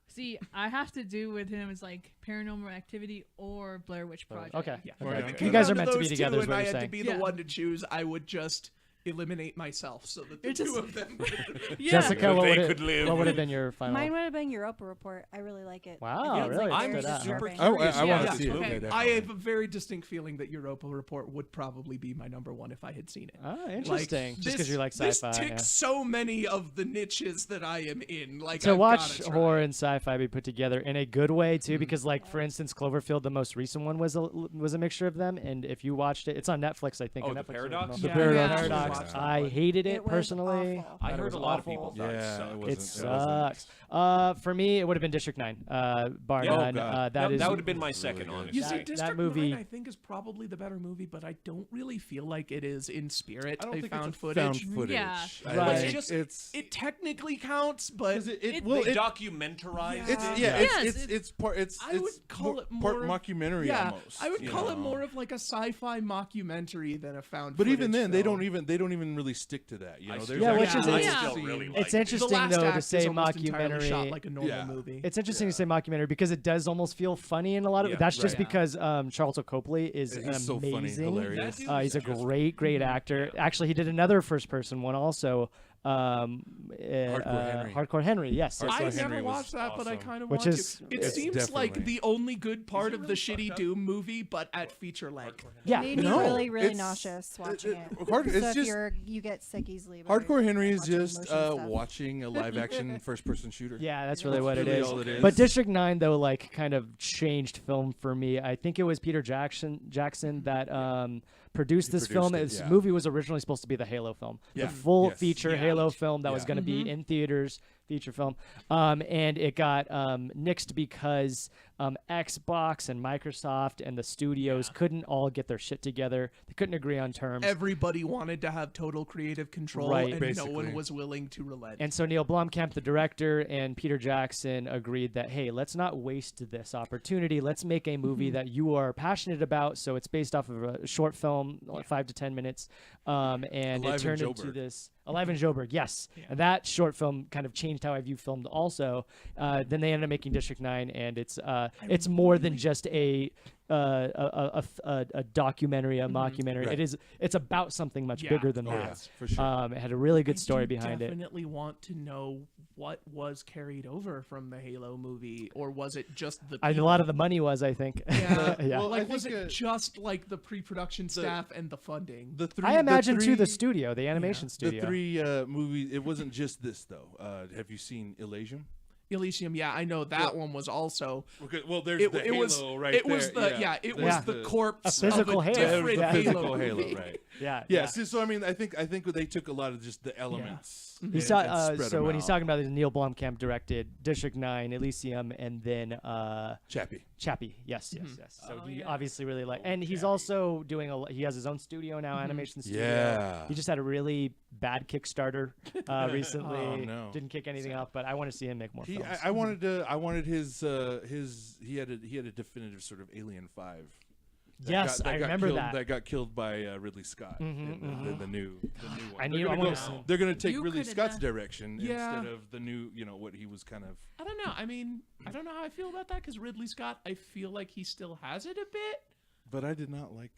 See, I have to do with him is like Paranormal Activity or Blair Witch Project. Okay. Yeah. Okay. If it You came guys down are meant to be those together. two Is and what I you're had to saying. be the one to choose, I would just eliminate myself so that the two of them. Jessica, what they would could live. what would have been your final? Mine would have been Europa Report. I really like it. Wow, I think it's, really? like, I'm very super disturbing. I want Yeah. to see it. Okay. Okay, I definitely. have a very distinct feeling that Europa Report would probably be my number one if I had seen it. Oh, interesting. Just because this- you like sci-fi. This ticks yeah. so many of the niches that I am in. Like To I've watch gotta try. horror and sci-fi be put together in a good way too, because like for instance, Cloverfield, the most recent one was a mixture of them, and if you watched it, it's on Netflix, I think. Oh, on The Netflix Paradox? original. The Paradox. Paradox. Watched that I one. hated it It was personally. awful. I thought it heard was a lot awful. of people thought Yeah, it it sucked. wasn't. It sucks. For me, it would have been District 9. Bar Yeah, oh, none. God. That is that would have been my It's second, really good. honestly. You see, that District movie- 9, I think, is probably the better movie, but I don't really feel like it is in spirit. I don't think found it's a footage. found footage. Yeah. Right. It's just It's it technically counts, but They documentarized Yeah. it. it's part it's I would call it more part of- mockumentary yeah, almost. I would you call it know? more of like a sci-fi mockumentary than a found. But even footage then, they film. don't don't even really stick to that. You know, there's which is actually it's, a scene- really it's like interesting The last though to act say is almost entirely mockumentary. shot like a normal movie. It's interesting to say mockumentary because it does almost feel funny in a lot of. Yeah, That's just right. because Charlton Copley is He's so funny, amazing. hilarious. He's a great actor. Actually, he did another first-person one also. Hardcore Henry. Yes. Hardcore I Henry never was watched that, but I awesome. kind of Which want is- to. It It's seems like definitely- the only good part of the shitty Doom movie, but at feature length. Yeah. Made me No, really, really it's- nauseous watching it. Hard- So it's if just- you get sick easily. by Hardcore Henry is watching just motion stuff. watching a live-action first-person shooter. Yeah, that's really That's what it really is. all it is. But District 9 though like kind of changed film for me. I think it was Peter Jackson that produced this film. produced it, This yeah. movie was originally supposed to be the Halo film. Yeah. The full Yes. feature Yeah. Halo film that was Yeah. going to be in theaters, feature film. And it got nixed because Xbox and Microsoft and the studios couldn't all get their shit together. They couldn't agree on terms. Everybody wanted to have total creative control, Right. and Basically. no one was willing to relent. And so Neil Blomkamp, the director, and Peter Jackson agreed that, hey, let's not waste this opportunity. Let's make a movie that you are passionate about. So it's based off of a short film, like 5 to 10 minutes. And Alive it in turned into Joburg. this. Alive in Joburg, yes. And that short film kind of changed how I view film also. Then they ended up making District 9, and it's more than just a documentary, a mockumentary. Right. It's about something much bigger than Oh, that. yeah, for sure. It had a really good I story do behind it. definitely want to know what was carried over from the Halo movie, or was it just the A lot of the money was, I think. Yeah. Yeah. Well, I Like, was think, it just like the pre-production staff and the funding? The three, I imagine too the three- studio, the animation studio. The three movies. It wasn't just this though. Have you seen Elysium? Elysium, yeah, I know that one was also. Okay, well, there's It, the it Halo was right it was there. the yeah, it There's was the corpse A physical of a Halo. different Yeah. Halo physical movie. Halo, right? Yeah, Yeah. yeah. So I mean, I think they took a lot of just the elements. He and saw, spread so them when he's out. talking about it, Neil Blomkamp directed District 9, Elysium, and then Chappie. Yes. So he obviously really and he's also doing he has his own studio now, animation studio. Yeah. He just had a really bad Kickstarter recently. Oh, no. Didn't kick anything out, but I want to see him make more films. I wanted his he had a definitive sort of Alien 5. Yes, I remember killed, that. That got killed by Ridley Scott in the new one. I wanna see him. They're gonna take You Ridley coulda Scott's done- direction Yeah. instead of the new, what he was kind of. I don't know. I mean, I don't know how I feel about that because Ridley Scott, I feel like he still has it a bit. But I did not like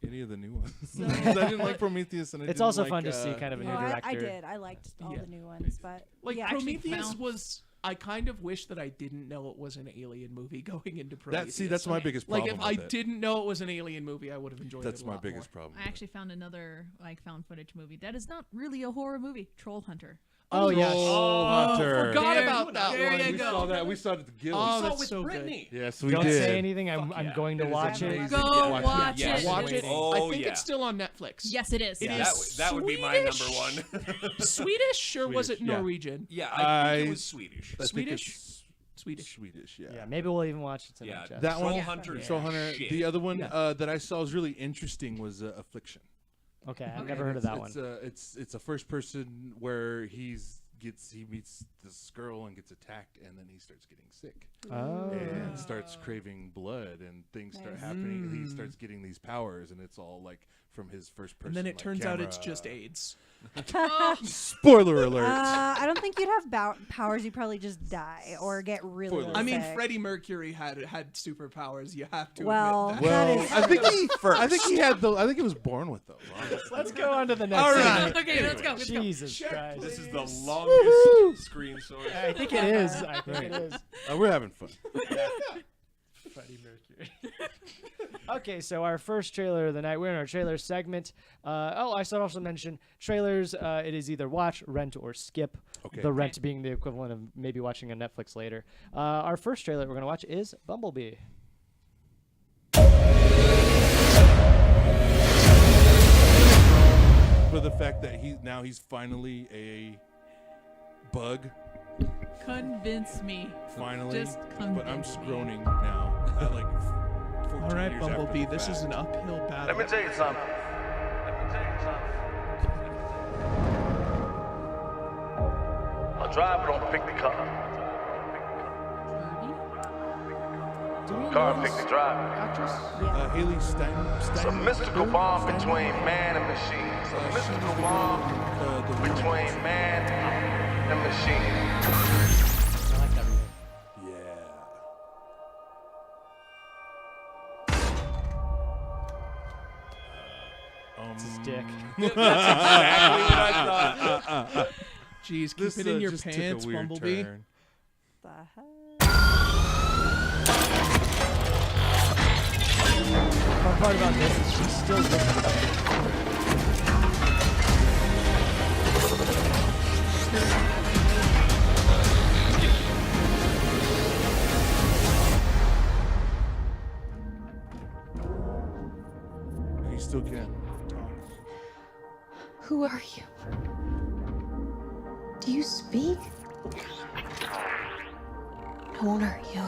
any of the new ones. I didn't like Prometheus, and I It's didn't also like, fun to see kind of a new Oh, director. I did. I liked all Yeah. the new ones, but Like yeah, Prometheus was. I kind of wish that I didn't know it was an alien movie going into Prometheus. That's my biggest Like problem. if I with it. didn't know it was an alien movie, I would have enjoyed That's it. A my lot biggest more. problem. I actually found another found footage movie that is not really a horror movie. Troll Hunter. Oh, yes. Hunter. Forgot There- about that there one. you We go. saw that. We saw it at the Guild. Oh, So that's with so Brittany. Yes, we Don't did. say anything. I'm going to It is watch it. amazing. Go Yeah, watch it. it. Watch it. Oh, I think yeah. it's still on Netflix. Yes, it is. It Yeah, is that would be my number Swedish. one. Swedish or was it Swedish, yeah. Norwegian? Yeah, I think it was Swedish. I think Swedish? it's Swedish. Swedish, yeah. Yeah, maybe we'll even watch it tonight. Yeah, Jeff. That Troll one, Hunter is Troll Hunter. shit. The other one that I saw was really interesting was Affliction. Okay, I've never heard of that one. It's a first person where he meets this girl and gets attacked, and then he starts getting sick and starts craving blood, and things start happening. He starts getting these powers, and it's all like from his first person. And then it like, turns out it's camera. just AIDS. Spoiler alert. I don't think you'd have powers. You'd probably just die or get really, Spoiler. really I mean, sick. Freddie Mercury had superpowers. You have to Well, admit that. that Well, is- I think he had those. I think he was born with those. Honestly. Let's go on to the next All one. right. Okay, let's go. Let's go. Jesus Christ. This is the longest screen source. I think it is. I think it is. We're having fun. Freddie Mercury. Okay, so our first trailer of the night. We're in our trailer segment. I should also mention trailers. It is either watch, rent, or skip. Okay. The rent being the equivalent of maybe watching on Netflix later. Our first trailer we're going to watch is Bumblebee. For the fact that he's finally a bug. Convince me. Finally. Just But I'm convince me. groaning now. At like 14 All right, years after Bumblebee, the this fact. is an uphill battle. Let me tell you something. A driver don't pick the car. Car picked the driver. Actress? Haley Stein. It's a mystical bond between man and machine. It's a mystical bond between man and machine. I like that remake. It's his dick. That's exactly what I thought. Jeez, keep This it in your just took a pants, weird Bumblebee. turn. The heck? Fun part about this is she's still looking. He still can't. Who are you? Do you speak? I won't hurt you.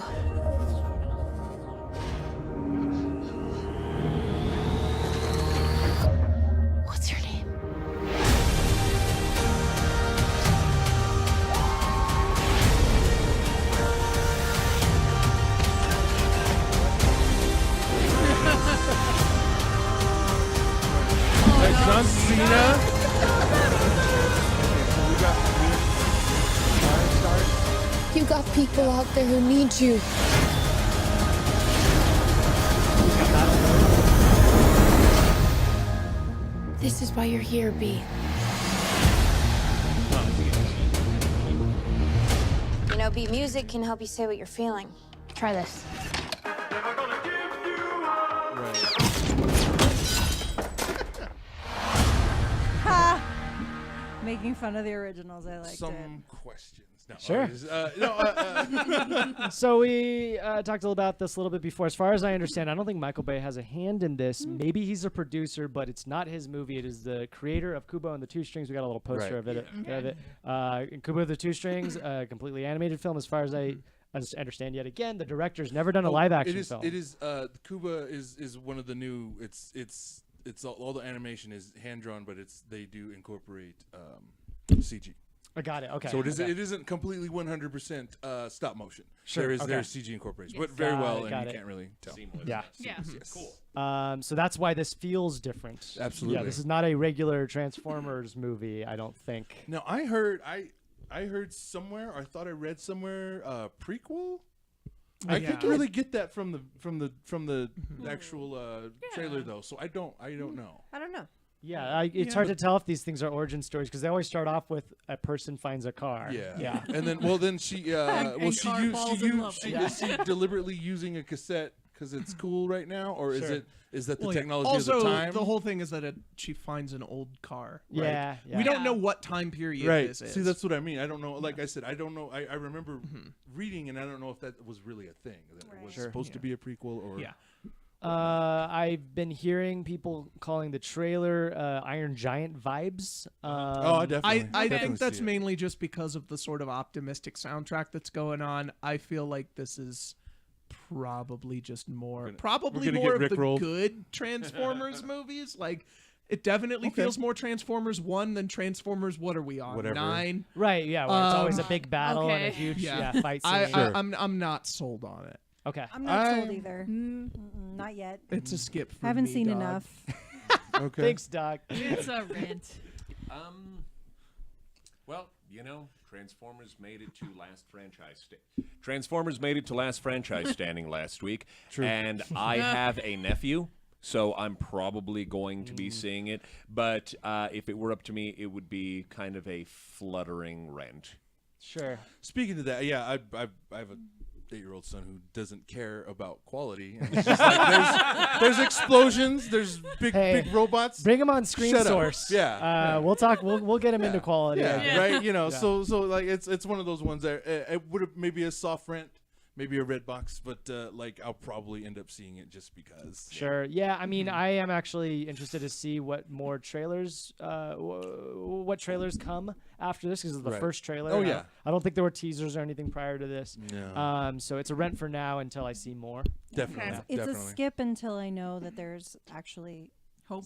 What's your name? John Cena. You got people out there who need you. This is why you're here, B. You know, beat music can help you say what you're feeling. Try this. Ha! Making fun of the originals. I liked it. Some questions. No, Sure. So we talked a little about this a little bit before. As far as I understand, I don't think Michael Bay has a hand in this. Maybe he's a producer, but it's not his movie. It is the creator of Kubo and the Two Strings. We got a little poster of it. Kubo and the Two Strings, a completely animated film. As far as I understand, yet again, the director's never done a live action film. It is. Kuba is one of the new. It's all the animation is hand drawn, but they do incorporate CG. I got it. Okay. So it isn't completely 100% stop motion. Sure. There's CG incorporation, but very well, and you can't really tell. Seamless. Yeah. Yes. Cool. So that's why this feels different. Absolutely. Yeah, this is not a regular Transformers movie, I don't think. No, I heard somewhere. I thought I read somewhere prequel. I can't really get that from the actual trailer though. So I don't know. I don't know. Yeah, it's hard to tell if these things are origin stories because they always start off with a person finds a car. Yeah. And then she is she deliberately using a cassette because it's cool right now, or is that the technology of the time? The whole thing is that she finds an old car. Right? Yeah. We don't know what time period this is. See, that's what I mean. I don't know. Like I said, I don't know. I remember reading, and I don't know if that was really a thing. That it was supposed to be a prequel, or I've been hearing people calling the trailer Iron Giant vibes. I definitely. I think that's mainly just because of the sort of optimistic soundtrack that's going on. I feel like this is probably just more of the good Transformers movies. Like, it definitely feels more Transformers 1 than Transformers. What are we on? Whatever. 9? Right. Yeah. Where it's always a big battle and a huge fight scene. I'm not sold on it. Okay. I'm not sold either. Not yet. It's a skip for Haven't me, seen dog. enough. Okay. Thanks, Doc. It's a rant. Well, Transformers made it to last franchise standing last week. True. And I have a nephew, so I'm probably going to be seeing it. But if it were up to me, it would be kind of a fluttering rent. Sure. Speaking of that, I have a 8-year-old son who doesn't care about quality. And it's just like, there's explosions, there's big robots. Bring him on Screen Shut up. Source. Yeah. We'll talk. We'll get him into quality. Right. So like it's one of those ones that it would have maybe a soft rent, maybe a red box, but like I'll probably end up seeing it just because. Sure. Yeah. I mean, I am actually interested to see what more trailers, what trailers come after this because it's the first trailer. Oh yeah. I don't think there were teasers or anything prior to this. No. So it's a rent for now until I see more. Definitely. It's a skip until I know that there's actually Hope.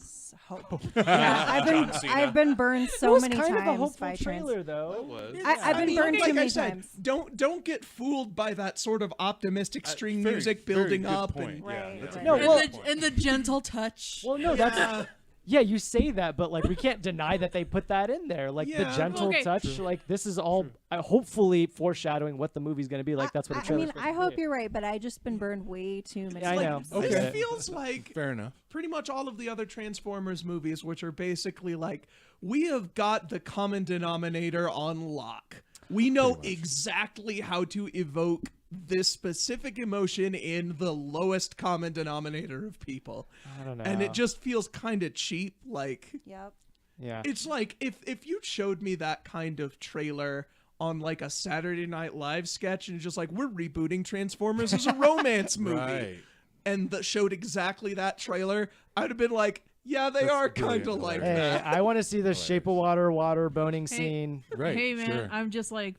Yeah, I've been burned so many kind times of a hopeful by trailer, though. I've been burned too many times. Don't get fooled by that sort of optimistic string music building up. Point. And the gentle touch. Well, no, that's yeah. You say that, but like we can't deny that they put that in there, like the gentle touch. Like this is all hopefully foreshadowing what the movie's going to be like. That's what the trailer's I hope you're right, but I just been burned way too many. I know. This feels like fair enough. Pretty much all of the other Transformers movies, which are basically like we have got the common denominator on lock. We know exactly how to evoke this specific emotion in the lowest common denominator of people. I don't know. And it just feels kind of cheap. Like, yep. Yeah. It's like if you showed me that kind of trailer on like a Saturday Night Live sketch and it's just like, we're rebooting Transformers as a romance movie. Right. And that showed exactly that trailer, I'd have been like, yeah, they are kind of like that. I want to see the Shape of Water boning scene. Right. Hey man, sure. I'm just like,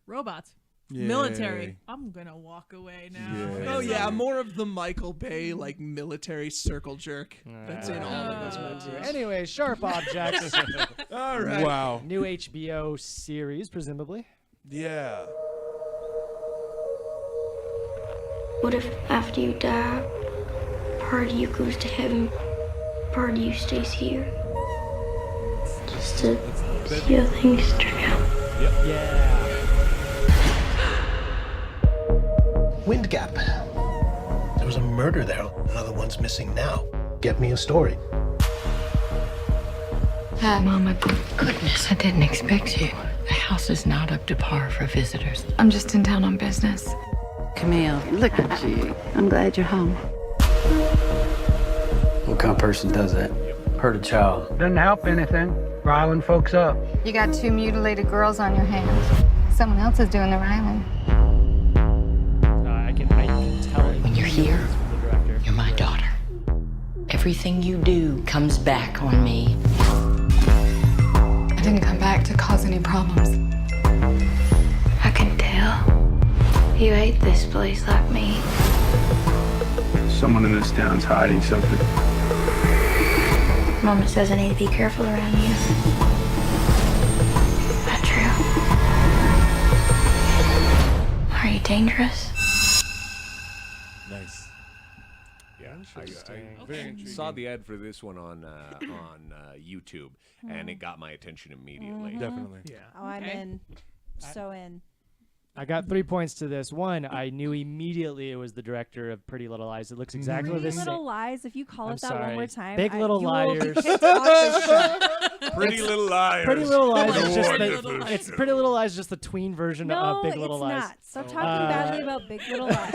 robots. Yay. Military. I'm gonna walk away now. Oh yeah, more of the Michael Bay like military circle jerk that's in all of those movies. Anyway, Sharp Objects. All right. Wow. New HBO series, presumably. Yeah. What if after you die, part of you goes to heaven, part of you stays here? Just to see how things turn out. Yep. Yeah. Wind Gap. There was a murder there. Another one's missing now. Get me a story. Hi, Mama. Goodness, I didn't expect you. The house is not up to par for visitors. I'm just in town on business. Camille, look at you. I'm glad you're home. What kind of person does that? Hurt a child. Doesn't help anything. Riling folks up. You got 2 mutilated girls on your hands. Someone else is doing the riling. I can tell when you're here, you're my daughter. Everything you do comes back on me. I didn't come back to cause any problems. I can tell. You hate this place like me. Someone in this town's hiding something. Mama says I need to be careful around you. Not true. Are you dangerous? Nice. Yeah, I Very intriguing. saw the ad for this one on YouTube, and it got my attention immediately. Definitely. Yeah. Oh, I'm in. So in. I got 3 points to this. One, I knew immediately it was the director of Pretty Little Lies. It looks exactly the Pretty same. Little Lies. If you call I'm it that sorry. one more time, Big Little you will be Liars. kicked off this show. Pretty Little Liars. Pretty Little Lies is just Wonderful the, it's show. Pretty Little Lies, just the tween version of Big Little it's Lies. not. Stop talking badly about Big Little Lies.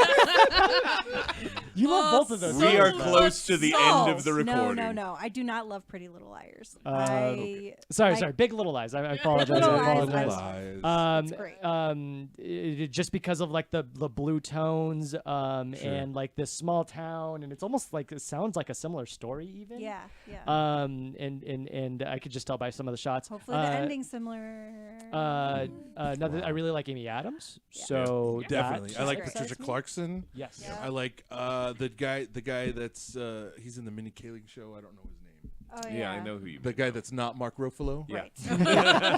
You love both of those. We are close to the end of the recording. No. I do not love Pretty Little Liars. Sorry. Big Little Lies. I apologize. Little I Lies. apologize. It's great. Just because of like the blue tones, and like this small town, and it's almost like it sounds like a similar story even. Yeah. And I could just tell by some of the shots. Hopefully the ending's similar. I really like Amy Adams. So Definitely. I like great. Patricia Clarkson. Yes. Yeah. I like the guy that's he's in the Minnie Kaling show. I don't know his name. Oh, Yeah, I know who you The guy that's not Mark Ruffalo. Yeah. Right.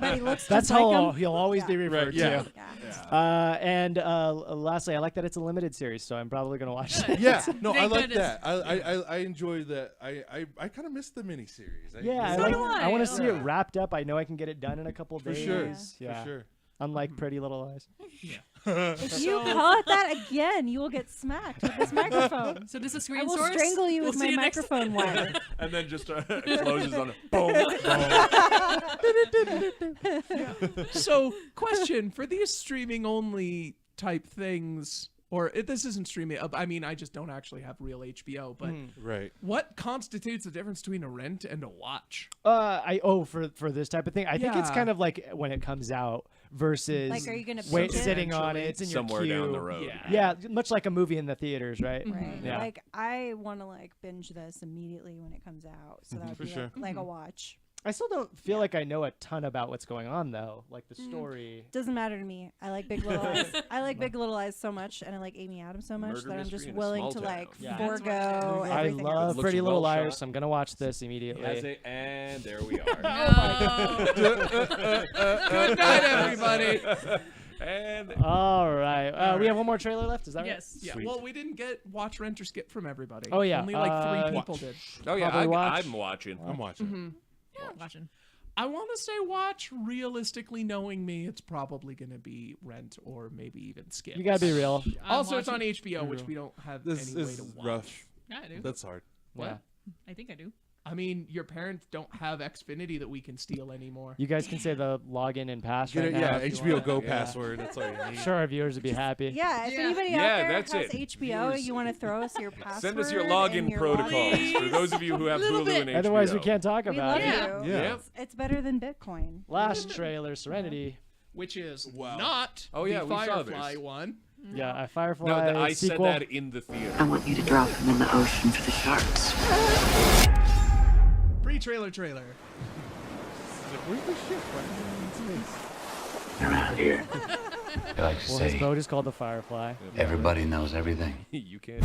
But he looks That's just like how him. he'll always be referred to. Yeah. And lastly, I like that it's a limited series, so I'm probably gonna watch it. Yeah, no, I Thank like goodness. that. I enjoy that. I kind of miss the miniseries. I want to see it wrapped up. I know I can get it done in a couple For days. sure. Yeah. For sure. Unlike Pretty Little Lies. If you call it that again, you will get smacked with this microphone. So this is screen I will source? strangle you We'll with see my you next microphone wire. And then just closes on it. Boom. So, question for these streaming only type things, or this isn't streaming. I mean, I just don't actually have real HBO. But right, what constitutes the difference between a rent and a watch? For this type of thing, I think it's Yeah. kind of like when it comes out versus Like, are you gonna wait binge it? sitting on it. It's in Somewhere your queue. down the road. Yeah, much like a movie in the theaters, right? Right. Yeah. Like I want to like binge this immediately when it comes out, so that would For be sure. like a watch. I still don't feel like I know a ton about what's going on though. Like the story. Doesn't matter to me. I like Big Little Lies. I like Big Little Lies so much, and I like Amy Adams so much Murder that I'm mystery just in a willing small to town. like Yeah. forego I everything. love Looks Pretty Little well Liars, shot. so I'm gonna watch this He immediately. has it, and there we are. Good night, everybody. And All right. We have one more trailer left. Is that right? Yes. Yeah. Well, we didn't get watch, rent, or skip from everybody. Oh, yeah. Only like 3 people Watch. did. oh yeah, Probably watch. I'm watching. I'm watching. Mhm. Yeah, watching. I want to say watch. Realistically, knowing me, it's probably going to be rent or maybe even skip. You gotta be real. Also, it's on watching. HBO, which we don't have This any way is to watch. rough. Yeah, I do. That's hard. Yeah. I think I do. I mean, your parents don't have Xfinity that we can steal anymore. You guys can say the login and pass Get right it, now. yeah, if you HBO want. Go Yeah. password. That's all you I'm need. sure our viewers would be happy. Yeah, if anybody Yeah, out there that's has it. HBO, Viewers- you want to throw us your password. Send us your and login your protocols for those of you who have Little Hulu bit. and HBO. Otherwise, we can't talk We about love it. you. Yeah. It's better than Bitcoin. Last trailer, Serenity. Which is not Oh, yeah, the we saw Firefly this. one. Yeah, a Firefly No, I said sequel. that in the theater. I want you to drop him in the ocean for the sharks. Pre-trailer trailer. Where's the ship? Around here, I like to Well, his say, boat is called the Firefly. everybody knows everything. You can't.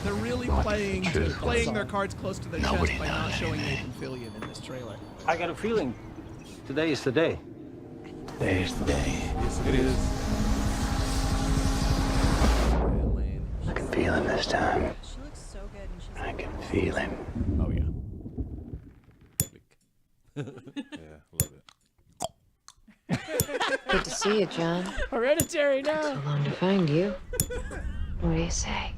They're really playing their cards close to their Nobody chest by not knows showing anything. Nathan Fillion in this trailer. I got a feeling today is the day. Today's the day. Yes, it is. I can feel him this time. She looks so good, and she's I can feel him. Oh yeah. Yeah, love it. Good to see you, John. Hereditary now. So long to find you. What do you say?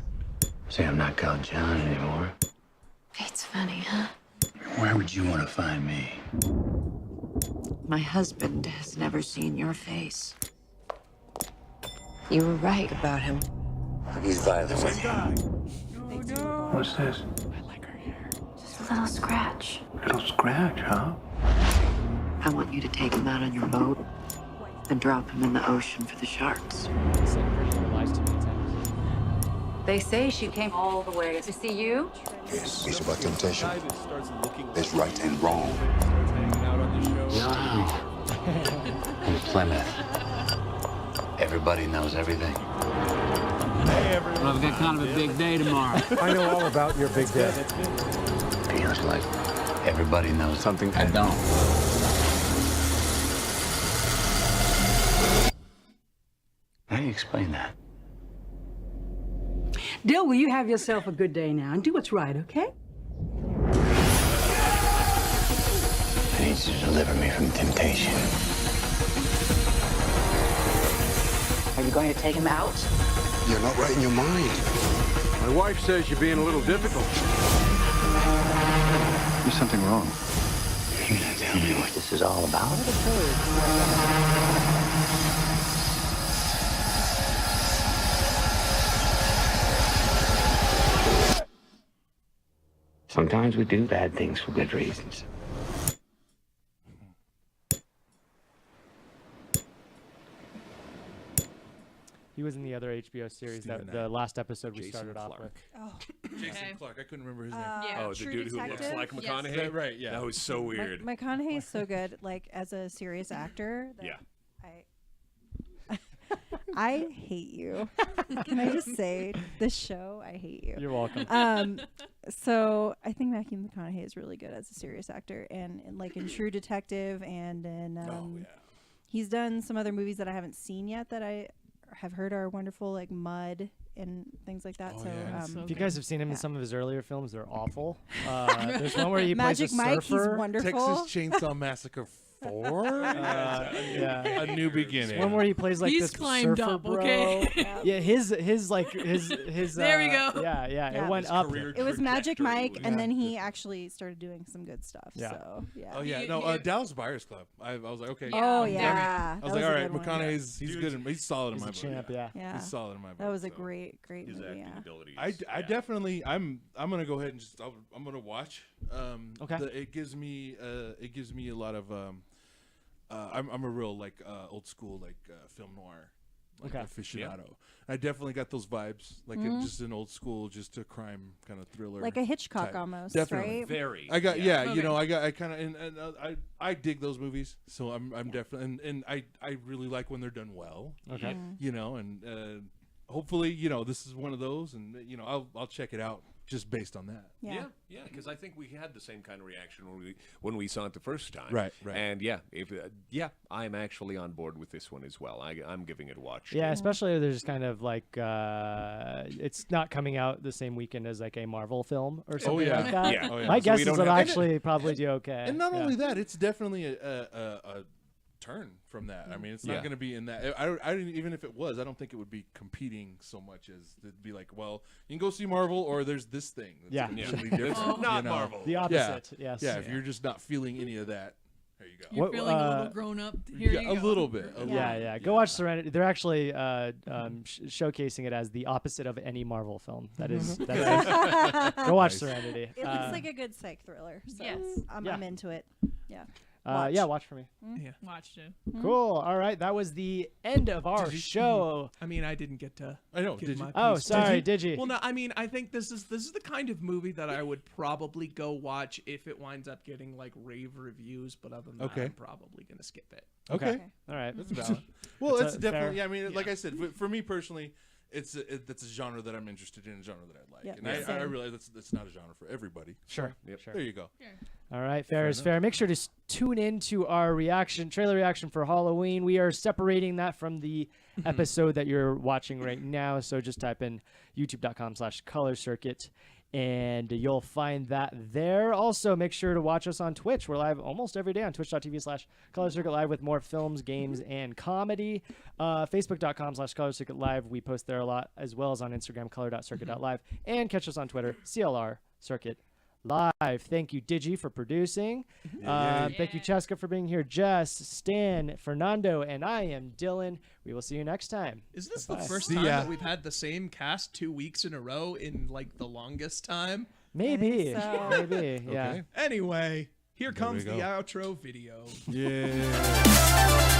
Say I'm not called John anymore. It's funny, huh? Where would you want to find me? My husband has never seen your face. You were right about him. He's violent with you. What's this? Just a little scratch. Little scratch, huh? I want you to take him out on your boat and drop him in the ocean for the sharks. Said Pretty Little Lies too many times. They say she came all the way to see you. Yes, it's about temptation. Guy that starts looking There's right and wrong. starts hanging out on the show. No. In Plymouth, everybody knows everything. Hey everyone. Well, I've got kind of a big day tomorrow. I know all about your big day. Feels like everybody knows Something I don't. How do you explain that? Dill, will you have yourself a good day now and do what's right, okay? I need you to deliver me from temptation. Are you going to take him out? You're not right in your mind. My wife says you're being a little difficult. There's something wrong. You're gonna tell me what this is all about? Sometimes we do bad things for good reasons. He was in the other HBO series, Stephen that the last episode we Jason started off with. Oh, Jason Clark. I couldn't remember his name. Yeah. Oh, the True dude who looks Detective? like Yes. McConaughey. Is that right? Yeah. That was so weird. McConaughey is so good, like as a serious actor. That Yeah. I hate you. Can I just say this show? I hate you. You're welcome. So I think Matthew McConaughey is really good as a serious actor, and like in True Detective, and in he's done some other movies that I haven't seen yet that I have heard are wonderful, like Mud and things like that. If you guys have seen him in some of his earlier films, they're awful. There's one where he Magic plays a Mike, surfer. he's wonderful. Texas Chainsaw Massacre 4? Yeah. A New Beginning. One where he plays like He's this climbed surfer up, bro. okay? Yeah, his There we go. Yeah, it went His up. career It was Magic trajectory Mike, was- and then he actually started doing some good stuff. Yeah. So yeah. Oh yeah, no, Dallas Buyers Club. I was like, okay. Oh Yeah. yeah. I was That like, all a right, good one. McConaughey's he's good. He's solid in He's my a book. champ, yeah. Yeah. He's solid in my book. That was a so. great His movie. acting Yeah. abilities. I definitely I'm gonna go ahead and just I'm gonna watch. Okay. It gives me a lot of I'm a real like old school like film noir like Okay. aficionado. I definitely got those vibes, like just an old school, just a crime kind of thriller, Like a Hitchcock type. almost, Definitely. right? Very. I got Okay. you know, I kind of I dig those movies, so I'm definitely and I really like when they're done well. Okay. You know, and hopefully, you know, this is one of those, and you know, I'll check it out just based on that. Yeah, because I think we had the same kind of reaction when we saw it the first time. Right. And I'm actually on board with this one as well. I'm giving it a watch. Yeah, especially there's kind of like it's not coming out the same weekend as like a Marvel film or something like that. Yeah. Oh, yeah. My So guess we is don't it'll have- actually probably do okay. And not only that, it's definitely a turn from that. I mean, it's not going to be in that. I didn't, even if it was, I don't think it would be competing so much as it'd be like, well, you can go see Marvel, or there's this thing. That's completely different. Not you know? Marvel. The opposite. Yes. Yeah. If you're just not feeling any of that, there you go. You're feeling a little grown up. Here you a go. little bit. Yeah. Go watch Serenity. They're actually showcasing it as the opposite of any Marvel film. That is. Go watch Serenity. It looks like a good psych thriller. So Yes. I'm into it. Yeah. Watch for me. Yeah. Watch too. Cool. All right. That was the end of our show. I mean, I didn't get to. I know. Give Did you? my Oh, piece. sorry. Did you? Well, no. I mean, I think this is the kind of movie that I would probably go watch if it winds up getting like rave reviews. But other than that, I'm probably gonna skip it. Okay. All right. That's valid. Well, That's it's a definitely. fair- Yeah, I mean, like I said, for me personally, that's a genre that I'm interested in, a genre that I like, Yeah. and I realize that's not a genre for everybody. Sure. Sure. There you go. All right, fair is fair. Make sure to tune in to our trailer reaction for Halloween. We are separating that from the episode that you're watching right now. So just type in youtube.com/color circuit and you'll find that there. Also, make sure to watch us on Twitch. We're live almost every day on twitch.tv/color circuit live with more films, games, and comedy. Facebook.com/color circuit live. We post there a lot, as well as on Instagram, color.circuit.live. And catch us on Twitter, CLR Circuit Live. Thank you, Digi, for producing. Thank you, Cheska, for being here. Jess, Stan, Fernando, and I am Dylan. We will see you next time. Is this Bye. the first time that we've had the same cast 2 weeks in a row in like the longest time? Maybe. so. Maybe. Yeah. Anyway, here There we comes the go. outro video. Yeah.